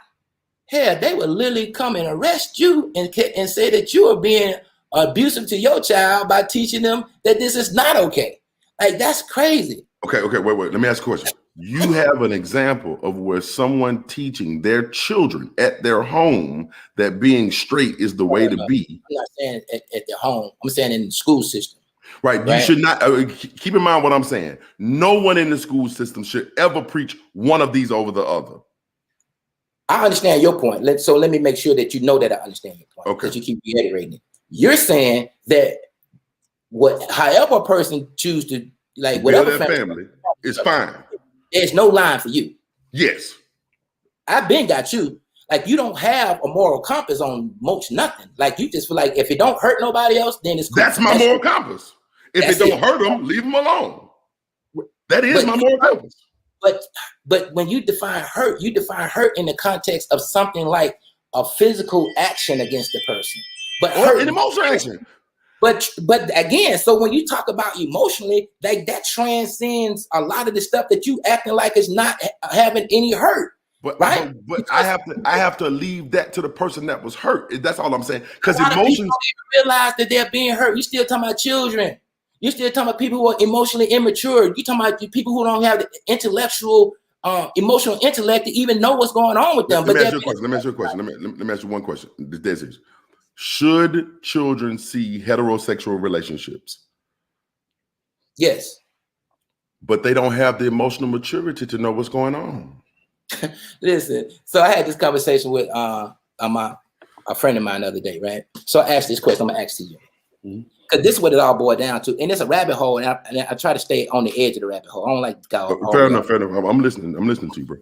hell, they would literally come and arrest you and say that you are being abusive to your child by teaching them that this is not okay. Like, that's crazy. Okay, wait. Let me ask a question. You have an example of where someone teaching their children at their home that being straight is the way to be. I'm not saying at their home. I'm saying in the school system. Right. You should not keep in mind what I'm saying. No one in the school system should ever preach one of these over the other. I understand your point. So let me make sure that you know that I understand your point. Okay. Because you keep reiterating it. You're saying that however a person choose to, like, whatever family is fine. There's no line for you. Yes. I've been got you. Like, you don't have a moral compass on most nothing. Like, you just feel like if it don't hurt nobody else, then it's cool. That's my moral compass. If it don't hurt them, leave them alone. That is my moral compass. But when you define hurt in the context of something like a physical action against the person. But or an emotional action. But again, so when you talk about emotionally, that transcends a lot of the stuff that you acting like is not having any hurt. But, right? But I have to leave that to the person that was hurt. That's all I'm saying. Because emotions don't even realize that they're being hurt. You still talking about children. You still talking about people who are emotionally immature. You talking about people who don't have the intellectual, emotional intellect to even know what's going on with them. Let me ask you a question. Let me ask you one question. This is: should children see heterosexual relationships? Yes. But they don't have the emotional maturity to know what's going on. Listen, so I had this conversation with a friend of mine the other day, right? So I asked this question. I'm gonna ask to you, because this is what it all boiled down to, and it's a rabbit hole, and I try to stay on the edge of the rabbit hole. I don't like to go. Fair enough. I'm listening to you, bro.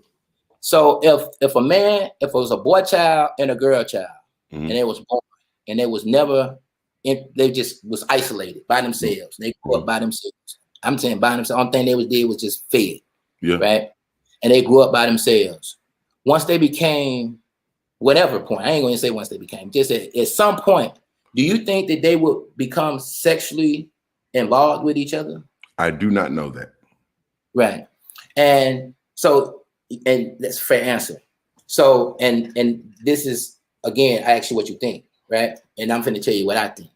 So if it was a boy child and a girl child, and they was born, and they was never, they just was isolated by themselves. They grew up by themselves. I'm saying by themselves. Only thing they did was just fed, right? And they grew up by themselves. Once they became, whatever point, I ain't going to say once they became, just at some point, do you think that they would become sexually involved with each other? I do not know that. Right. And so, and that's a fair answer. So, and this is, again, I ask you what you think, right? And I'm going to tell you what I think.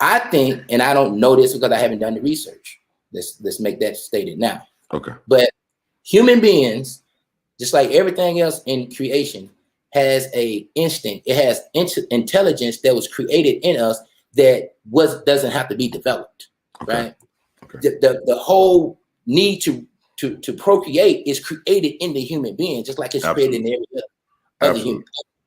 I think, and I don't know this because I haven't done the research. Let's make that stated now. Okay. But human beings, just like everything else in creation, has a instinct. It has intelligence that was created in us that doesn't have to be developed, right? Okay. The whole need to procreate is created in the human being, just like it's created in every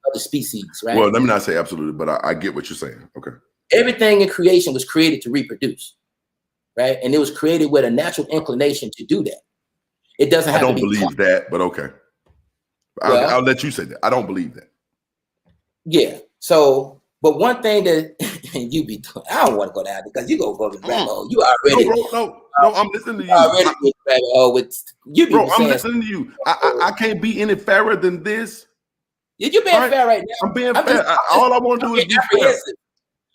other species, right? Well, let me not say absolutely, but I get what you're saying. Okay. Everything in creation was created to reproduce, right? And it was created with a natural inclination to do that. It doesn't have to be. I don't believe that, but okay. I'll let you say that. I don't believe that. Yeah. So, but one thing that you be doing, I don't want to go down because you go to the rabbit hole. You already. No, I'm listening to you. Already rabbit hole with you. Bro, I'm listening to you. I can't be any fairer than this. You're being fair right now. I'm being fair. All I want to do is be fair.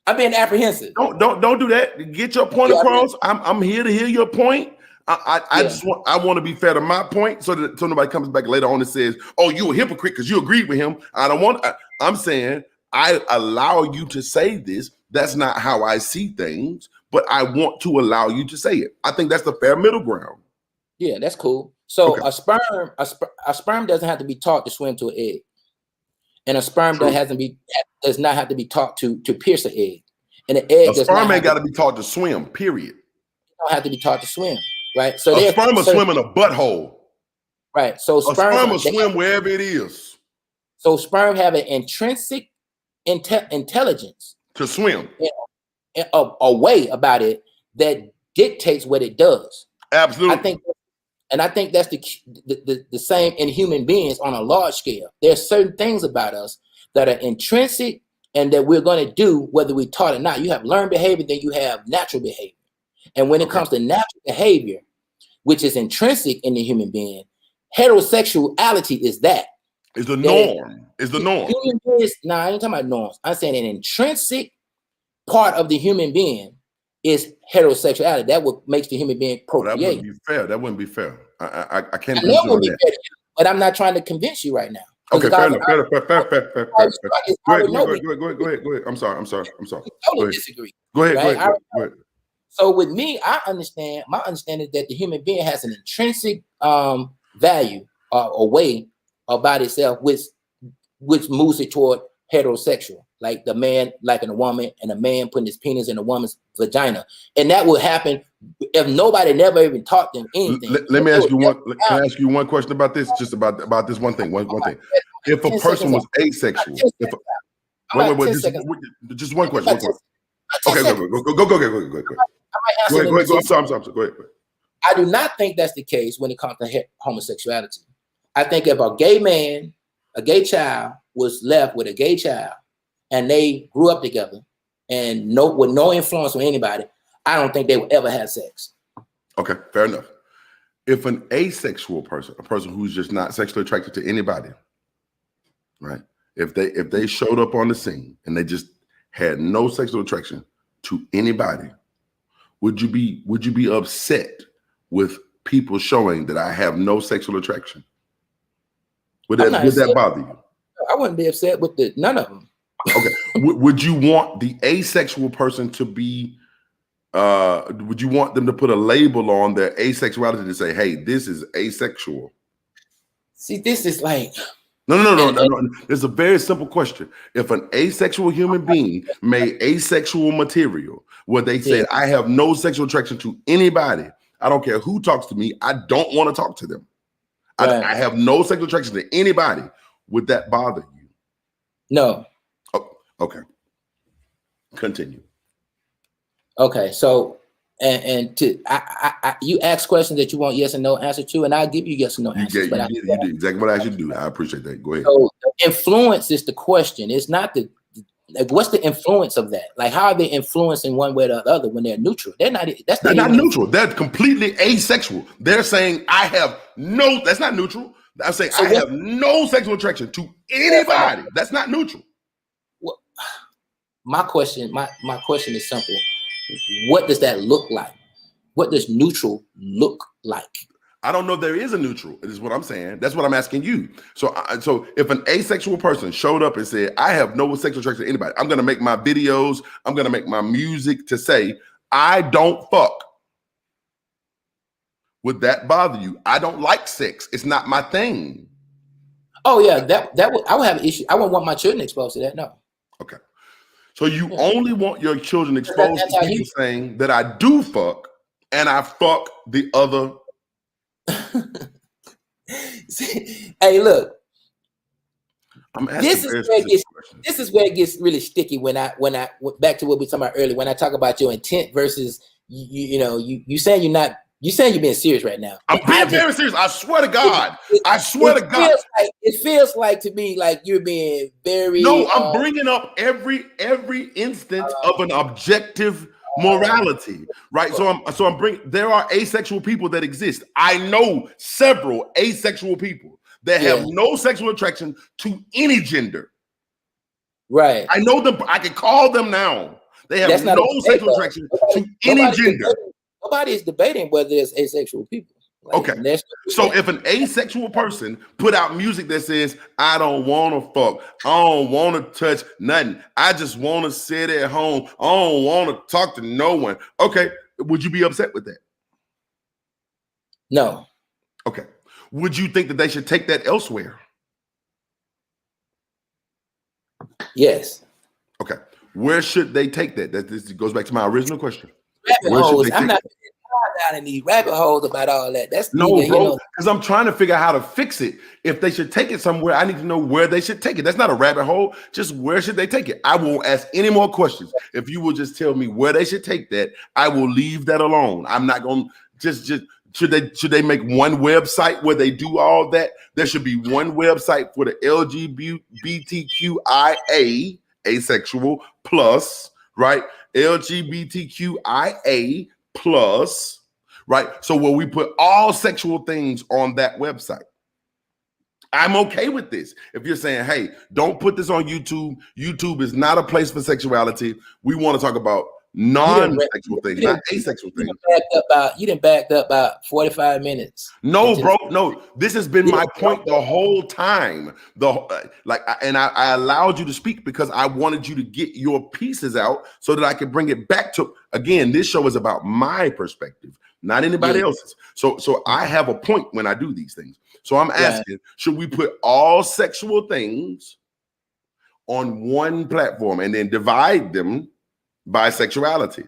I'm being apprehensive. Don't do that. Get your point across. I'm here to hear your point. I just want to be fair to my point, so nobody comes back later on and says, "Oh, you a hypocrite because you agreed with him." I'm saying I allow you to say this. That's not how I see things, but I want to allow you to say it. I think that's the fair middle ground. Yeah, that's cool. So Okay. a sperm doesn't have to be taught to swim to an egg, and a sperm True. does not have to be taught to pierce an egg, and an egg A does not sperm have ain't got to be taught to swim. Period. don't have to be taught to swim, right? So A there's sperm will certain- swim in a butthole. right. So A sperm will they- swim wherever it is so sperm have an intrinsic intelligence, to swim. a way about it that dictates what it does. Absolutely. I think that's the same in human beings on a large scale. There's certain things about us that are intrinsic and that we're going to do whether we taught it or not. You have learned behavior, then you have natural behavior. And when it comes to natural behavior, which is intrinsic in the human being, heterosexuality is that. Is the norm. Is the norm. Human beings, I ain't talking about norms. I'm saying an intrinsic part of the human being is heterosexuality. That what makes the human being Oh, that procreate. wouldn't be fair. That wouldn't be fair. I can't I agree know it with would be you on fair to you, but I'm not trying to convince you right now. that. Okay, fair enough. Fair. Go ahead. I'm sorry. Totally disagree. Go ahead. Right? So with me, my understanding is that the human being has an intrinsic value or way about itself, which moves it toward heterosexual, like the man liking a woman and a man putting his penis in a woman's vagina, and that will happen if nobody never even taught them anything. Let me ask you one. Can I ask you one question about this? Just about this one thing. One thing. If a person was asexual, just one question. Okay, go. Go ahead. I'm sorry. Go ahead. I do not think that's the case when it comes to homosexuality. I think if a gay man, a gay child was left with a gay child and they grew up together and with no influence on anybody, I don't think they would ever have sex. Okay, fair enough. If an asexual person, a person who's just not sexually attracted to anybody, right? If they showed up on the scene and they just had no sexual attraction to anybody, would you be upset with people showing that I have no sexual attraction? Would that bother you? I wouldn't be upset with none of them. Okay. Would you want the asexual person to be? Would you want them to put a label on their asexuality to say, "Hey, this is asexual"? See, this is like No. It's a very simple question. If an asexual human being made asexual material where they said, "I have no sexual attraction to anybody. I don't care who talks to me. I don't want to talk to them. Right. I have no sexual attraction to anybody," would that bother you? No. Oh, okay. Continue. Okay, so you ask questions that you want yes and no answer to, and I'll give you yes and no answers. You did exactly what I should do. I appreciate that. Go ahead. So influence is the question. It's not what's the influence of that? Like, how are they influencing one way or the other when they're neutral? They're not neutral. They're completely asexual. They're saying that's not neutral. I'm saying I have no sexual attraction to anybody. That's not neutral. Well, my question is simple. What does that look like? What does neutral look like? I don't know if there is a neutral, is what I'm saying. That's what I'm asking you. So if an asexual person showed up and said, "I have no sexual attraction to anybody. I'm going to make my videos, I'm going to make my music to say, I don't fuck." Would that bother you? I don't like sex. It's not my thing. Oh yeah, I would have an issue. I wouldn't want my children exposed to that. No. Okay. So you only want your children exposed to people saying that I do fuck and I fuck the other. Hey, look. This is where it gets really sticky when I back to what we were talking about earlier, when I talk about your intent versus you saying you're being serious right now. I'm being very serious. I swear to God. It feels like to me like you're being very. No, I'm bringing up every instance of an objective morality, right? So I'm bringing. There are asexual people that exist. I know several asexual people that have no sexual attraction to any gender. Right. I know them. I can call them now. They have no sexual attraction to any gender. Nobody is debating whether it's asexual people. Okay. So if an asexual person put out music that says, "I don't want to fuck, I don't want to touch nothing, I just want to sit at home, I don't want to talk to no one," okay, would you be upset with that? No. Okay. would you think that they should take that elsewhere? Yes. Okay. Where should they take that? This goes back to my original question. Rabbit Where should holes. they I'm take not it? down in these rabbit holes about all that. That's No, neither, bro, you know. because I'm trying to figure out how to fix it. If they should take it somewhere, I need to know where they should take it. That's not a rabbit hole. Just where should they take it? I won't ask any more questions. If you will just tell me where they should take that, I will leave that alone. I'm not going to just should they make one website where they do all that? There should be one website for the LGBTQIA, asexual plus, right? LGBTQIA plus, right? So where we put all sexual things on that website. I'm okay with this. If you're saying, hey, don't put this on YouTube. YouTube is not a place for sexuality. We want to talk about non-sexual things, not asexual things. You didn't back up about 45 minutes. No, bro, no. This has been my point the whole time. I allowed you to speak because I wanted you to get your pieces out so that I could bring it back to. Again, this show is about my perspective, not anybody else's. So I have a point when I do these things. So I'm asking, should we put all sexual things on one platform and then divide them by sexuality?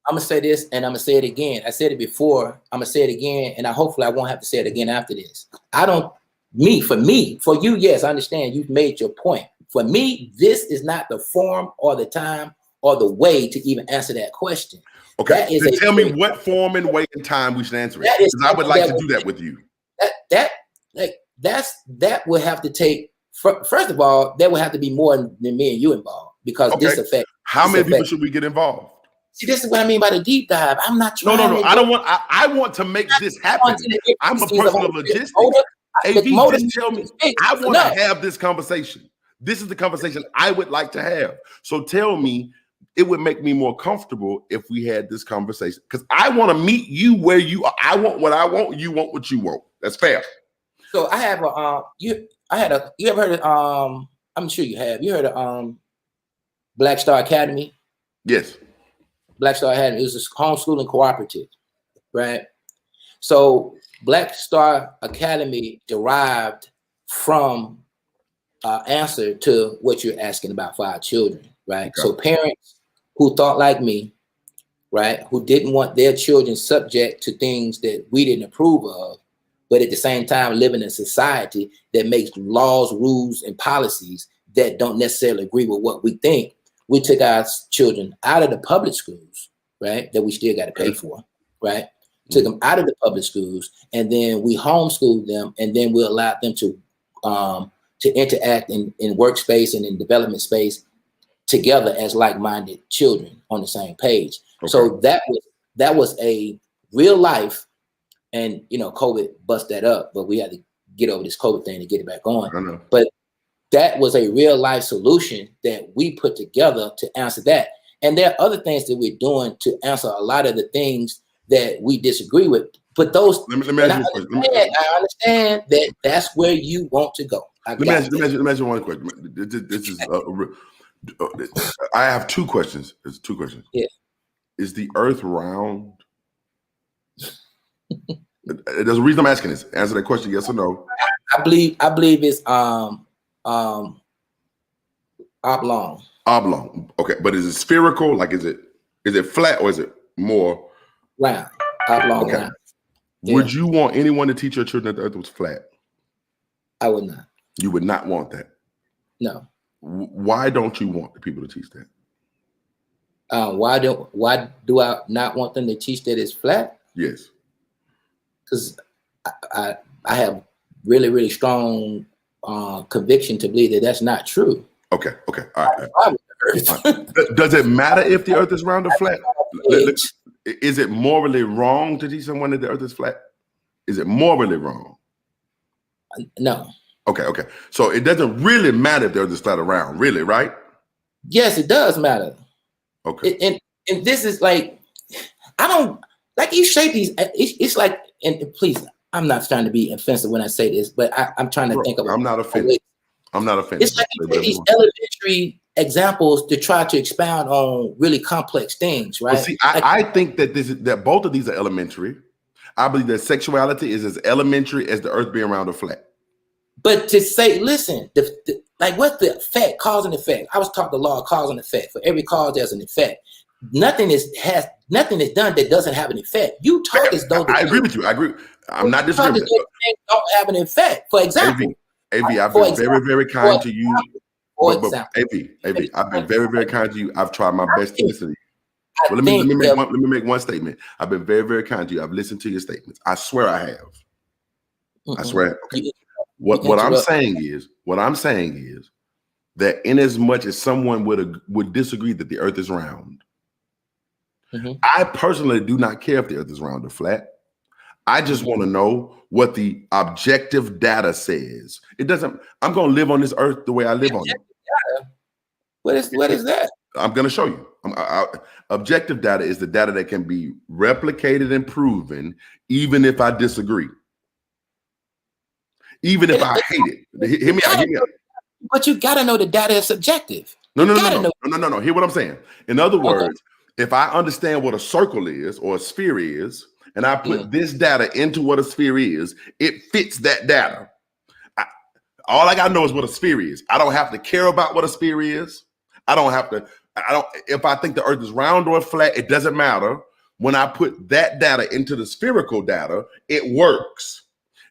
I'm gonna say this and I'm gonna say it again. I said it before. I'm gonna say it again, and hopefully I won't have to say it again after this. For you, yes, I understand you've made your point. For me, this is not the form or the time or the way to even answer that question. Okay, then tell me what form and way and time we should answer it. Because I would like to do that with you. That would have to take. First of all, there would have to be more than me and you involved because this affects. How many people should we get involved? See, this is what I mean by the deep dive. I'm not trying. No. I don't want. I want to make this happen. I'm a person of logistics. AV, just tell me. I want to have this conversation. This is the conversation I would like to have. So tell me, it would make me more comfortable if we had this conversation because I want to meet you where you are. I want what I want. You want what you want. That's fair. So I have you ever heard of I'm sure you have. You heard of Black Star Academy? Yes. Black Star Academy. It was a homeschooling cooperative, right? So Black Star Academy derived from answer to what you're asking about for our children, right? Okay. So parents who thought like me, right, who didn't want their children subject to things that we didn't approve of, but at the same time live in a society that makes laws, rules, and policies that don't necessarily agree with what we think. We took our children out of the public schools, right, that we still got to pay for, right? Took them out of the public schools, and then we homeschooled them, and then we allowed them to interact in workspace and in development space together as like-minded children on the same page. Okay. So that was a real life. And, COVID bust that up, but we had to get over this COVID thing to get it back on. But that was a real life solution that we put together to answer that. And there are other things that we're doing to answer a lot of the things that we disagree with. But those, I understand that that's where you want to go. Let me ask you one question. This is I have two questions. There's two questions. Yeah. Is the earth round? There's a reason I'm asking this. Answer that question, yes or no. I believe it's oblong. Oblong. Okay, but is it spherical? Like, is it flat or is it more round? Oblong. Okay. Round. Yeah. Would you want anyone to teach your children that the earth was flat? I would not. You would not want that. No. Why don't you want the people to teach that? Why do I not want them to teach that it's flat? Yes. Because I have really, really strong conviction to believe that that's not true. Okay. All right. Does it matter if the earth is round or flat? Is it morally wrong to teach someone that the earth is flat? Is it morally wrong? No. Okay. So it doesn't really matter if the earth is flat or round, really, right? Yes, it does matter. Okay. And this is like, I don't like you shape these. It's like, and please, I'm not trying to be offensive when I say this, but I'm trying to think of. I'm not offended. It's like these elementary examples to try to expound on really complex things, right? Well, see, I think that both of these are elementary. I believe that sexuality is as elementary as the earth being round or flat. But to say, listen, like what's the effect, cause and effect? I was taught the law of cause and effect. For every cause, there's an effect. Nothing is done that doesn't have an effect. You talk as though I agree with you. I agree. I'm not disagreeing with that. things don't have an effect. For example, AV, I've been very, very kind to you. For But example, AV, I've been very, very kind to you. I've tried my best to listen to you. I Well, think let me make one statement. I've been very, very kind to you. I've listened to your statements. I swear I have. I swear. Okay. What I'm saying is that in as much as someone would disagree that the earth is round, I personally do not care if the earth is round or flat. I just want to know what the objective data says. It doesn't, I'm going to live on this earth the way I live on it. What is that? I'm going to show you. Objective data is the data that can be replicated and proven, even if I disagree. Even if I hate it. Hear me out. But you got to know the data is subjective. No. Hear what I'm saying. In other words, if I understand what a circle is or a sphere is, and I put this data into what a sphere is, it fits that data. All I got to know is what a sphere is. I don't have to care about what a sphere is. If I think the earth is round or flat, it doesn't matter. When I put that data into the spherical data, it works.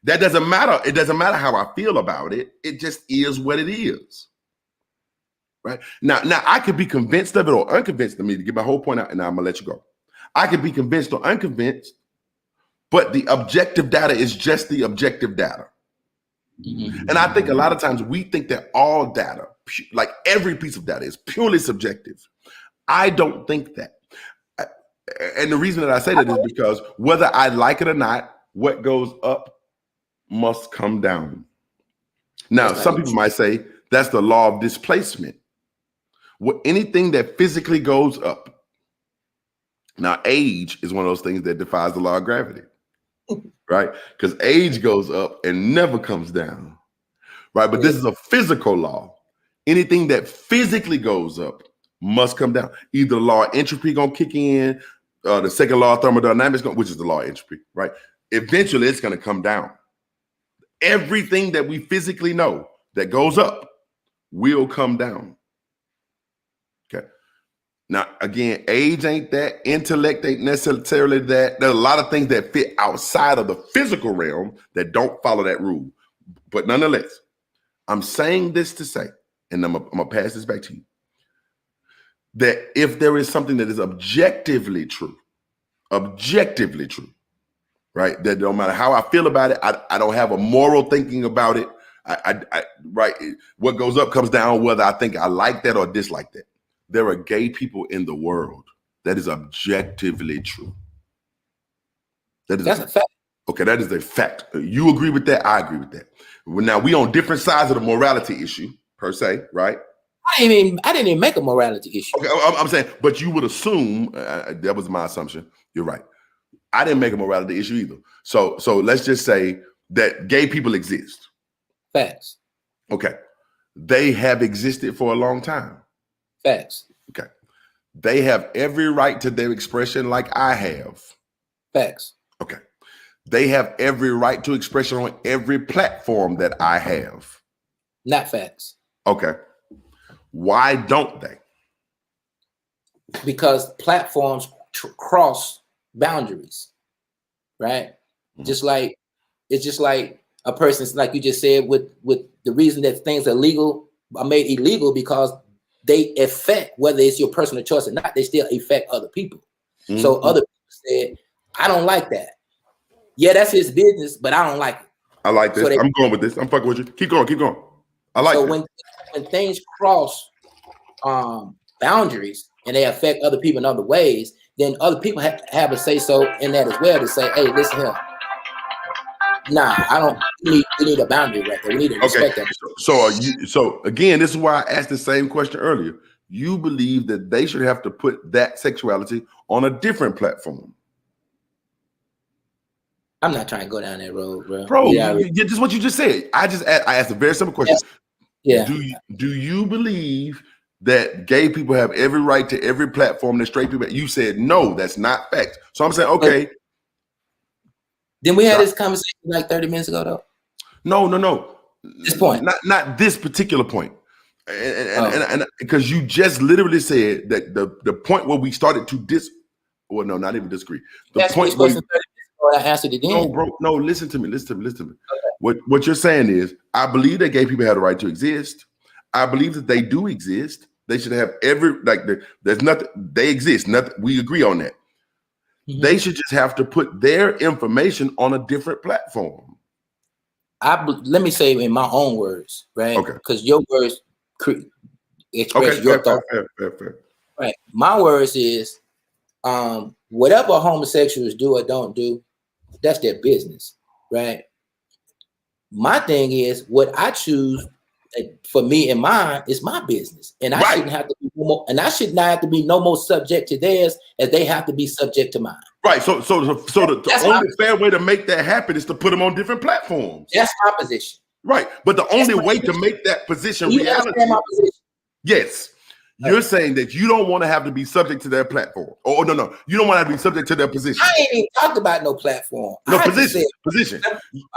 That doesn't matter. It doesn't matter how I feel about it. It just is what it is. Right? Now I could be convinced of it or unconvinced of me to get my whole point out, and I'm gonna let you go. I could be convinced or unconvinced, but the objective data is just the objective data. And I think a lot of times we think that all data, like every piece of data, is purely subjective. I don't think that. And the reason that I say that is because whether I like it or not, what goes up must come down. Now, some people might say that's the law of displacement. Anything that physically goes up. Now, age is one of those things that defies the law of gravity, right? Because age goes up and never comes down, right? But this is a physical law. Anything that physically goes up must come down. Either the law of entropy gonna kick in, the second law of thermodynamics, which is the law of entropy, right? Eventually, it's gonna come down. Everything that we physically know that goes up will come down. Okay. Now, again, age ain't that. Intellect ain't necessarily that. There's a lot of things that fit outside of the physical realm that don't follow that rule. But nonetheless, I'm saying this to say, and I'm gonna pass this back to you, that if there is something that is objectively true, right? That no matter how I feel about it, I don't have a moral thinking about it. Right? What goes up comes down, whether I think I like that or dislike that. There are gay people in the world. That is objectively true. That's a fact. Okay, that is a fact. You agree with that? I agree with that. Now we on different sides of the morality issue, per se, right? I didn't even make a morality issue. Okay, I'm saying, but you would assume that was my assumption. You're right. I didn't make a morality issue either. So let's just say that gay people exist. Facts. Okay. They have existed for a long time. Facts. Okay. They have every right to their expression like I have. Facts. Okay. They have every right to expression on every platform that I have. Not facts. Okay. Why don't they? Because platforms cross boundaries, right? Just like it's just like a person's, like you just said, with the reason that things are legal are made illegal because they affect, whether it's your personal choice or not, they still affect other people. So other people said, I don't like that. Yeah, that's his business, but I don't like it. I like this. I'm going with this. I'm fucking with you. Keep going. I like so this. when things cross boundaries and they affect other people in other ways, then other people have a say so in that as well, to say, hey, listen here. Nah, I don't. We need a boundary right there. We need to respect that. So again, this is why I asked the same question earlier. You believe that they should have to put that sexuality on a different platform? I'm not trying to go down that road, bro. This is what you just said. I asked a very simple question. Yeah. Do you believe that gay people have every right to every platform that straight people? You said no, that's not fact. So I'm saying, okay. Then we had this conversation like 30 minutes ago, though. No. This point. Not this particular point. And because you just literally said that the point where we started to well, no, not even disagree. The point where I answered it then. No, bro. No, listen to me. Okay. What you're saying is, I believe that gay people have the right to exist. I believe that they do exist. They should have there's nothing. They exist. Nothing. We agree on that. Mm-hmm. They should just have to put their information on a different platform. Let me say in my own words, right? Okay. Because your words express your thought. Fair. Right. My words is, whatever homosexuals do or don't do, that's their business, right? My thing is, what I choose for me and mine is my business, and I shouldn't have to be I should not have to be no more subject to theirs as they have to be subject to mine. Right. So the only fair way to make that happen is to put them on different platforms. That's my position. Right. But the only way to make that position reality. My position? Yes. You're saying that you don't want to have to be subject to their platform. Oh, no. You don't want to be subject to their position. I ain't even talked about no platform. No, position.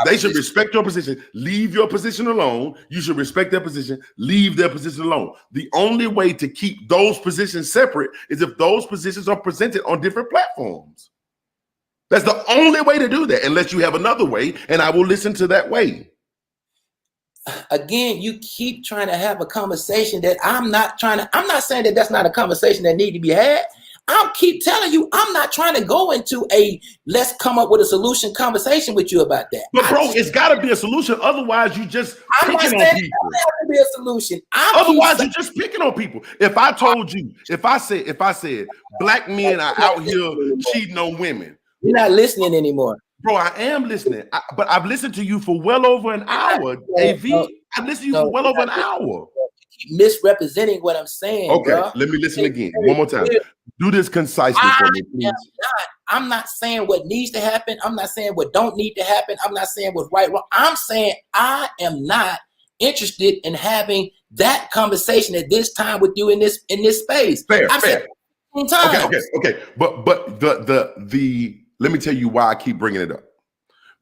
They should respect your position. Leave your position alone. You should respect their position. Leave their position alone. The only way to keep those positions separate is if those positions are presented on different platforms. That's the only way to do that, unless you have another way, and I will listen to that way. Again, you keep trying to have a conversation that I'm not saying that that's not a conversation that need to be had. I'll keep telling you, I'm not trying to go into a let's come up with a solution conversation with you about that. But bro, it's got to be a solution. Otherwise, you just picking on people. It has to be a solution. Otherwise, you're just picking on people. If I told you, if I said black men are out here cheating on women, you're not listening anymore. Bro, I am listening, but I've listened to you for well over an hour, AV. I've listened to you for well over an hour. You keep misrepresenting what I'm saying. Okay, bro. Let me listen again. One more time. Do this concisely for me, please. I'm not saying what needs to happen. I'm not saying what don't need to happen. I'm not saying what's right, wrong. I'm saying I am not interested in having that conversation at this time with you in this space. Fair. Okay. But the let me tell you why I keep bringing it up.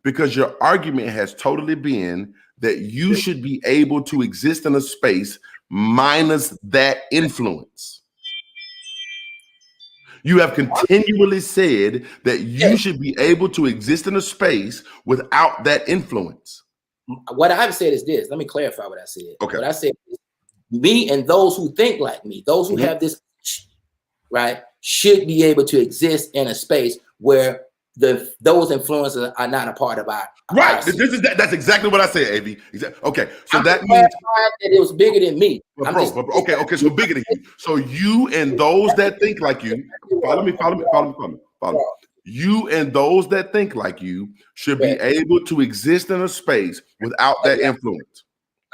Because your argument has totally been that you should be able to exist in a space minus that influence. You have continually said that you should be able to exist in a space without that influence. What I've said is this. Let me clarify what I said. Okay. What I said is me and those who think like me, those who have this, right, should be able to exist in a space where those influences are not a part of our right. That's exactly what I said, AV. Okay, so that means that it was bigger than me. Okay, so bigger than you. So you and those that think like you, follow me. You and those that think like you should be able to exist in a space without that influence.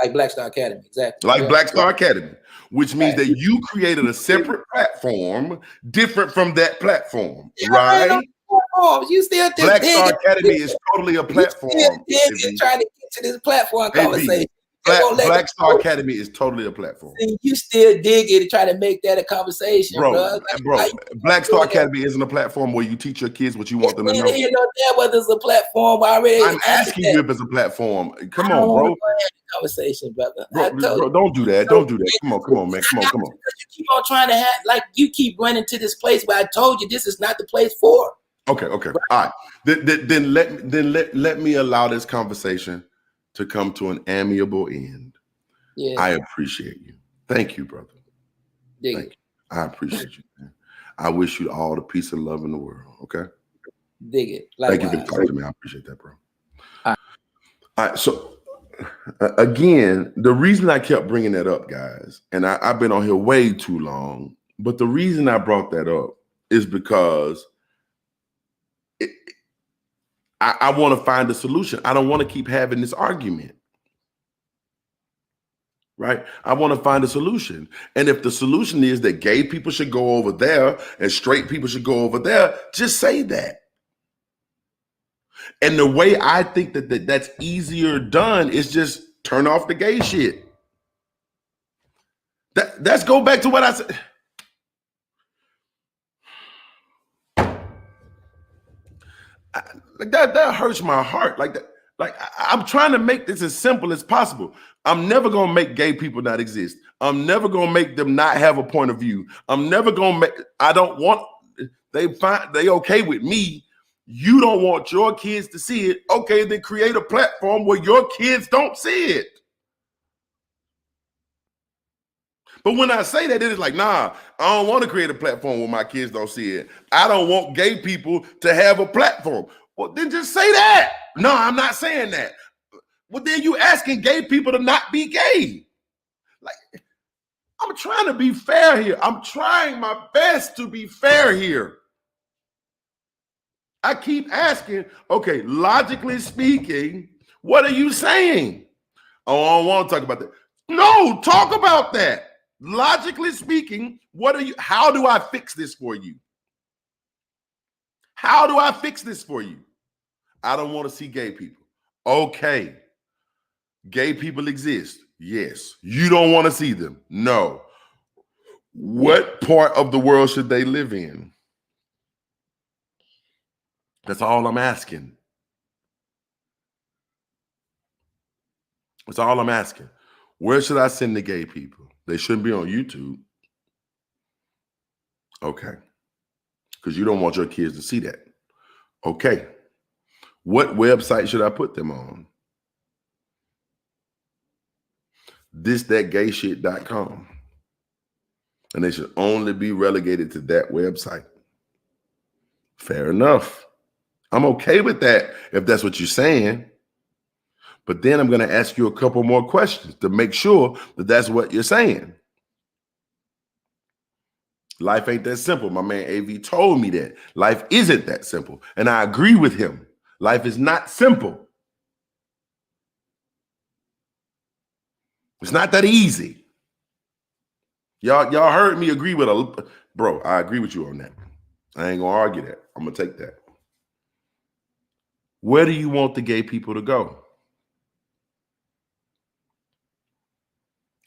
Like Black Star Academy, exactly. Like Black Star Academy, which means that you created a separate platform different from that platform, right? You still think Black Star Academy is totally a platform. You trying to get to this platform conversation. Black Star Academy is totally a platform. You still dig it and try to make that a conversation, bro. Black Star Academy isn't a platform where you teach your kids what you want them to know. You know whether it's a platform already. I'm asking you if it's a platform. Come on, bro. Conversation, brother. Bro, don't do that. Don't do that. Come on, man. Come on. You keep on trying to you keep running to this place where I told you this is not the place for. Okay. All right. Then let me allow this conversation to come to an amiable end. Yeah. I appreciate you. Thank you, brother. Thank you. I appreciate you, man. I wish you all the peace and love in the world. Okay. Dig it. Likewise. Thank you for talking to me. I appreciate that, bro. All right. So again, the reason I kept bringing that up, guys, and I've been on here way too long, but the reason I brought that up is because I want to find a solution. I don't want to keep having this argument, right? I want to find a solution. And if the solution is that gay people should go over there and straight people should go over there, just say that. And the way I think that's easier done is just turn off the gay shit. Let's go back to what I said. Like that hurts my heart. Like that. Like I'm trying to make this as simple as possible. I'm never gonna make gay people not exist. I'm never gonna make them not have a point of view. I'm never gonna make. I don't want. They okay with me. You don't want your kids to see it. Okay, then create a platform where your kids don't see it. But when I say that, it is like, nah, I don't want to create a platform where my kids don't see it. I don't want gay people to have a platform. Well, then just say that. No, I'm not saying that. Well, then you asking gay people to not be gay. Like, I'm trying to be fair here. I'm trying my best to be fair here. I keep asking, okay, logically speaking, what are you saying? Oh, I don't want to talk about that. No, talk about that. Logically speaking, how do I fix this for you? How do I fix this for you? I don't want to see gay people. Okay. Gay people exist. Yes. You don't want to see them. No. What part of the world should they live in? That's all I'm asking. That's all I'm asking. Where should I send the gay people? They shouldn't be on YouTube. Okay. Because you don't want your kids to see that. Okay. What website should I put them on? ThisThatGayShit.com. And they should only be relegated to that website. Fair enough. I'm okay with that if that's what you're saying. But then I'm going to ask you a couple more questions to make sure that that's what you're saying. Life ain't that simple. My man AV told me that. Life isn't that simple. And I agree with him. Life is not simple. It's not that easy. Y'all heard me agree with bro, I agree with you on that. I ain't gonna argue that. I'm gonna take that. Where do you want the gay people to go?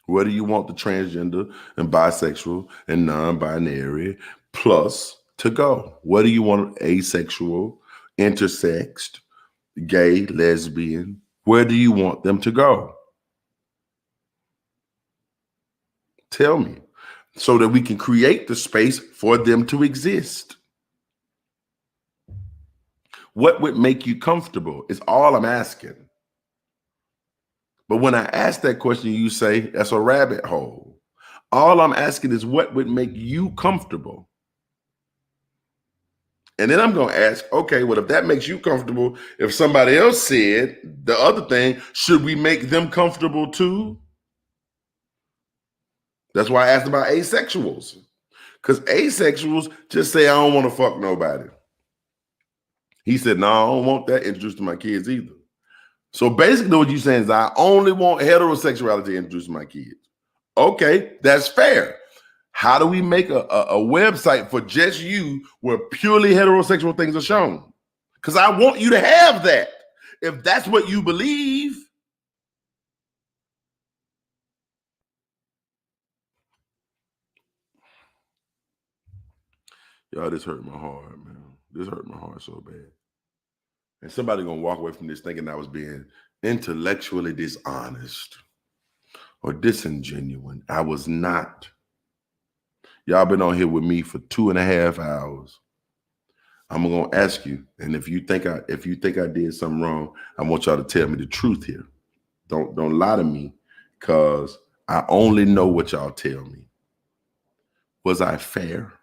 Where do you want the transgender and bisexual and non-binary plus to go? Where do you want asexual, intersexed, gay, lesbian? Where do you want them to go? Tell me, so that we can create the space for them to exist. What would make you comfortable is all I'm asking. But when I ask that question, you say, that's a rabbit hole. All I'm asking is what would make you comfortable? And then I'm going to ask, okay, well, if that makes you comfortable, if somebody else said the other thing, should we make them comfortable too? That's why I asked about asexuals. Because asexuals just say, I don't want to fuck nobody. He said, no, I don't want that introduced to my kids either. So basically what you're saying is I only want heterosexuality introduced to my kids. Okay, that's fair. How do we make a website for just you where purely heterosexual things are shown? Because I want you to have that. If that's what you believe. Y'all, this hurt my heart, man. This hurt my heart so bad. And somebody gonna walk away from this thinking I was being intellectually dishonest or disingenuous. I was not. Y'all been on here with me for 2.5 hours. I'm gonna ask you, and if you think I did something wrong, I want y'all to tell me the truth here. Don't lie to me, because I only know what y'all tell me. Was I fair?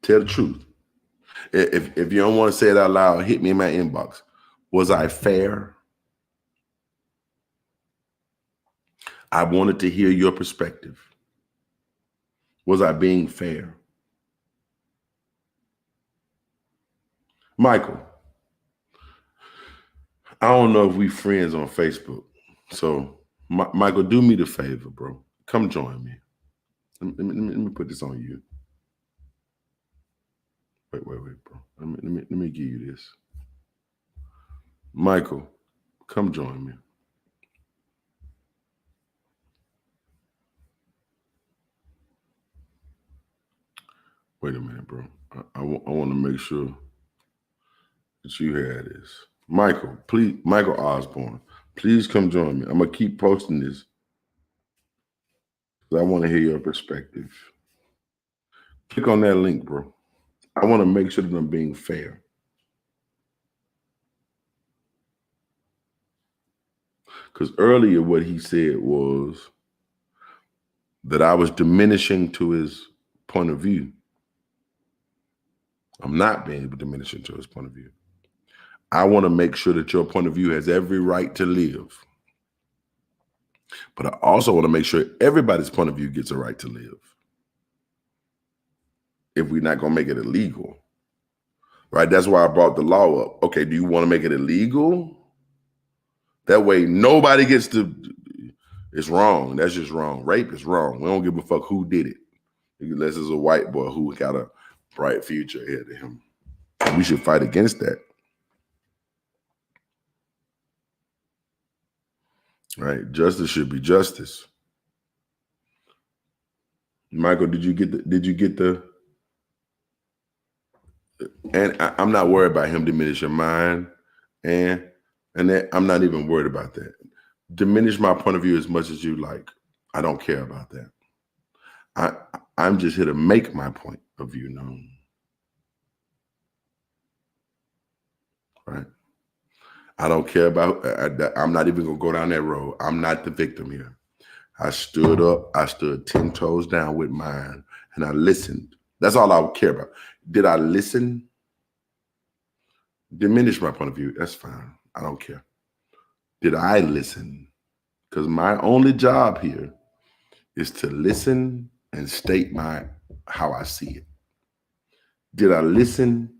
Tell the truth. If you don't want to say it out loud, hit me in my inbox. Was I fair? I wanted to hear your perspective. Was I being fair? Michael, I don't know if we friends on Facebook. So, Michael, do me the favor, bro. Come join me. Let me put this on you. Wait, bro. Let me give you this. Michael, come join me. Wait a minute, bro. I want to make sure that you had this. Michael, please, Michael Osborne, please come join me. I'm going to keep posting this. I want to hear your perspective. Click on that link, bro. I want to make sure that I'm being fair. Because earlier what he said was that I was diminishing to his point of view. I'm not being diminishing to his point of view. I want to make sure that your point of view has every right to live. But I also want to make sure everybody's point of view gets a right to live. If we're not going to make it illegal, right? That's why I brought the law up. Okay, do you want to make it illegal? That way nobody gets to, it's wrong. That's just wrong. Rape is wrong. We don't give a fuck who did it. Unless it's a white boy who got a bright future ahead of him. We should fight against that. Right? Justice should be justice. Michael, did you get the, and I'm not worried about him diminishing mine, and that I'm not even worried about that. Diminish my point of view as much as you like. I don't care about that. I'm just here to make my point of view known. Right? I don't care about, I'm not even gonna go down that road. I'm not the victim here. I stood up, I stood 10 toes down with mine, and I listened. That's all I would care about. Did I listen? Diminish my point of view, that's fine. I don't care. Did I listen? Because my only job here is to listen and state how I see it. Did I listen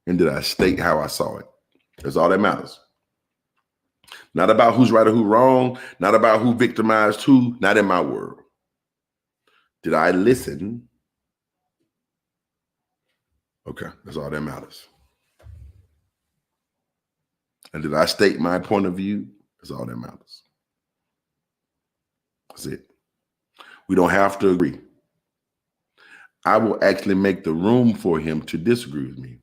and did I state how I saw it? That's all that matters. Not about who's right or who's wrong, not about who victimized who, not in my world. Did I listen? Okay, that's all that matters. And did I state my point of view? That's all that matters. That's it. We don't have to agree. I will actually make the room for him to disagree with me.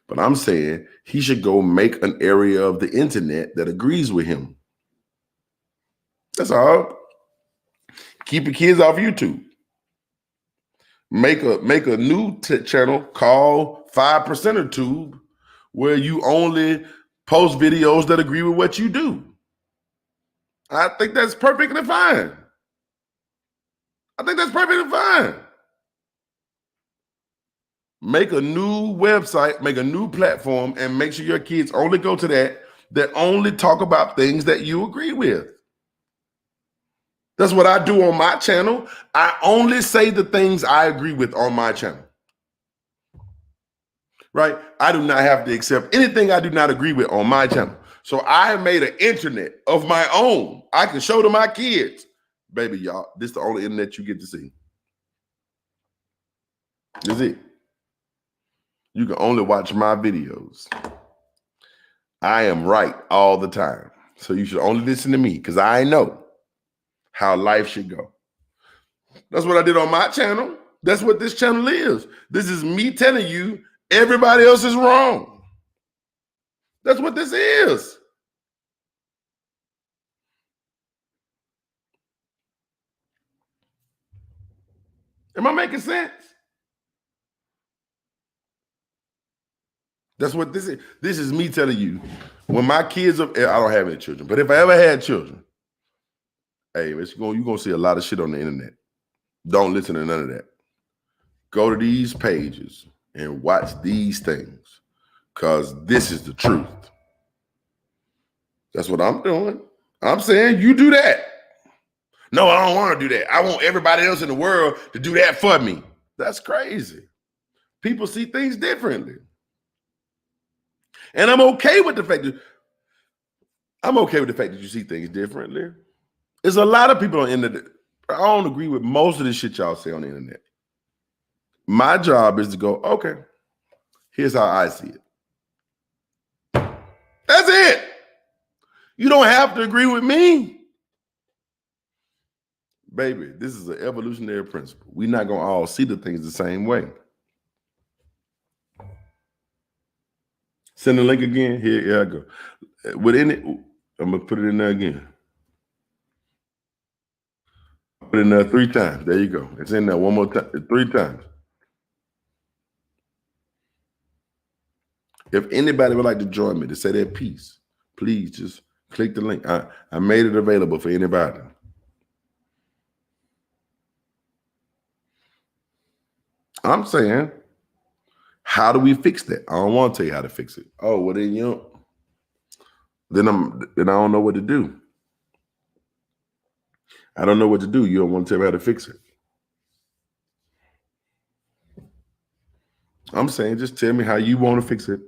But I'm saying he should go make an area of the internet that agrees with him. That's all. Keep your kids off YouTube. Make a new channel called 5%er Tube, where you only post videos that agree with what you do. I think that's perfectly fine. I think that's perfectly fine. Make a new website, make a new platform, and make sure your kids only go to that only talk about things that you agree with. That's what I do on my channel. I only say the things I agree with on my channel. Right? I do not have to accept anything I do not agree with on my channel. So I made an internet of my own. I can show to my kids. Baby, y'all, this is the only internet you get to see. This is it. You can only watch my videos. I am right all the time. So you should only listen to me because I know how life should go. That's what I did on my channel. That's what this channel is. This is me telling you everybody else is wrong. That's what this is. Am I making sense? That's what this is. This is me telling you, when my kids are, I don't have any children, but if I ever had children, hey, you're going to see a lot of shit on the internet. Don't listen to none of that. Go to these pages and watch these things because this is the truth. That's what I'm doing. I'm saying you do that. No, I don't want to do that. I want everybody else in the world to do that for me. That's crazy. People see things differently. And I'm okay with the fact that you see things differently. There's a lot of people on the internet. I don't agree with most of the shit y'all say on the internet. My job is to go, okay, here's how I see it. That's it. You don't have to agree with me. Baby, this is an evolutionary principle. We're not going to all see the things the same way. Send the link again. Here I go. Within it, I'm gonna put it in there again. Put it in there 3 times. There you go. It's in there one more time, 3 times. If anybody would like to join me to say their piece, please just click the link. I made it available for anybody. I'm saying, how do we fix that? I don't want to tell you how to fix it. Oh, well then then I don't know what to do. I don't know what to do. You don't want to tell me how to fix it. I'm saying, just tell me how you want to fix it.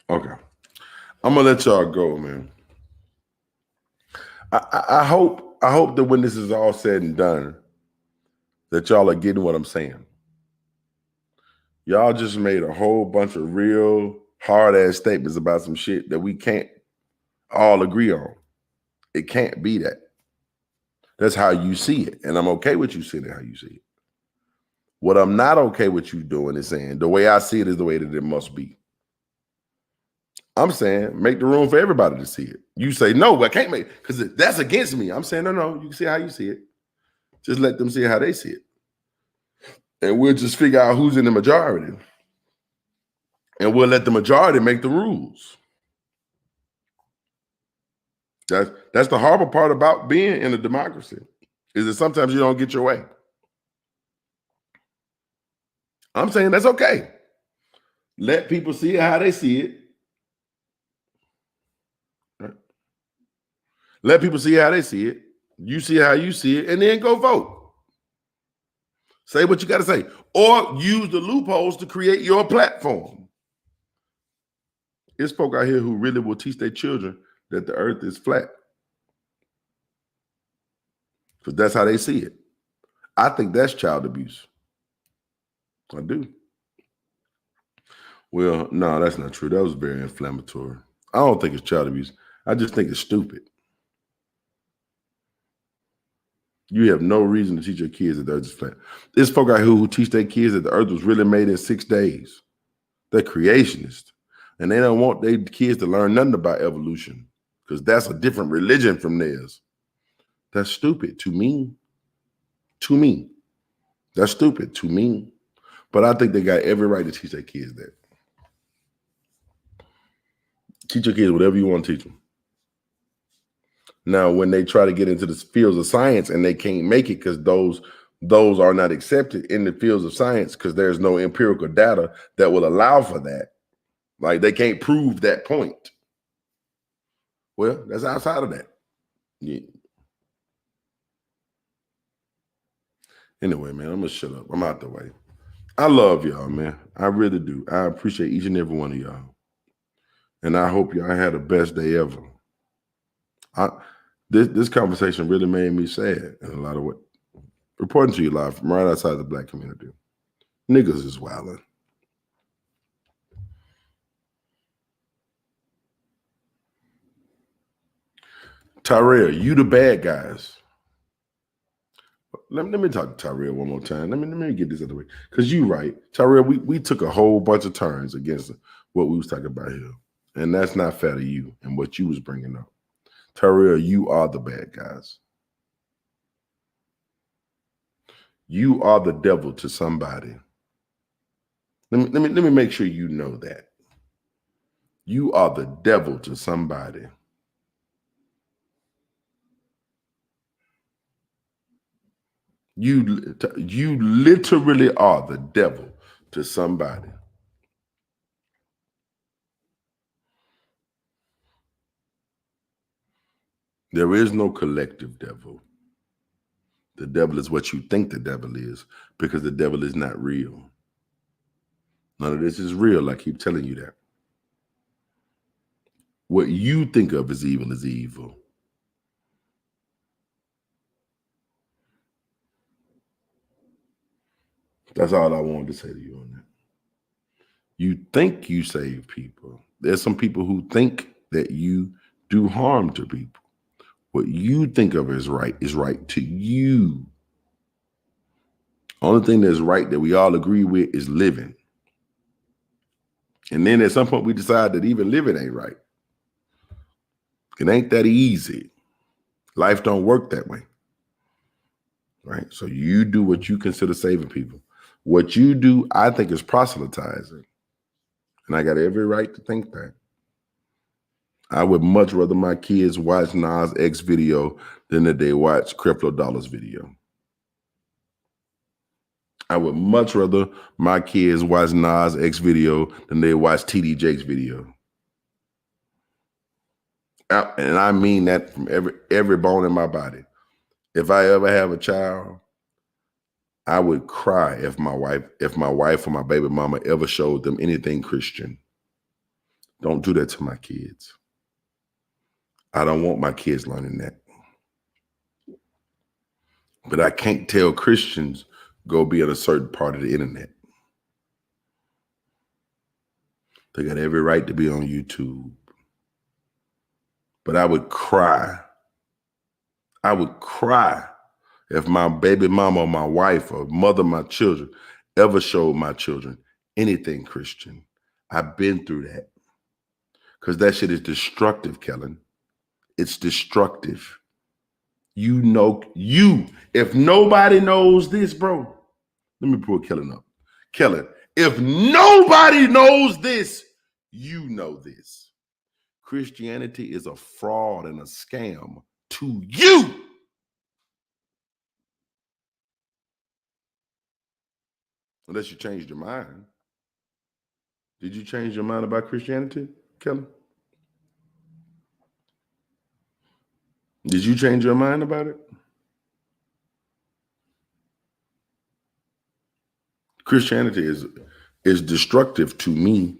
Okay. I'm gonna let y'all go, man. I hope that when this is all said and done, that y'all are getting what I'm saying. Y'all just made a whole bunch of real hard-ass statements about some shit that we can't all agree on. It can't be that. That's how you see it. And I'm okay with you seeing it how you see it. What I'm not okay with you doing is saying the way I see it is the way that it must be. I'm saying make the room for everybody to see it. You say, no, I can't make, because that's against me. I'm saying, no, you can see how you see it. Just let them see how they see it. And we'll just figure out who's in the majority. And we'll let the majority make the rules. That's the horrible part about being in a democracy, is that sometimes you don't get your way. I'm saying that's okay. Let people see it how they see it. Right? Let people see how they see it. You see how you see it, and then go vote. Say what you got to say. Or use the loopholes to create your platform. There's folk out here who really will teach their children that the earth is flat. Because that's how they see it. I think that's child abuse. I do. Well, no, that's not true. That was very inflammatory. I don't think it's child abuse. I just think it's stupid. You have no reason to teach your kids that the earth is flat. There's folk out here who teach their kids that the earth was really made in 6 days. They're creationists. And they don't want their kids to learn nothing about evolution, because that's a different religion from theirs. That's stupid to me. To me. That's stupid to me. But I think they got every right to teach their kids that. Teach your kids whatever you want to teach them. Now, when they try to get into the fields of science and they can't make it because those are not accepted in the fields of science because there's no empirical data that will allow for that. Like, they can't prove that point. Well, that's outside of that. Yeah. Anyway, man, I'm going to shut up. I'm out the way. I love y'all, man. I really do. I appreciate each and every one of y'all. And I hope y'all had the best day ever. This conversation really made me sad in a lot of ways. Reporting to you live from right outside the Black community. Niggas is wildin'. Tyrell, you the bad guys. Let me talk to Tyrell one more time. Let me get this out of the way. Because you right. Tyrell, we took a whole bunch of turns against what we was talking about here. And that's not fair to you and what you was bringing up. Tyrell, you are the bad guys. You are the devil to somebody. Let me make sure you know that. You are the devil to somebody. You literally are the devil to somebody. There is no collective devil. The devil is what you think the devil is, because the devil is not real. None of this is real. I keep telling you that. What you think of as evil is evil. That's all I wanted to say to you on that. You think you save people. There's some people who think that you do harm to people. What you think of as right is right to you. Only thing that's right that we all agree with is living. And then at some point we decide that even living ain't right. It ain't that easy. Life don't work that way. Right? So you do what you consider saving people. What you do, I think, is proselytizing. And I got every right to think that. I would much rather my kids watch Nas X video than that they watch Creflo Dollar's video. I would much rather my kids watch Nas X video than they watch TD Jakes video. And I mean that from every bone in my body. If I ever have a child, I would cry if my wife or my baby mama ever showed them anything Christian. Don't do that to my kids. I don't want my kids learning that. But I can't tell Christians go be on a certain part of the internet. They got every right to be on YouTube. But I would cry. I would cry if my baby mama or my wife or mother of my children ever showed my children anything Christian. I've been through that. Because that shit is destructive, Kellen. It's destructive. You know, if nobody knows this, bro, let me pull Kellen up. Kellen, if nobody knows this, you know this. Christianity is a fraud and a scam to you. Unless you changed your mind. Did you change your mind about Christianity, Kellen? Did you change your mind about it? Christianity is destructive to me.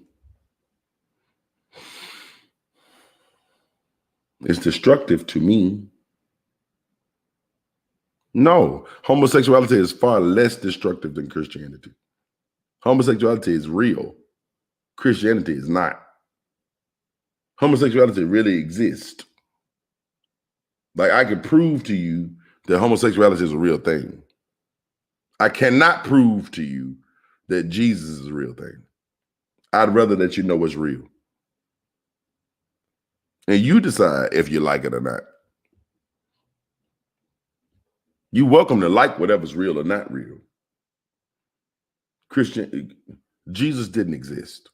It's destructive to me. No, homosexuality is far less destructive than Christianity. Homosexuality is real. Christianity is not. Homosexuality really exists. Like, I can prove to you that homosexuality is a real thing. I cannot prove to you that Jesus is a real thing. I'd rather that you know what's real. And you decide if you like it or not. You're welcome to like whatever's real or not real. Jesus didn't exist.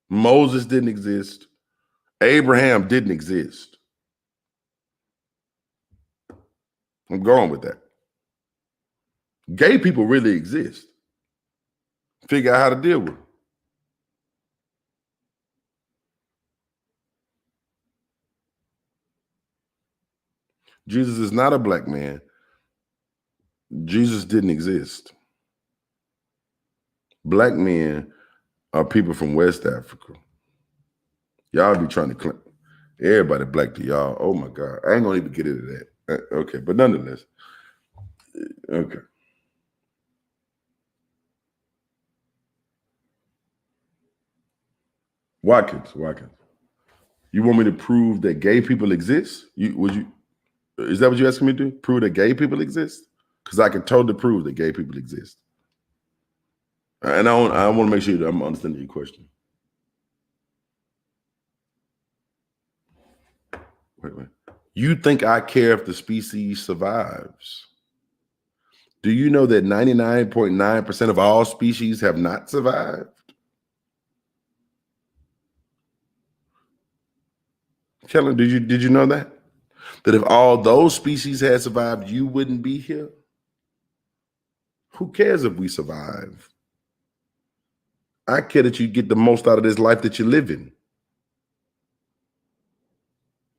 Moses didn't exist. Abraham didn't exist. I'm going with that. Gay people really exist. Figure out how to deal with them. Jesus is not a black man. Jesus didn't exist. Black men are people from West Africa. Y'all be trying to claim everybody black to y'all. Oh my God. I ain't gonna even get into that. Okay, but nonetheless. Okay. Watkins. You want me to prove that gay people exist? Is that what you're asking me to do? Prove that gay people exist? Because I can totally prove that gay people exist. And I want to make sure that I'm understanding your question. Wait. You think I care if the species survives? Do you know that 99.9% of all species have not survived? Kellen, did you know that? That if all those species had survived, you wouldn't be here? Who cares if we survive? I care that you get the most out of this life that you live in.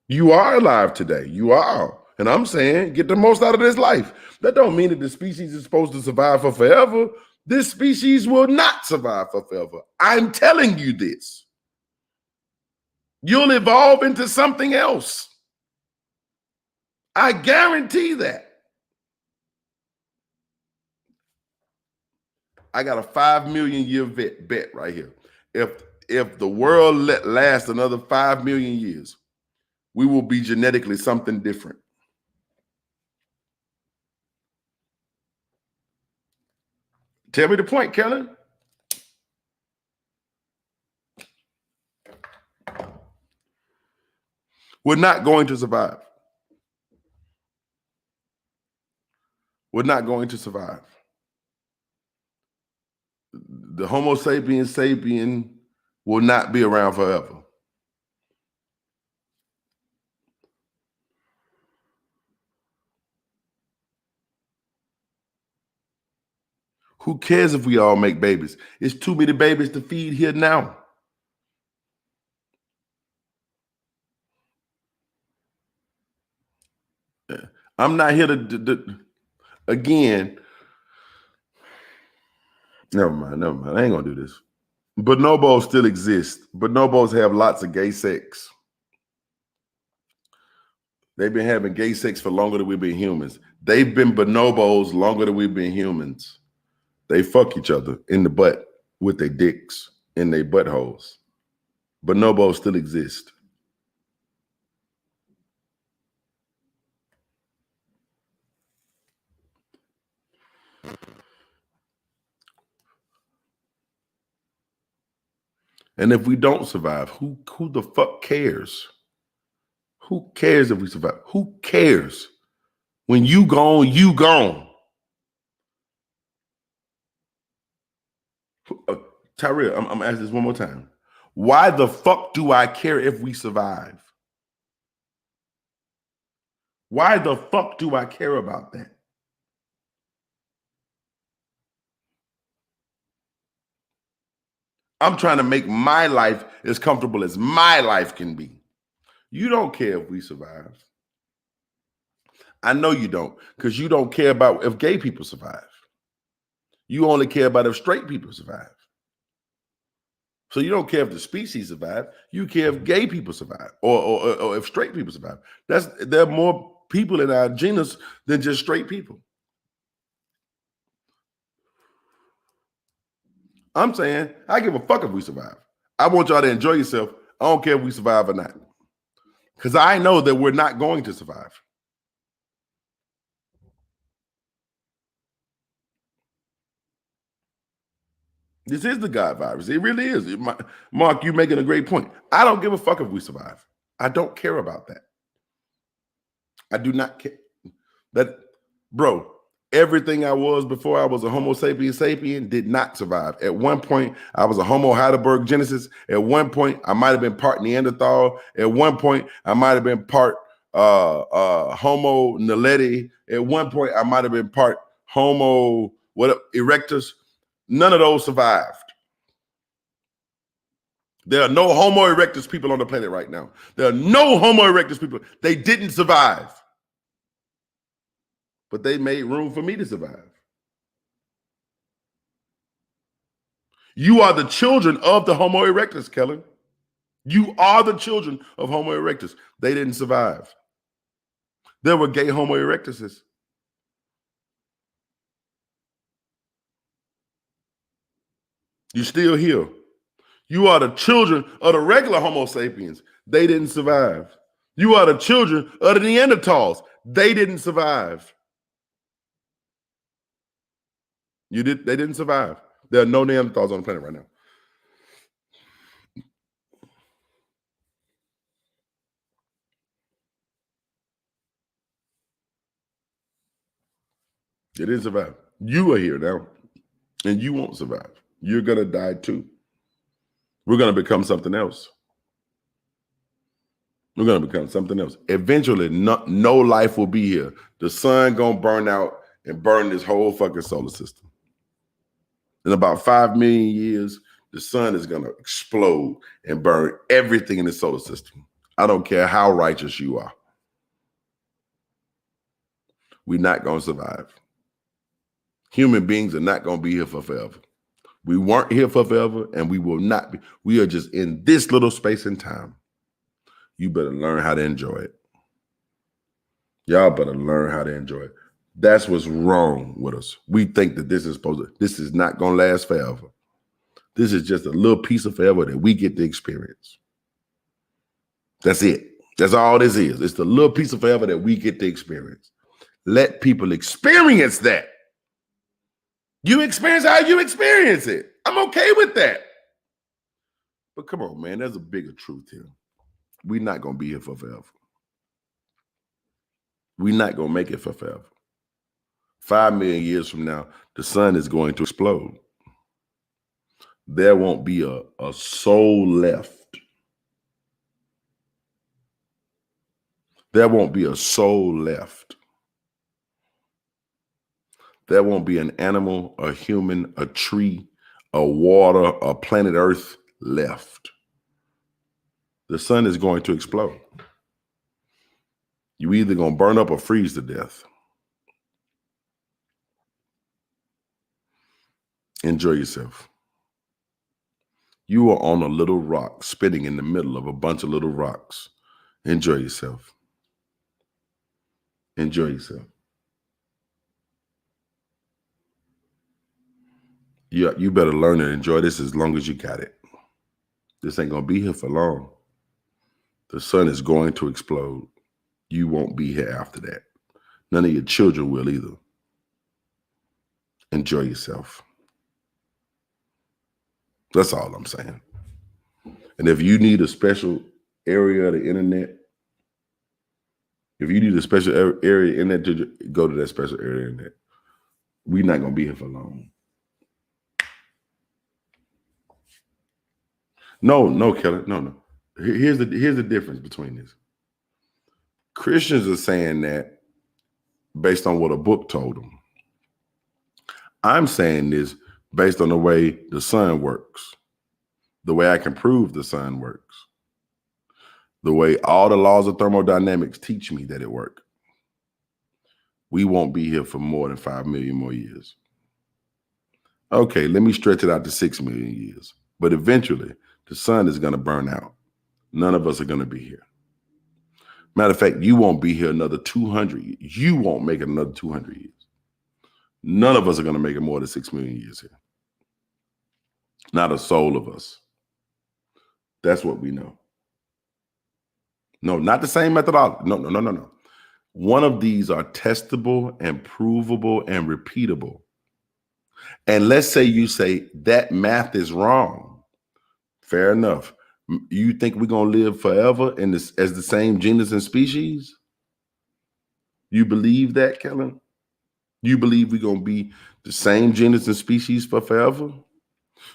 You are alive today. You are. And I'm saying get the most out of this life. That don't mean that the species is supposed to survive for forever. This species will not survive for forever. I'm telling you this. You'll evolve into something else. I guarantee that. I got a 5 million year bet right here. If the world last another 5 million years, we will be genetically something different. Tell me the point, Kellen. We're not going to survive. We're not going to survive. The Homo sapiens sapien will not be around forever. Who cares if we all make babies? It's too many babies to feed here now. I'm not here to again. Never mind. I ain't gonna do this. Bonobos still exist. Bonobos have lots of gay sex. They've been having gay sex for longer than we've been humans. They've been bonobos longer than we've been humans. They fuck each other in the butt with their dicks in their buttholes. Bonobos still exist. And if we don't survive, who the fuck cares? Who cares if we survive? Who cares? When you gone, you gone. Tyrell, I'm asking this one more time. Why the fuck do I care if we survive? Why the fuck do I care about that? I'm trying to make my life as comfortable as my life can be. You don't care if we survive. I know you don't, because you don't care about if gay people survive. You only care about if straight people survive. So you don't care if the species survive. You care if gay people survive or if straight people survive. There are more people in our genus than just straight people. I'm saying I give a fuck if we survive. I want y'all to enjoy yourself. I don't care if we survive or not. Because I know that we're not going to survive. This is the God virus. It really is. Mark, you're making a great point. I don't give a fuck if we survive. I don't care about that. I do not care. Bro, everything I was before I was a Homo sapiens sapien did not survive. At one point, I was a Homo heidelberg genesis. At one point, I might have been part Neanderthal. At one point, I might have been part Homo naledi. At one point, I might have been part Homo erectus. None of those survived. There are no Homo erectus people on the planet right now. There are no Homo erectus people. They didn't survive. But they made room for me to survive. You are the children of the Homo erectus, Kellen. You are the children of Homo erectus. They didn't survive. There were gay Homo erectuses. You're still here. You are the children of the regular Homo sapiens. They didn't survive. You are the children of the Neanderthals. They didn't survive. They didn't survive. There are no Neanderthals on the planet right now. They didn't survive. You are here now, and you won't survive. You're going to die too. We're going to become something else. We're going to become something else. Eventually, no life will be here. The sun going to burn out and burn this whole fucking solar system. In about 5 million years, the sun is going to explode and burn everything in the solar system. I don't care how righteous you are. We're not going to survive. Human beings are not going to be here for forever. We weren't here for forever, and we will not be. We are just in this little space and time. You better learn how to enjoy it. Y'all better learn how to enjoy it. That's what's wrong with us. We think that this is not going to last forever. This is just a little piece of forever that we get to experience. That's it. That's all this is. It's the little piece of forever that we get to experience. Let people experience that. You experience how you experience it. I'm okay with that. But come on, man, there's a bigger truth here. We're not going to be here for forever. We're not going to make it for forever. 5 million years from now, the sun is going to explode. There won't be a soul left. There won't be a soul left. There won't be an animal, a human, a tree, a water, a planet Earth left. The sun is going to explode. You either going to burn up or freeze to death. Enjoy yourself. You are on a little rock spinning in the middle of a bunch of little rocks. Enjoy yourself. Enjoy yourself. You better learn and enjoy this as long as you got it. This ain't going to be here for long. The sun is going to explode. You won't be here after that. None of your children will either. Enjoy yourself. That's all I'm saying. And if you need a special area of the internet, if you need a special area in internet to go to that special area in internet, we're not going to be here for long. No, Kelly, no. Here's the difference between this. Christians are saying that based on what a book told them. I'm saying this based on the way the sun works, the way I can prove the sun works, the way all the laws of thermodynamics teach me that it works. We won't be here for more than 5 million more years. Okay, let me stretch it out to 6 million years. But eventually, the sun is going to burn out. None of us are going to be here. Matter of fact, you won't be here another 200 years. You won't make it another 200 years. None of us are going to make it more than 6 million years here. Not a soul of us. That's what we know. No, not the same methodology. No. One of these are testable and provable and repeatable. And let's say you say that math is wrong. Fair enough. You think we're going to live forever in this as the same genus and species? You believe that, Kellen? You believe we're going to be the same genus and species for forever?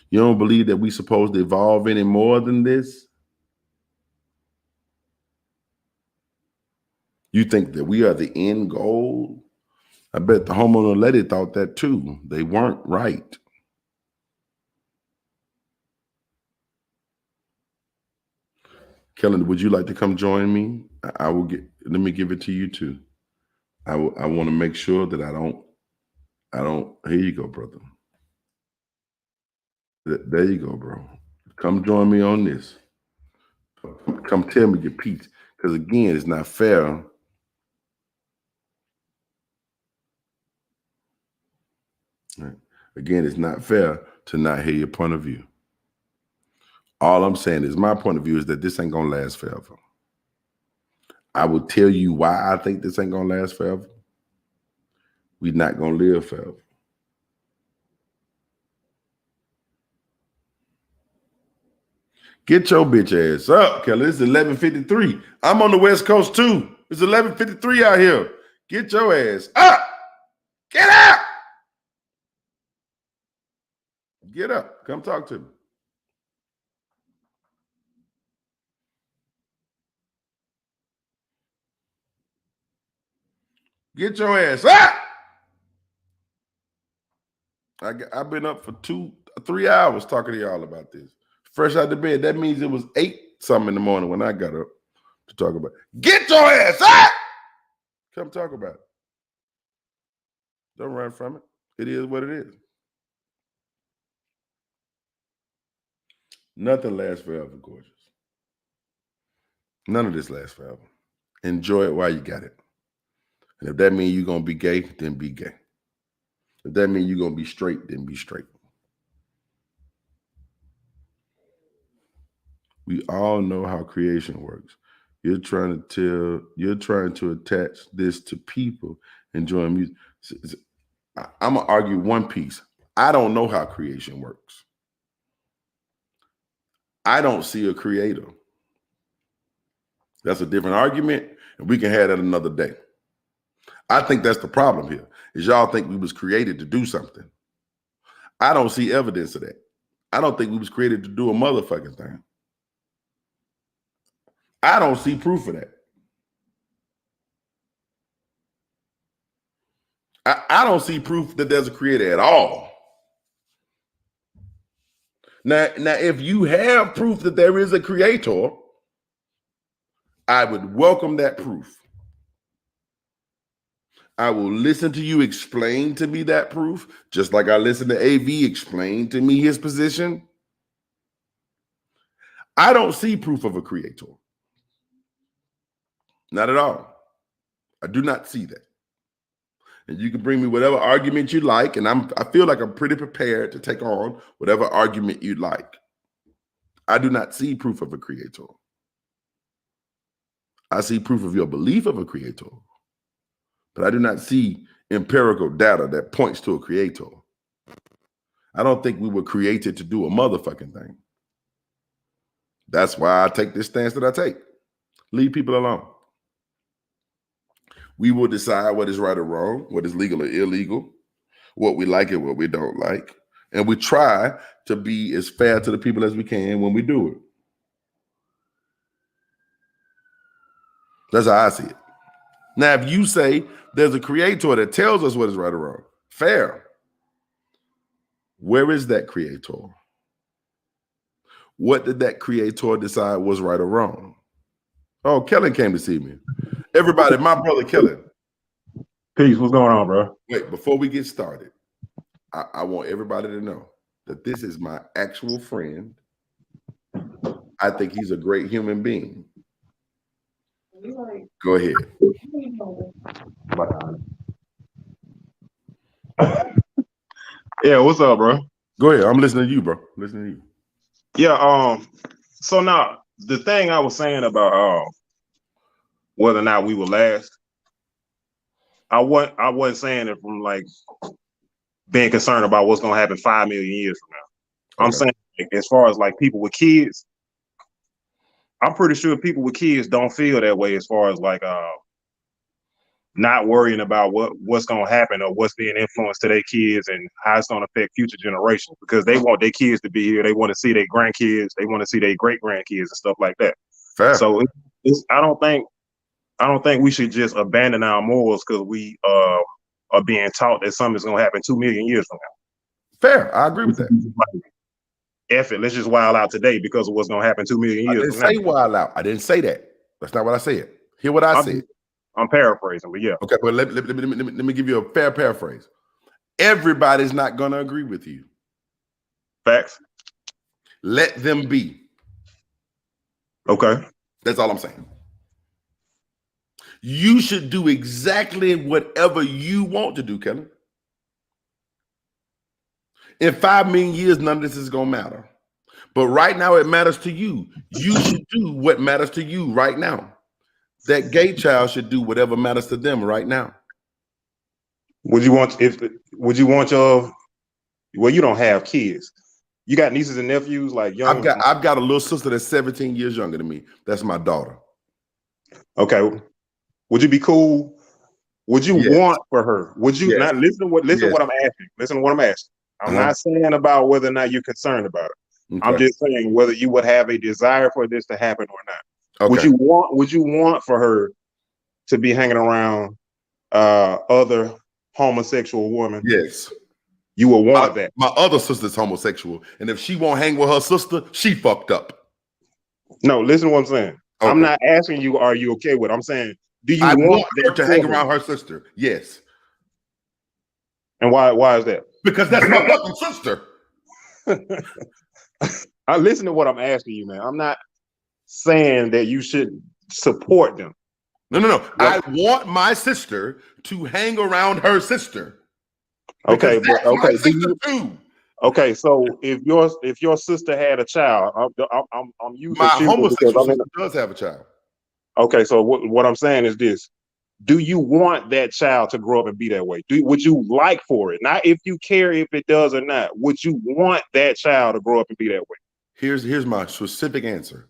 You don't believe that we're supposed to evolve any more than this? You think that we are the end goal? I bet the Homo naledi thought that too. They weren't right. Kellen, would you like to come join me? I will let me give it to you too. I want to make sure that I don't, here you go, brother. There you go, bro. Come join me on this. Come tell me your piece. Because again, it's not fair. Right. Again, it's not fair to not hear your point of view. All I'm saying is my point of view is that this ain't going to last forever. I will tell you why I think this ain't going to last forever. We're not going to live forever. Get your bitch ass up, Kelly. It's 11:53. I'm on the West Coast too. It's 11:53 out here. Get your ass up. Get up. Get up. Come talk to me. Get your ass up. I've been up for 3 hours talking to y'all about this. Fresh out of bed. That means it was 8 something in the morning when I got up to talk about it. Get your ass up. Come talk about it. Don't run from it. It is what it is. Nothing lasts forever, gorgeous. None of this lasts forever. Enjoy it while you got it. And if that means you're going to be gay, then be gay. If that means you're going to be straight, then be straight. We all know how creation works. You're trying to attach this to people enjoying music. I'm going to argue one piece. I don't know how creation works. I don't see a creator. That's a different argument, and we can have that another day. I think that's the problem here, is y'all think we was created to do something. I don't see evidence of that. I don't think we was created to do a motherfucking thing. I don't see proof of that. I don't see proof that there's a creator at all. Now, if you have proof that there is a creator, I would welcome that proof. I will listen to you explain to me that proof, just like I listened to AV explain to me his position. I don't see proof of a creator. Not at all. I do not see that. And you can bring me whatever argument you like, and I feel like I'm pretty prepared to take on whatever argument you'd like. I do not see proof of a creator. I see proof of your belief of a creator, but I do not see empirical data that points to a creator. I don't think we were created to do a motherfucking thing. That's why I take this stance that I take. Leave people alone. We will decide what is right or wrong, what is legal or illegal, what we like and what we don't like. And we try to be as fair to the people as we can when we do it. That's how I see it. Now, if you say there's a creator that tells us what is right or wrong, fair. Where is that creator? What did that creator decide was right or wrong? Oh, Kellen came to see me. Everybody, my brother Kellen. Peace, what's going on, bro? Wait, before we get started, I want everybody to know that this is my actual friend. I think he's a great human being. Go ahead. Yeah, what's up, bro? Go ahead. I'm listening to you, bro. Listening to you. Yeah, so now the thing I was saying about whether or not we will last, I wasn't saying it from like being concerned about what's gonna happen 5 million years from now. I'm saying like, as far as like people with kids, I'm pretty sure people with kids don't feel that way as far as like not worrying about what's gonna happen or what's being influenced to their kids and how it's gonna affect future generations, because they want their kids to be here, they want to see their grandkids, they want to see their great grandkids and stuff like that. Fair. So I don't think we should just abandon our morals because we are being taught that something's gonna happen 2 million years from now. Fair. I agree with that. F it, let's just wild out today because of what's gonna happen 2 million years from now. I didn't say wild out. I didn't say that. That's not what I said. Hear what I said. I'm paraphrasing, but yeah. Okay, but let me give you a fair paraphrase. Everybody's not gonna agree with you. Facts. Let them be. Okay. That's all I'm saying. You should do exactly whatever you want to do, Kellen. In 5 million years, none of this is gonna matter. But right now, it matters to you. You should do what matters to you right now. That gay child should do whatever matters to them right now. Would you want your, well, you don't have kids. You got nieces and nephews, like young. I've got a little sister that's 17 years younger than me. That's my daughter. Okay. Would you be cool? Would you want for her? Would you not listen to what I'm asking? Listen to what I'm asking. I'm not saying about whether or not you're concerned about it. Okay. I'm just saying whether you would have a desire for this to happen or not. Okay. Would you want for her to be hanging around other homosexual women? Yes. You will want that. My other sister's homosexual, and if she won't hang with her sister, she fucked up. No, listen to what I'm saying. Okay. I'm not asking you, are you okay with it? I'm saying, do you want her to hang around her sister? Yes. And why is that? Because that's my fucking sister. I listen to what I'm asking you, man. I'm not saying that you should support them. No. I want my sister to hang around her sister. Okay, Because that's my sister too. Okay, so if your sister had a child, I'm using My children because homosexual sister does have a child. Okay, so what I'm saying is this: do you want that child to grow up and be that way? Would you like for it? Not if you care if it does or not. Would you want that child to grow up and be that way? Here's my specific answer.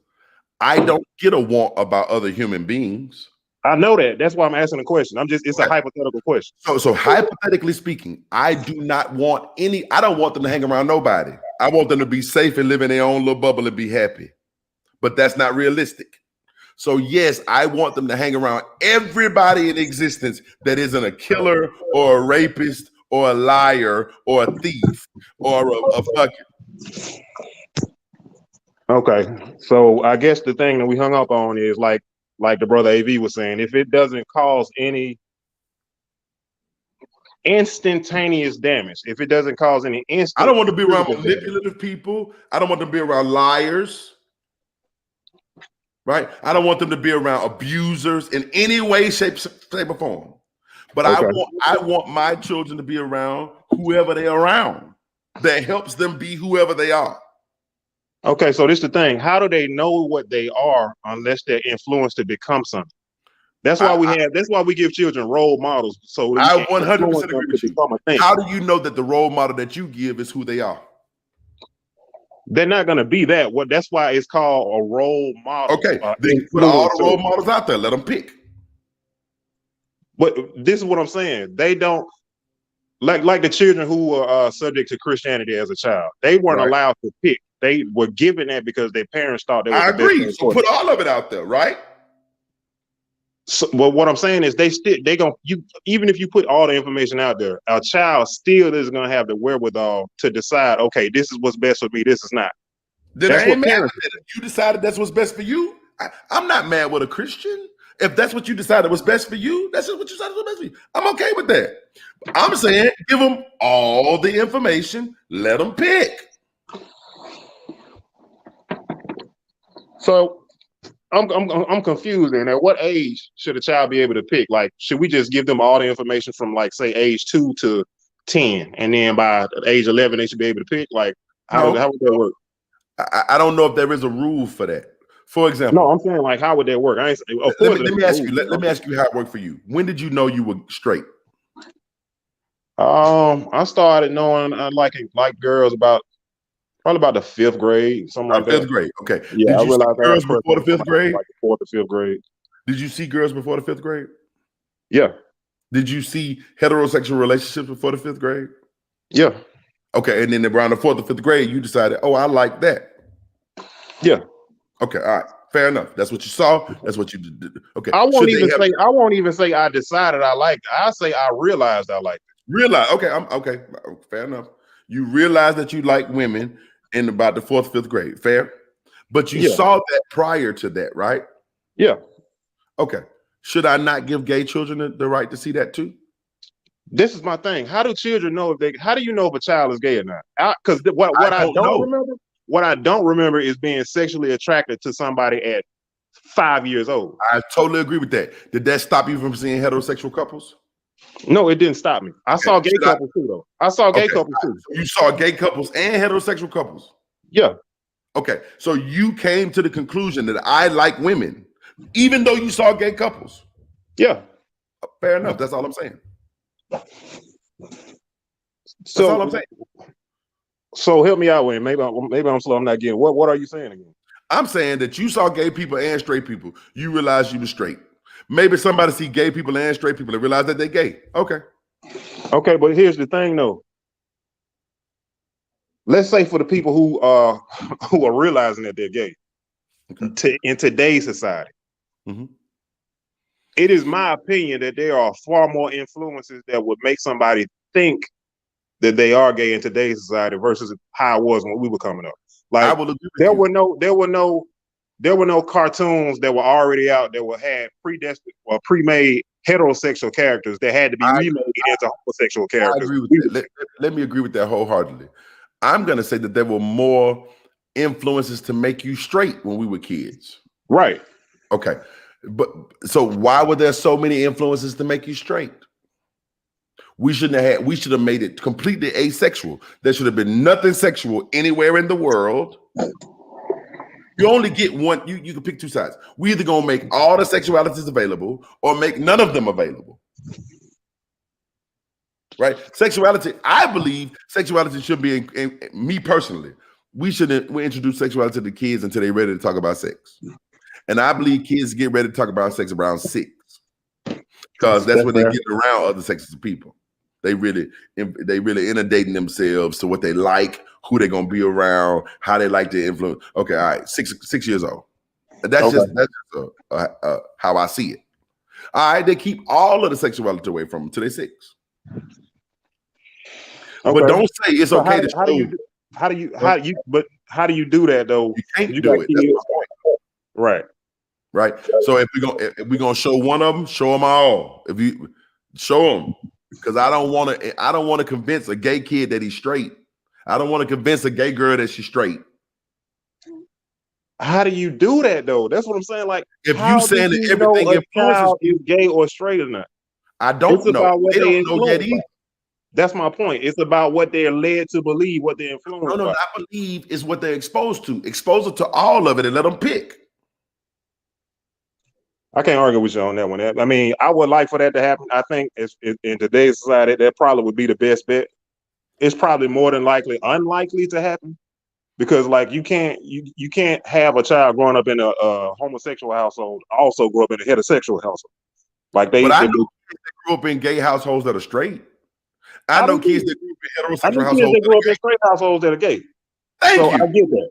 I don't get a want about other human beings. I know that. That's why I'm asking the question. It's a hypothetical question. So hypothetically speaking, I don't want them to hang around nobody. I want them to be safe and live in their own little bubble and be happy. But that's not realistic. So yes, I want them to hang around everybody in existence that isn't a killer or a rapist or a liar or a thief or a fucking. Okay, so I guess the thing that we hung up on is like the brother AV was saying, if it doesn't cause any instantaneous damage, if it doesn't cause any instant, I don't want to be around manipulative people. I don't want to be around liars. Right? I don't want them to be around abusers in any way, shape, or form. But okay. I want my children to be around whoever they're around that helps them be whoever they are. Okay, so this is the thing. How do they know what they are unless they're influenced to become something? That's why that's why we give children role models. So I 100% agree with you. How do you know that the role model that you give is who they are? They're not going to be that. That's why it's called a role model. Okay, then put all the role models out there. Let them pick. But this is what I'm saying. They don't like the children who were subject to Christianity as a child. They weren't allowed to pick. They were given that because their parents thought they were. I agree. So put all of it out there, right? So, well, what I'm saying is even if you put all the information out there, a child still is going to have the wherewithal to decide, okay, this is what's best for me, this is not. Then I ain't mad. You decided that's what's best for you. I'm not mad with a Christian. If that's what you decided was best for you, that's just what you decided was best for you. I'm okay with that. I'm saying give them all the information, let them pick. So I'm confused. And at what age should a child be able to pick? Like, should we just give them all the information from, like, say, age 2 to 10, and then by age 11 they should be able to pick? Like, how would that work? I don't know if there is a rule for that. For example, no, I'm saying, like, how would that work? Let me ask you. Let me ask you how it worked for you. When did you know you were straight? I started knowing I like girls probably about the 5th grade, something like that. 5th grade, okay. Yeah, did you see girls before the 5th grade? Like the 4th or 5th grade. Did you see girls before the 5th grade? Yeah. Did you see heterosexual relationships before the 5th grade? Yeah. Okay, and then around the 4th or 5th grade, you decided, oh, I like that. Yeah. Okay, all right, fair enough. That's what you saw. That's what you did. Okay. I won't even say I decided I liked it. I say I realized I liked it. Realize? Okay, okay. Fair enough. You realized that you like women in about the 4th, 5th grade. Fair, but you saw that prior to that, right? Yeah. Okay. Should I not give gay children the right to see that too? This is my thing. How do children know how do you know if a child is gay or not? Because what I don't remember is being sexually attracted to somebody at 5 years old. I totally agree with that. Did that stop you from seeing heterosexual couples? No, it didn't stop me. I saw gay couples too, though. I saw gay couples too. You saw gay couples and heterosexual couples? Yeah. Okay. So you came to the conclusion that I like women, even though you saw gay couples? Yeah. Fair enough. That's all I'm saying. That's so, all I'm saying. So help me out, Wayne. Maybe I'm slow. I'm not getting. What are you saying again? I'm saying that you saw gay people and straight people. You realized you were straight. Maybe somebody see gay people and straight people and realize that they're gay. Okay. Okay, but here's the thing, though. Let's say for the people who are realizing that they're gay, in today's society, it is my opinion that there are far more influences that would make somebody think that they are gay in today's society versus how it was when we were coming up. Like, there were no cartoons that were already out that had predestined or pre-made heterosexual characters that had to be remade into homosexual characters. I agree with that. Let me agree with that wholeheartedly. I'm going to say that there were more influences to make you straight when we were kids. Right. Okay. But so why were there so many influences to make you straight? We should have made it completely asexual. There should have been nothing sexual anywhere in the world. You only get one, you can pick two sides. We either gonna make all the sexualities available or make none of them available. Right? Sexuality, I believe sexuality should be in me personally. We introduce sexuality to kids until they're ready to talk about sex. And I believe kids get ready to talk about sex around 6. Because that's when they get around other sexes of people. They really inundating themselves to what they like, who they're gonna be around, how they like to influence. Okay, all right, 6 years old. That's just how I see it. All right, they keep all of the sexuality away from them until they're 6. Okay. But don't say it's okay to show. How do you do that though? You can't do it. That's my point. Right. Right. So if we're gonna show one of them, show them all. If you show them, because I don't want to convince a gay kid that he's straight. I don't want to convince a gay girl that she's straight. How do you do that though? That's what I'm saying. Like, if you saying that everything influences is gay or straight or not, I don't know. They don't know that either. That's my point. It's about what they're led to believe, what they're influenced. No, I believe is what they're exposed to. Expose it to all of it and let them pick. I can't argue with you on that one. I mean, I would like for that to happen. I think in today's society, that probably would be the best bet. It's probably more than likely unlikely to happen because, like, you can't have a child growing up in a homosexual household also grow up in a heterosexual household. Like but I know kids that grew up in gay households that are straight. I know kids that grew up in heterosexual households that grew up in straight households that are gay. Thank you. I get that.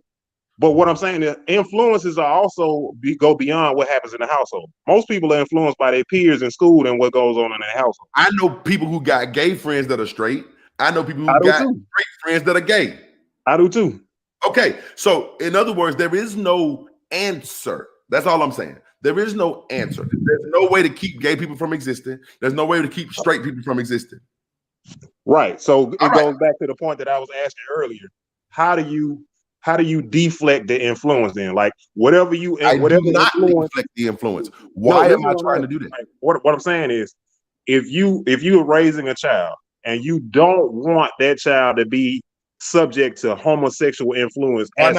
But what I'm saying is influences are also go beyond what happens in the household. Most people are influenced by their peers in school and what goes on in their household. I know people who got gay friends that are straight. I know people who got straight friends that are gay. I do too. Okay. So in other words, there is no answer. That's all I'm saying. There is no answer. There's no way to keep gay people from existing. There's no way to keep straight people from existing. Right. So it goes back to the point that I was asking earlier. How do you deflect the influence then? Like whatever you deflect the influence. Why am I trying to do that? Like, what I'm saying is if you're raising a child and you don't want that child to be subject to homosexual influence, why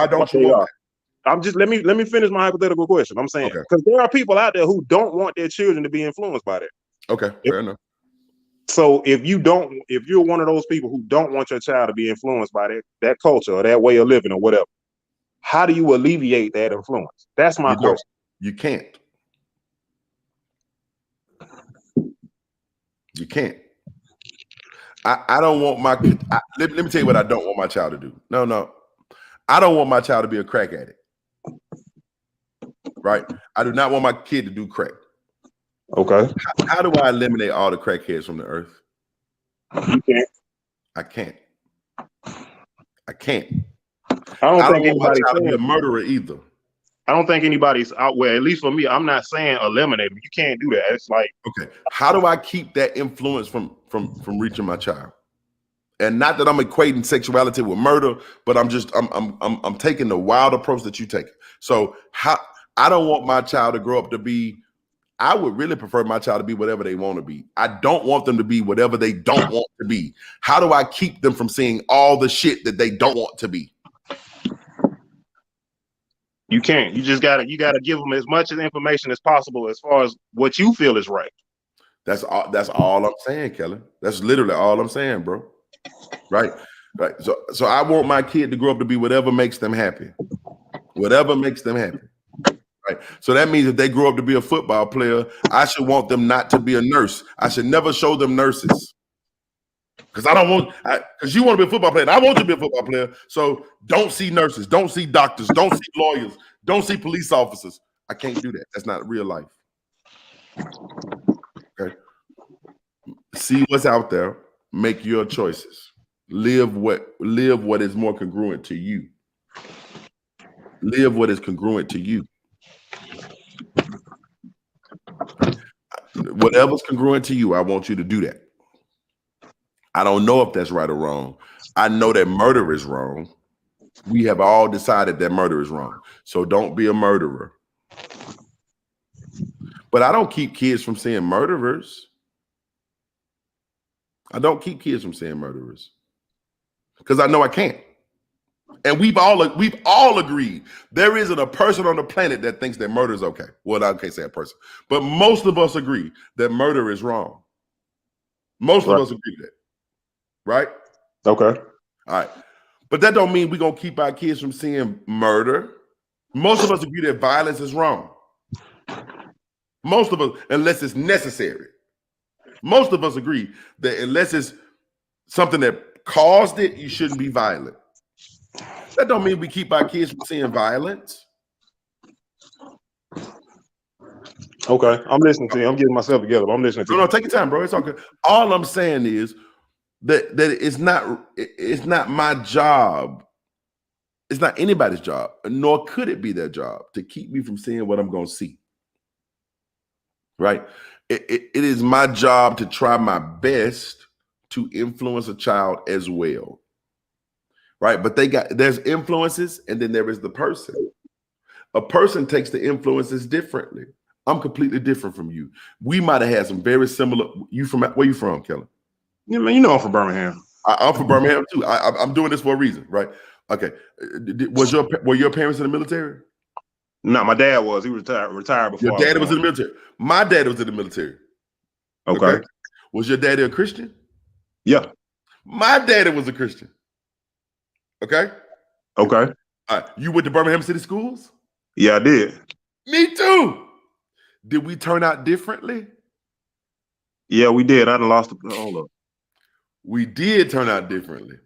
don't you want that? Let me finish my hypothetical question. I'm saying because there are people out there who don't want their children to be influenced by that. Okay, fair enough. So if you're one of those people who don't want your child to be influenced by that culture or that way of living or whatever, how do you alleviate that influence? That's my question. You can't. You can't. I don't want my let me tell you what I don't want my child to do. No. I don't want my child to be a crack addict. Right? I do not want my kid to do crack. Okay. How do I eliminate all the crackheads from the earth? You can't. I can't. I don't think anybody's want my child to be a murderer either. I don't think anybody's out. Well, at least for me, I'm not saying eliminate them. You can't do that. It's like, okay, how do I keep that influence from reaching my child? And not that I'm equating sexuality with murder, but I'm taking the wild approach that you take. So I don't want my child to grow up to be. I would really prefer my child to be whatever they want to be. I don't want them to be whatever they don't want to be. How do I keep them from seeing all the shit that they don't want to be? You can't. You just gotta give them as much information as possible as far as what you feel is right. That's all I'm saying, Kelly. That's literally all I'm saying, bro. Right. So I want my kid to grow up to be whatever makes them happy. Whatever makes them happy. Right. So that means if they grow up to be a football player, I should want them not to be a nurse. I should never show them nurses. Because because you want to be a football player, and I want you to be a football player. So don't see nurses, don't see doctors, don't see lawyers, don't see police officers. I can't do that. That's not real life. Okay. See what's out there. Make your choices. Live what is more congruent to you. Live what is congruent to you. Whatever's congruent to you, I want you to do that. I don't know if that's right or wrong. I know that murder is wrong. We have all decided that murder is wrong. So don't be a murderer. But I don't keep kids from seeing murderers. I don't keep kids from seeing murderers because I know I can't. And we've all agreed there isn't a person on the planet that thinks that murder is okay. Well, I can't say a person, but most of us agree that murder is wrong. Most of us agree with that, right? Okay. All right. But that don't mean we're going to keep our kids from seeing murder. Most of us agree that violence is wrong. Most of us, unless it's necessary. Most of us agree that unless it's something that caused it, you shouldn't be violent. That don't mean we keep our kids from seeing violence. Okay. I'm listening to you. I'm getting myself together. But I'm listening to you. No, take your time, bro. It's all good. All I'm saying is that it's not my job. It's not anybody's job, nor could it be their job to keep me from seeing what I'm going to see. Right? It is my job to try my best to influence a child as well. Right? But there's influences and then there is the person. A person takes the influences differently. I'm completely different from you. We might have had some very similar. Where you from, Kelly? Yeah, man, you know I'm from Birmingham. I'm from Birmingham too. I'm doing this for a reason, right? Okay. Were your parents in the military? No, my dad was. He was retired before. Your daddy was in the military. My dad was in the military. Okay. Was your daddy a Christian? Yeah. My daddy was a Christian. Okay. Okay. All right. You went to Birmingham City Schools? Yeah, I did. Me too. Did we turn out differently? Yeah, we did. I done lost the hold up. We did turn out differently.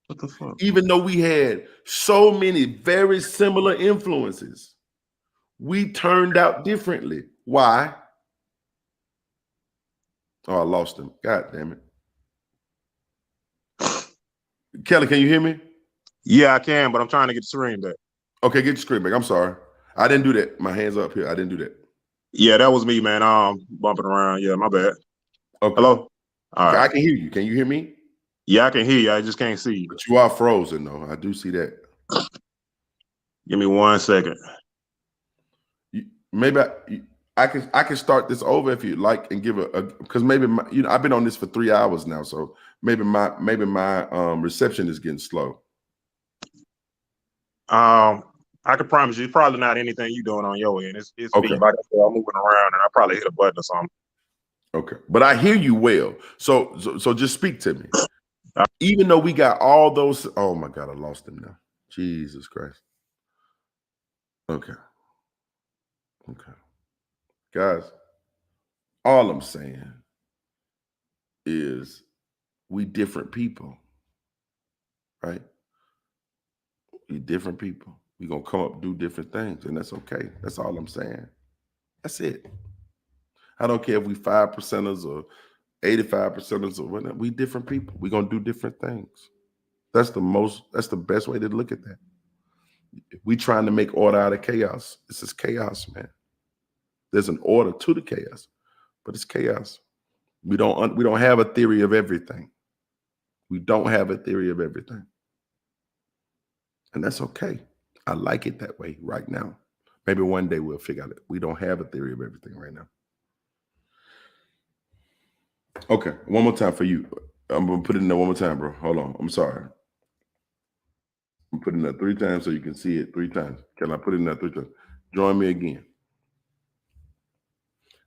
What the fuck? Even though we had so many very similar influences, we turned out differently. Why? Oh, I lost him. God damn it. Kelly, can you hear me? Yeah, I can, but I'm trying to get the screen back. Okay, get your screen back. I'm sorry. I didn't do that. My hands up here. I didn't do that. Yeah, that was me, man. Bumping around. Yeah, my bad. Okay. Hello? All right. I can hear you. Can you hear me? Yeah, I can hear you. I just can't see you. But you are frozen, though. I do see that. Give me 1 second. Maybe I can start this over if you'd like and give because maybe I've been on this for 3 hours now, so maybe my reception is getting slow. I can promise you, it's probably not anything you doing on your end. It's Okay. me. Like I said, I'm moving around, and I probably hit a button or something. Okay, but I hear you well. So just speak to me. Even though we got all those, oh my God, I lost him now. Jesus Christ. Okay. Guys, all I'm saying is we different people, right? We different people. We're going to come up and do different things, and that's okay. That's all I'm saying. That's it. I don't care if we 5%ers or 85%ers or whatever. We different people. We're going to do different things. That's the best way to look at that. We trying to make order out of chaos. This is chaos, man. There's an order to the chaos, but it's chaos. We don't have a theory of everything. We don't have a theory of everything. And that's okay. I like it that way right now. Maybe one day we'll figure out it. We don't have a theory of everything right now. Okay, one more time for you. I'm going to put it in there one more time, bro. Hold on. I'm sorry. I'm putting that 3 times so you can see it 3 times. Can I put it in there 3 times? Join me again.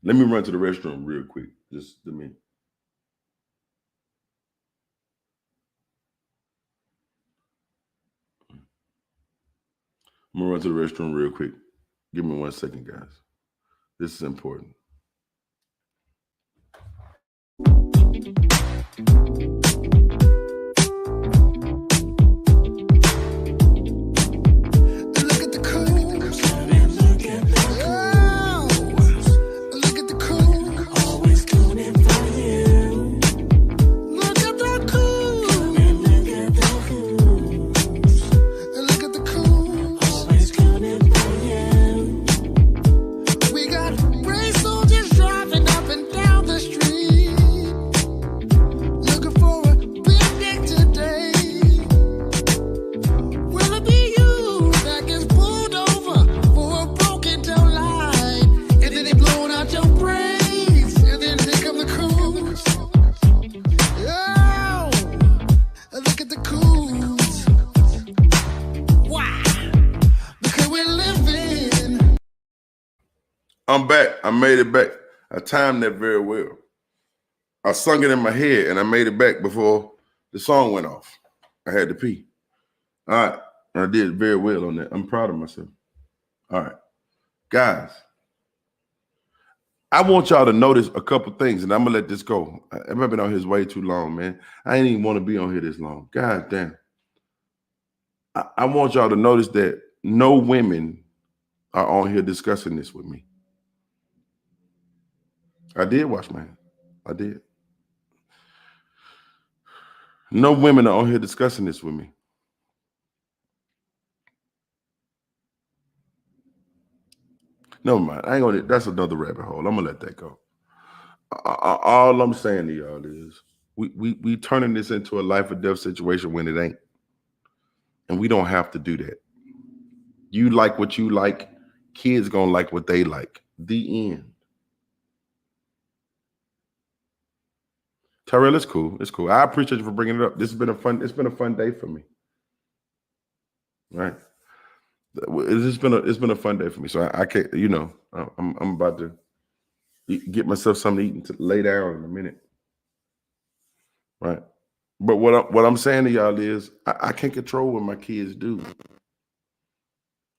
Let me run to the restroom real quick. Just a minute. I'm going to run to the restroom real quick. Give me 1 second, guys. This is important. Soldiers driving up and down the street, looking for I'm back. I made it back. I timed that very well. I sung it in my head and I made it back before the song went off. I had to pee. All right. I did very well on that. I'm proud of myself. All right. Guys, I want y'all to notice a couple things, and I'm going to let this go. I've been on here way too long, man. I ain't even want to be on here this long. God damn. I want y'all to notice that no women are on here discussing this with me. I did wash my hands. I did. No women are on here discussing this with me. Never mind. I ain't gonna. That's another rabbit hole. I'm gonna let that go. All I'm saying to y'all is we turning this into a life or death situation when it ain't, and we don't have to do that. You like what you like. Kids gonna like what they like. The end. Tyrell, it's cool. It's cool. I appreciate you for bringing it up. This has been a fun. It's been a fun day for me. Right. It's been a fun day for me. So I can't. You know, I'm about to get myself something to eat and to lay down in a minute. Right. But what I'm saying to y'all is I can't control what my kids do.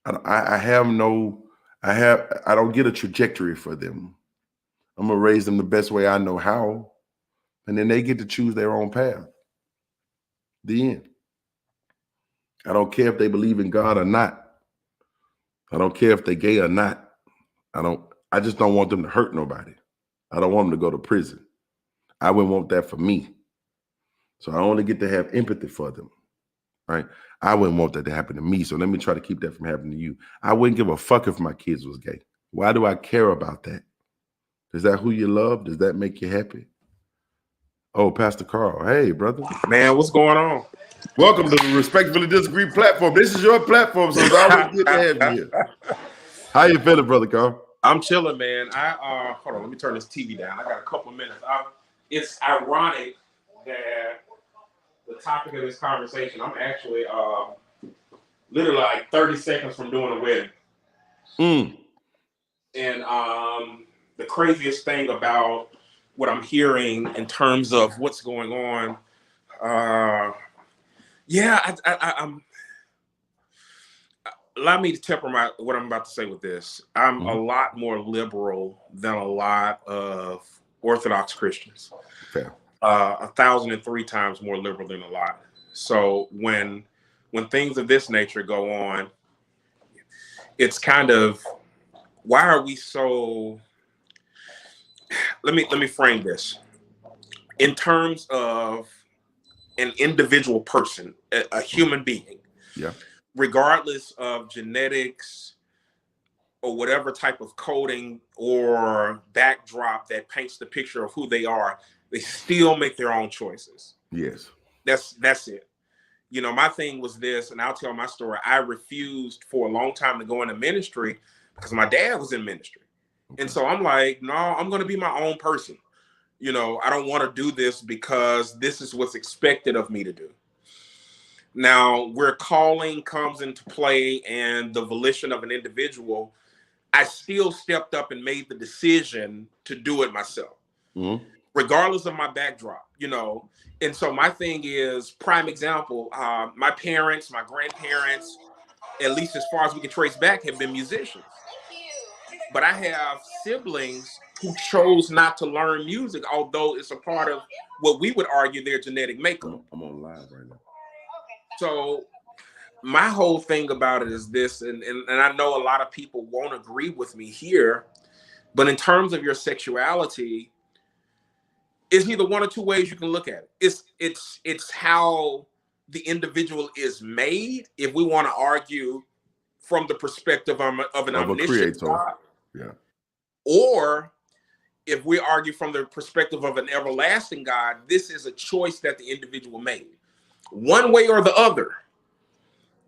I don't get a trajectory for them. I'm gonna raise them the best way I know how. And then they get to choose their own path. The end. I don't care if they believe in God or not. I don't care if they're gay or not. I just don't want them to hurt nobody. I don't want them to go to prison. I wouldn't want that for me. So I only get to have empathy for them. Right? I wouldn't want that to happen to me. So let me try to keep that from happening to you. I wouldn't give a fuck if my kids was gay. Why do I care about that? Is that who you love? Does that make you happy? Oh, Pastor Carl. Hey, brother. Man, what's going on? Welcome to the Respectfully Disagree platform. This is your platform, so it's always good to have you here. How you feeling, brother Carl? I'm chilling, man. Hold on, let me turn this TV down. I got a couple of minutes. It's ironic that the topic of this conversation, I'm actually literally like 30 seconds from doing a wedding. And the craziest thing about what I'm hearing in terms of what's going on, I'm allow me to temper what I'm about to say with this. I'm a lot more liberal than a lot of Orthodox Christians. Fair. 1,003 times more liberal than a lot. So when things of this nature go on, it's kind of, why are we so? Let me frame this in terms of an individual person, a human being. Yeah. Regardless of genetics or whatever type of coding or backdrop that paints the picture of who they are, they still make their own choices. Yes. That's it. You know, my thing was this, and I'll tell my story. I refused for a long time to go into ministry because my dad was in ministry. Okay. And so I'm like, no, I'm going to be my own person. You know, I don't want to do this because this is what's expected of me to do. Now, where calling comes into play and the volition of an individual, I still stepped up and made the decision to do it myself, regardless of my backdrop, you know. And so my thing is, prime example, my parents, my grandparents, at least as far as we can trace back, have been musicians. But I have siblings who chose not to learn music, although it's a part of what we would argue their genetic makeup. I'm on live right now. So my whole thing about it is this, and I know a lot of people won't agree with me here, but in terms of your sexuality, it's either one or two ways you can look at it. It's how the individual is made. If we want to argue from the perspective of an omniscient God, yeah, or if we argue from the perspective of an everlasting God, this is a choice that the individual made. One way or the other,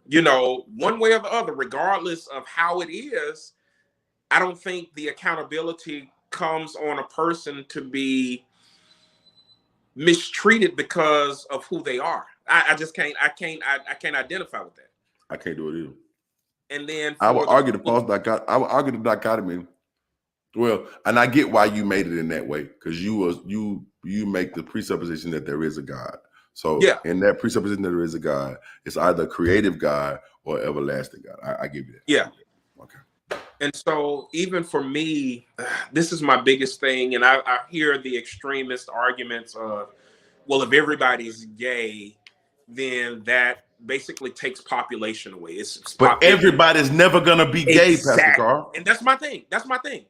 you know, one way or the other, regardless of how it is, I don't think the accountability comes on a person to be mistreated because of who they are. I just can't identify with that. I can't do it either. And then I would argue the dichotomy Well, and I get why you made it in that way, because you make the presupposition that there is a God. So Yeah. in that presupposition that there is a God, it's either creative God or everlasting God. I give you that. Yeah. Okay. And so even for me, this is my biggest thing. And I hear the extremist arguments of, well, if everybody's gay, then that basically takes population away. But everybody's never gonna be gay, Pastor Carl. And that's my thing. That's my thing.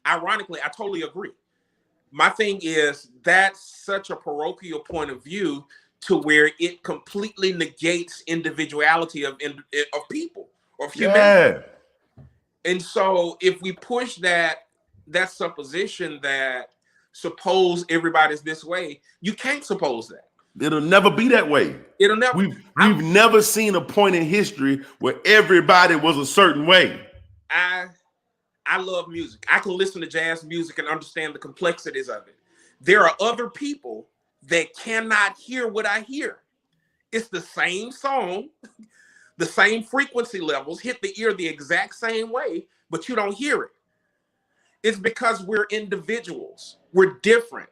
Ironically, I totally agree. My thing is that's such a parochial point of view to where it completely negates individuality of people or of humanity. Yeah. And so if we push that supposition that suppose everybody's this way, you can't suppose that. It'll never be that way. It'll never. We've never seen a point in history where everybody was a certain way. I love music. I can listen to jazz music and understand the complexities of it. There are other people that cannot hear what I hear. It's the same song, the same frequency levels, hit the ear the exact same way, but you don't hear it. It's because we're individuals. We're different.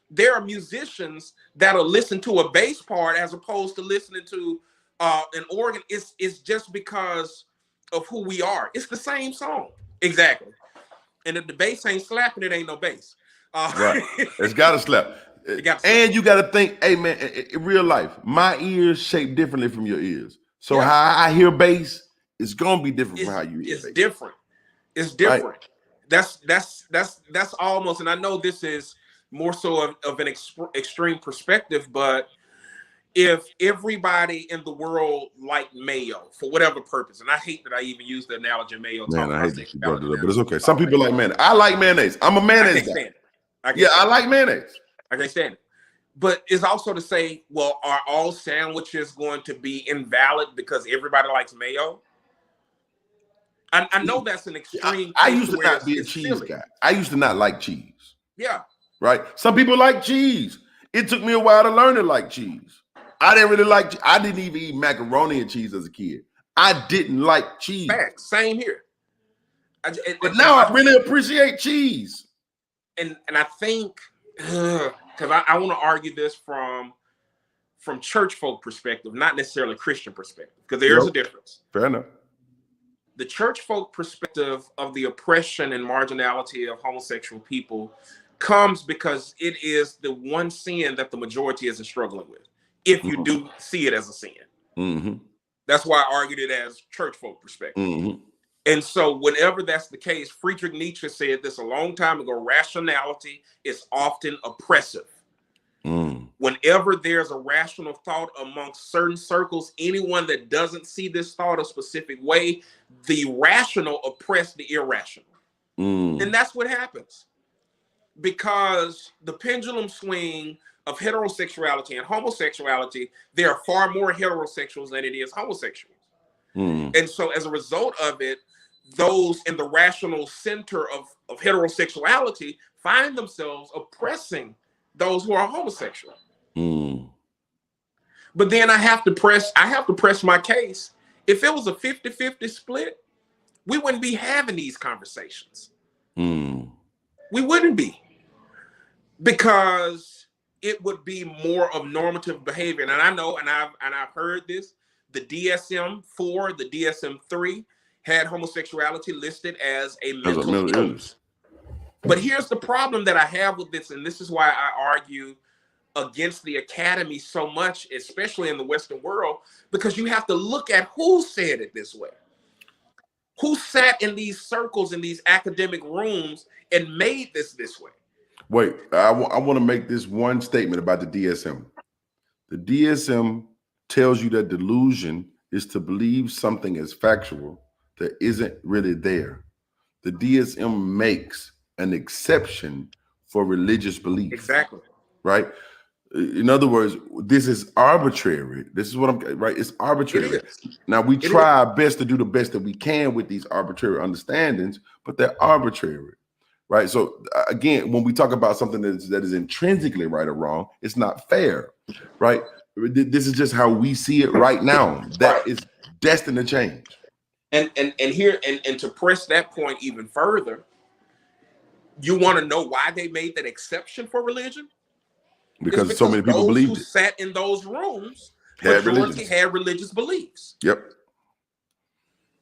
There are musicians that'll listen to a bass part as opposed to listening to an organ. It's just because of who we are. It's the same song. Exactly. And if the bass ain't slapping, it ain't no bass. Right. It's got to slap. And you got to think, hey, man, in real life, my ears shape differently from your ears. So how I hear bass is going to be different from how you hear bass. It's different. It's different. Right. That's almost, and I know this is more so of an extreme perspective, but if everybody in the world liked mayo for whatever purpose, and I hate that I even use the analogy of mayo. Man, I hate that you brought it up, but it's okay. Some people like mayonnaise. I like mayonnaise. I'm a mayonnaise guy. I like mayonnaise. I can't stand it. But it's also to say, well, are all sandwiches going to be invalid because everybody likes mayo? I know that's an extreme. I used to not be a cheese guy. I used to not like cheese. Yeah. Right. Some people like cheese. It took me a while to learn to like cheese. I didn't really like. I didn't even eat macaroni and cheese as a kid. I didn't like cheese. Fact. Same here. But now I really appreciate cheese. And I think because I want to argue this from church folk perspective, not necessarily Christian perspective, because there's a difference. Fair enough. The church folk perspective of the oppression and marginality of homosexual people comes because it is the one sin that the majority isn't struggling with, if you do see it as a sin. Mm-hmm. That's why I argued it as church folk perspective. Mm-hmm. And so whenever that's the case, Friedrich Nietzsche said this a long time ago, rationality is often oppressive. Whenever there's a rational thought amongst certain circles, anyone that doesn't see this thought a specific way, the rational oppress the irrational. And that's what happens. Because the pendulum swing of heterosexuality and homosexuality, there are far more heterosexuals than it is homosexuals. And so as a result of it, those in the rational center of heterosexuality find themselves oppressing those who are homosexual. But then I have to press my case. If it was a 50-50 split, we wouldn't be having these conversations. We wouldn't be. Because it would be more of normative behavior. And I know, and I've heard this, the DSM-4, the DSM-3 had homosexuality listed as a mental illness. But here's the problem that I have with this, and this is why I argue against the academy so much, especially in the Western world, because you have to look at who said it this way. Who sat in these circles, in these academic rooms, and made this way? Wait, I want to make this one statement about the DSM. The DSM tells you that delusion is to believe something is factual that isn't really there. The DSM makes an exception for religious belief. Exactly. Right? In other words, this is arbitrary. This is what I'm right. It's arbitrary. Now we try our best to do the best that we can with these arbitrary understandings, but they're arbitrary. Right. So again, when we talk about something that is intrinsically right or wrong, it's not fair. Right. This is just how we see it right now. That is destined to change. And here and to press that point even further, You want to know why they made that exception for religion? Because so many people those believed who it. sat in those rooms Had majority had religious beliefs. Yep.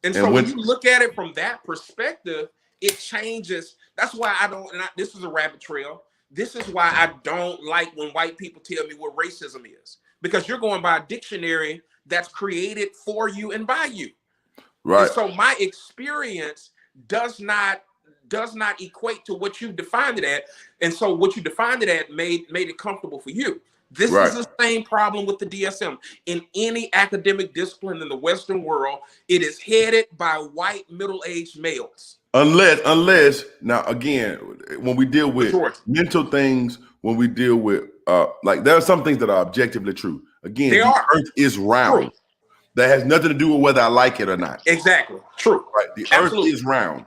And so when you look at it from that perspective, it changes. That's why I don't, this is a rabbit trail. This is why I don't like when white people tell me what racism is, because you're going by a dictionary that's created for you and by you. Right. And so my experience does not equate to what you defined it at. And so what you defined it at made it comfortable for you. This is the same problem with the DSM. In any academic discipline in the Western world, it is headed by white middle-aged males. Unless now again, when we deal with mental things, when we deal with like there are some things that are objectively true. Again, the earth is round. True. That has nothing to do with whether I like it or not. Exactly. True. Right. The earth is round.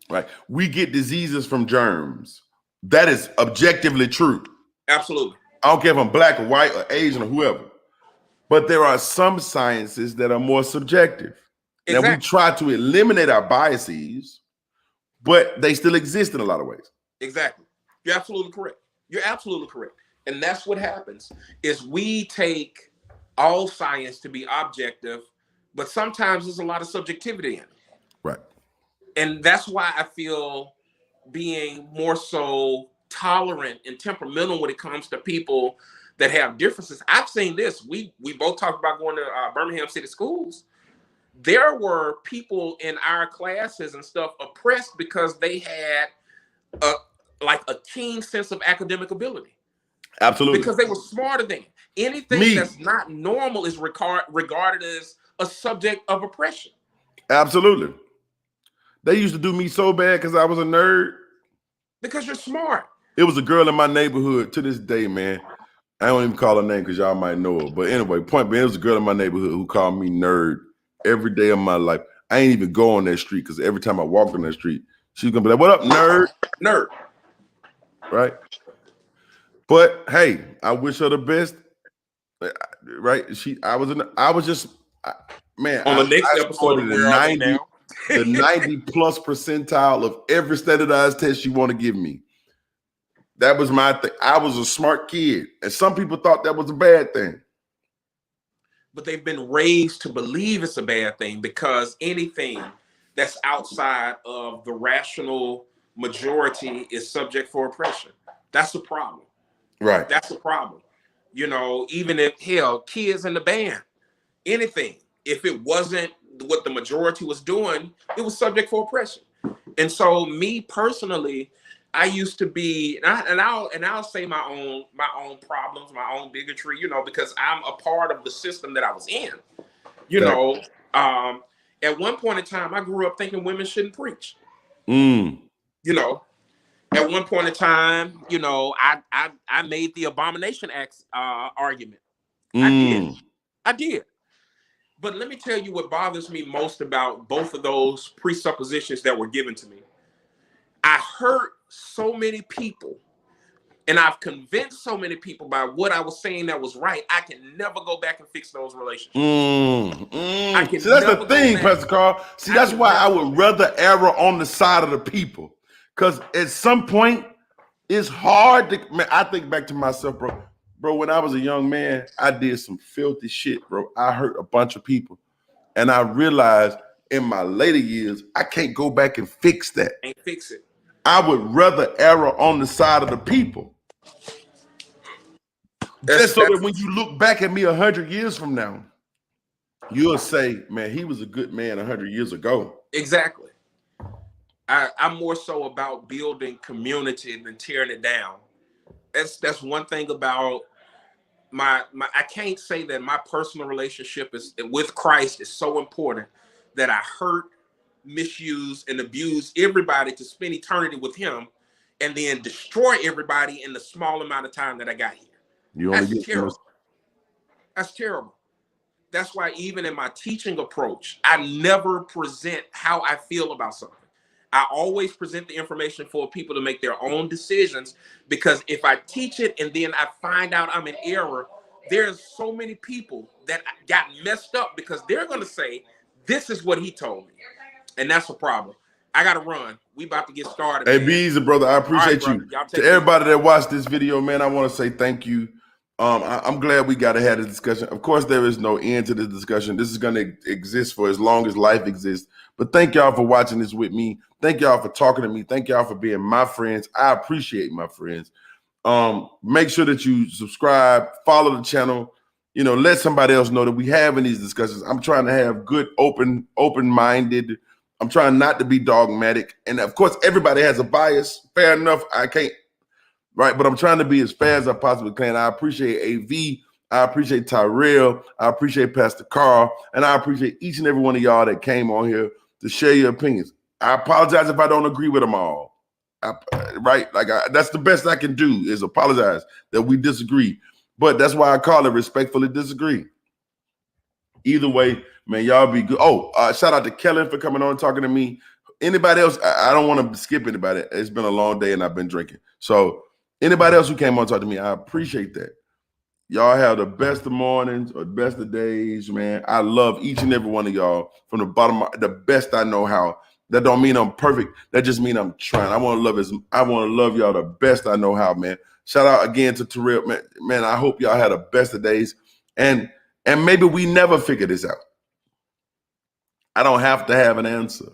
Right. We get diseases from germs. That is objectively true. Absolutely. I don't care if I'm black or white or Asian or whoever. But there are some sciences that are more subjective. Exactly. Now we try to eliminate our biases, but they still exist in a lot of ways. Exactly. You're absolutely correct. You're absolutely correct. And that's what happens is we take all science to be objective, but sometimes there's a lot of subjectivity in it. Right. And that's why I feel being more so tolerant and temperamental when it comes to people that have differences. I've seen this. We both talked about going to Birmingham City Schools. There were people in our classes and stuff oppressed because they had a keen sense of academic ability. Absolutely. Because they were smarter than anything that's not normal is regarded as a subject of oppression. Absolutely. They used to do me so bad because I was a nerd. Because you're smart. It was a girl in my neighborhood to this day, man. I don't even call her name because y'all might know her. But anyway, point being, it was a girl in my neighborhood who called me nerd every day of my life. I ain't even go on that street because every time I walked on that street, she's gonna be like, "What up, nerd?" Nerd. Right. But hey, I wish her the best. Right? I was on the next episode of the 90 plus percentile of every standardized test you want to give me. That was my thing. I was a smart kid, and some people thought that was a bad thing. But they've been raised to believe it's a bad thing because anything that's outside of the rational majority is subject for oppression. That's the problem. Right. That's the problem. You know, even if kids in the band, anything, if it wasn't what the majority was doing, it was subject for oppression. And so me personally, I used to be, and I'll say my own problems, my own bigotry, you know, because I'm a part of the system that I was in. You know, at one point in time, I grew up thinking women shouldn't preach. You know, at one point in time, you know, I made the Abomination Acts argument. I did. But let me tell you what bothers me most about both of those presuppositions that were given to me. I hurt so many people, and I've convinced so many people by what I was saying that was right. I can never go back and fix those relationships. See, that's the thing, Pastor Carl. See, that's why I would rather err on the side of the people. Because at some point, it's hard to, man, I think back to myself, bro. Bro, when I was a young man, I did some filthy shit, bro. I hurt a bunch of people. And I realized in my later years, I can't go back and fix that. Ain't fix it. I would rather err on the side of the people. Just so that when you look back at me 100 years from now, you'll say, man, he was a good man 100 years ago. Exactly. I'm more so about building community than tearing it down. That's one thing about my I can't say that my personal relationship is with Christ is so important that I hurt, misuse, and abuse everybody to spend eternity with him and then destroy everybody in the small amount of time that I got here. That's terrible. That's terrible. That's why even in my teaching approach, I never present how I feel about something. I always present the information for people to make their own decisions, because if I teach it and then I find out I'm in error, there's so many people that got messed up because they're going to say, this is what he told me. And that's a problem. I gotta run. We about to get started. Hey, man. be easy, brother. I appreciate brother. you. Y'all take To care. everybody that watched this video, man, I want to say thank you. I'm glad we got to have this discussion. Of course, there is no end to this discussion. This is going to exist for as long as life exists. But thank y'all for watching this with me. Thank y'all for talking to me. Thank y'all for being my friends. I appreciate my friends. Make sure that you subscribe, follow the channel. You know, let somebody else know that we having these discussions. I'm trying to have good, open-minded. I'm trying not to be dogmatic. And of course, everybody has a bias. Fair enough. I can't. Right, but I'm trying to be as fair as I possibly can. I appreciate AV, I appreciate Tyrell, I appreciate Pastor Carl, and I appreciate each and every one of y'all that came on here to share your opinions. I apologize if I don't agree with them all. That's the best I can do is apologize that we disagree. But that's why I call it respectfully disagree. Either way, man, y'all be good. Oh, shout out to Kellen for coming on and talking to me. Anybody else? I don't want to skip anybody. It's been a long day and I've been drinking. So anybody else who came on and talked to me, I appreciate that. Y'all have the best of mornings or best of days, man. I love each and every one of y'all from the bottom of the best I know how. That don't mean I'm perfect. That just means I'm trying. I want to love y'all the best I know how, man. Shout out again to Terrell. Man, I hope y'all had the best of days. And maybe we never figure this out. I don't have to have an answer.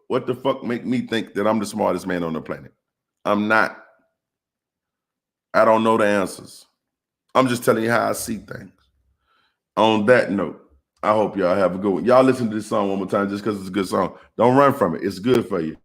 What the fuck make me think that I'm the smartest man on the planet? I'm not. I don't know the answers. I'm just telling you how I see things. On that note, I hope y'all have a good one. Y'all listen to this song one more time just because it's a good song. Don't run from it. It's good for you.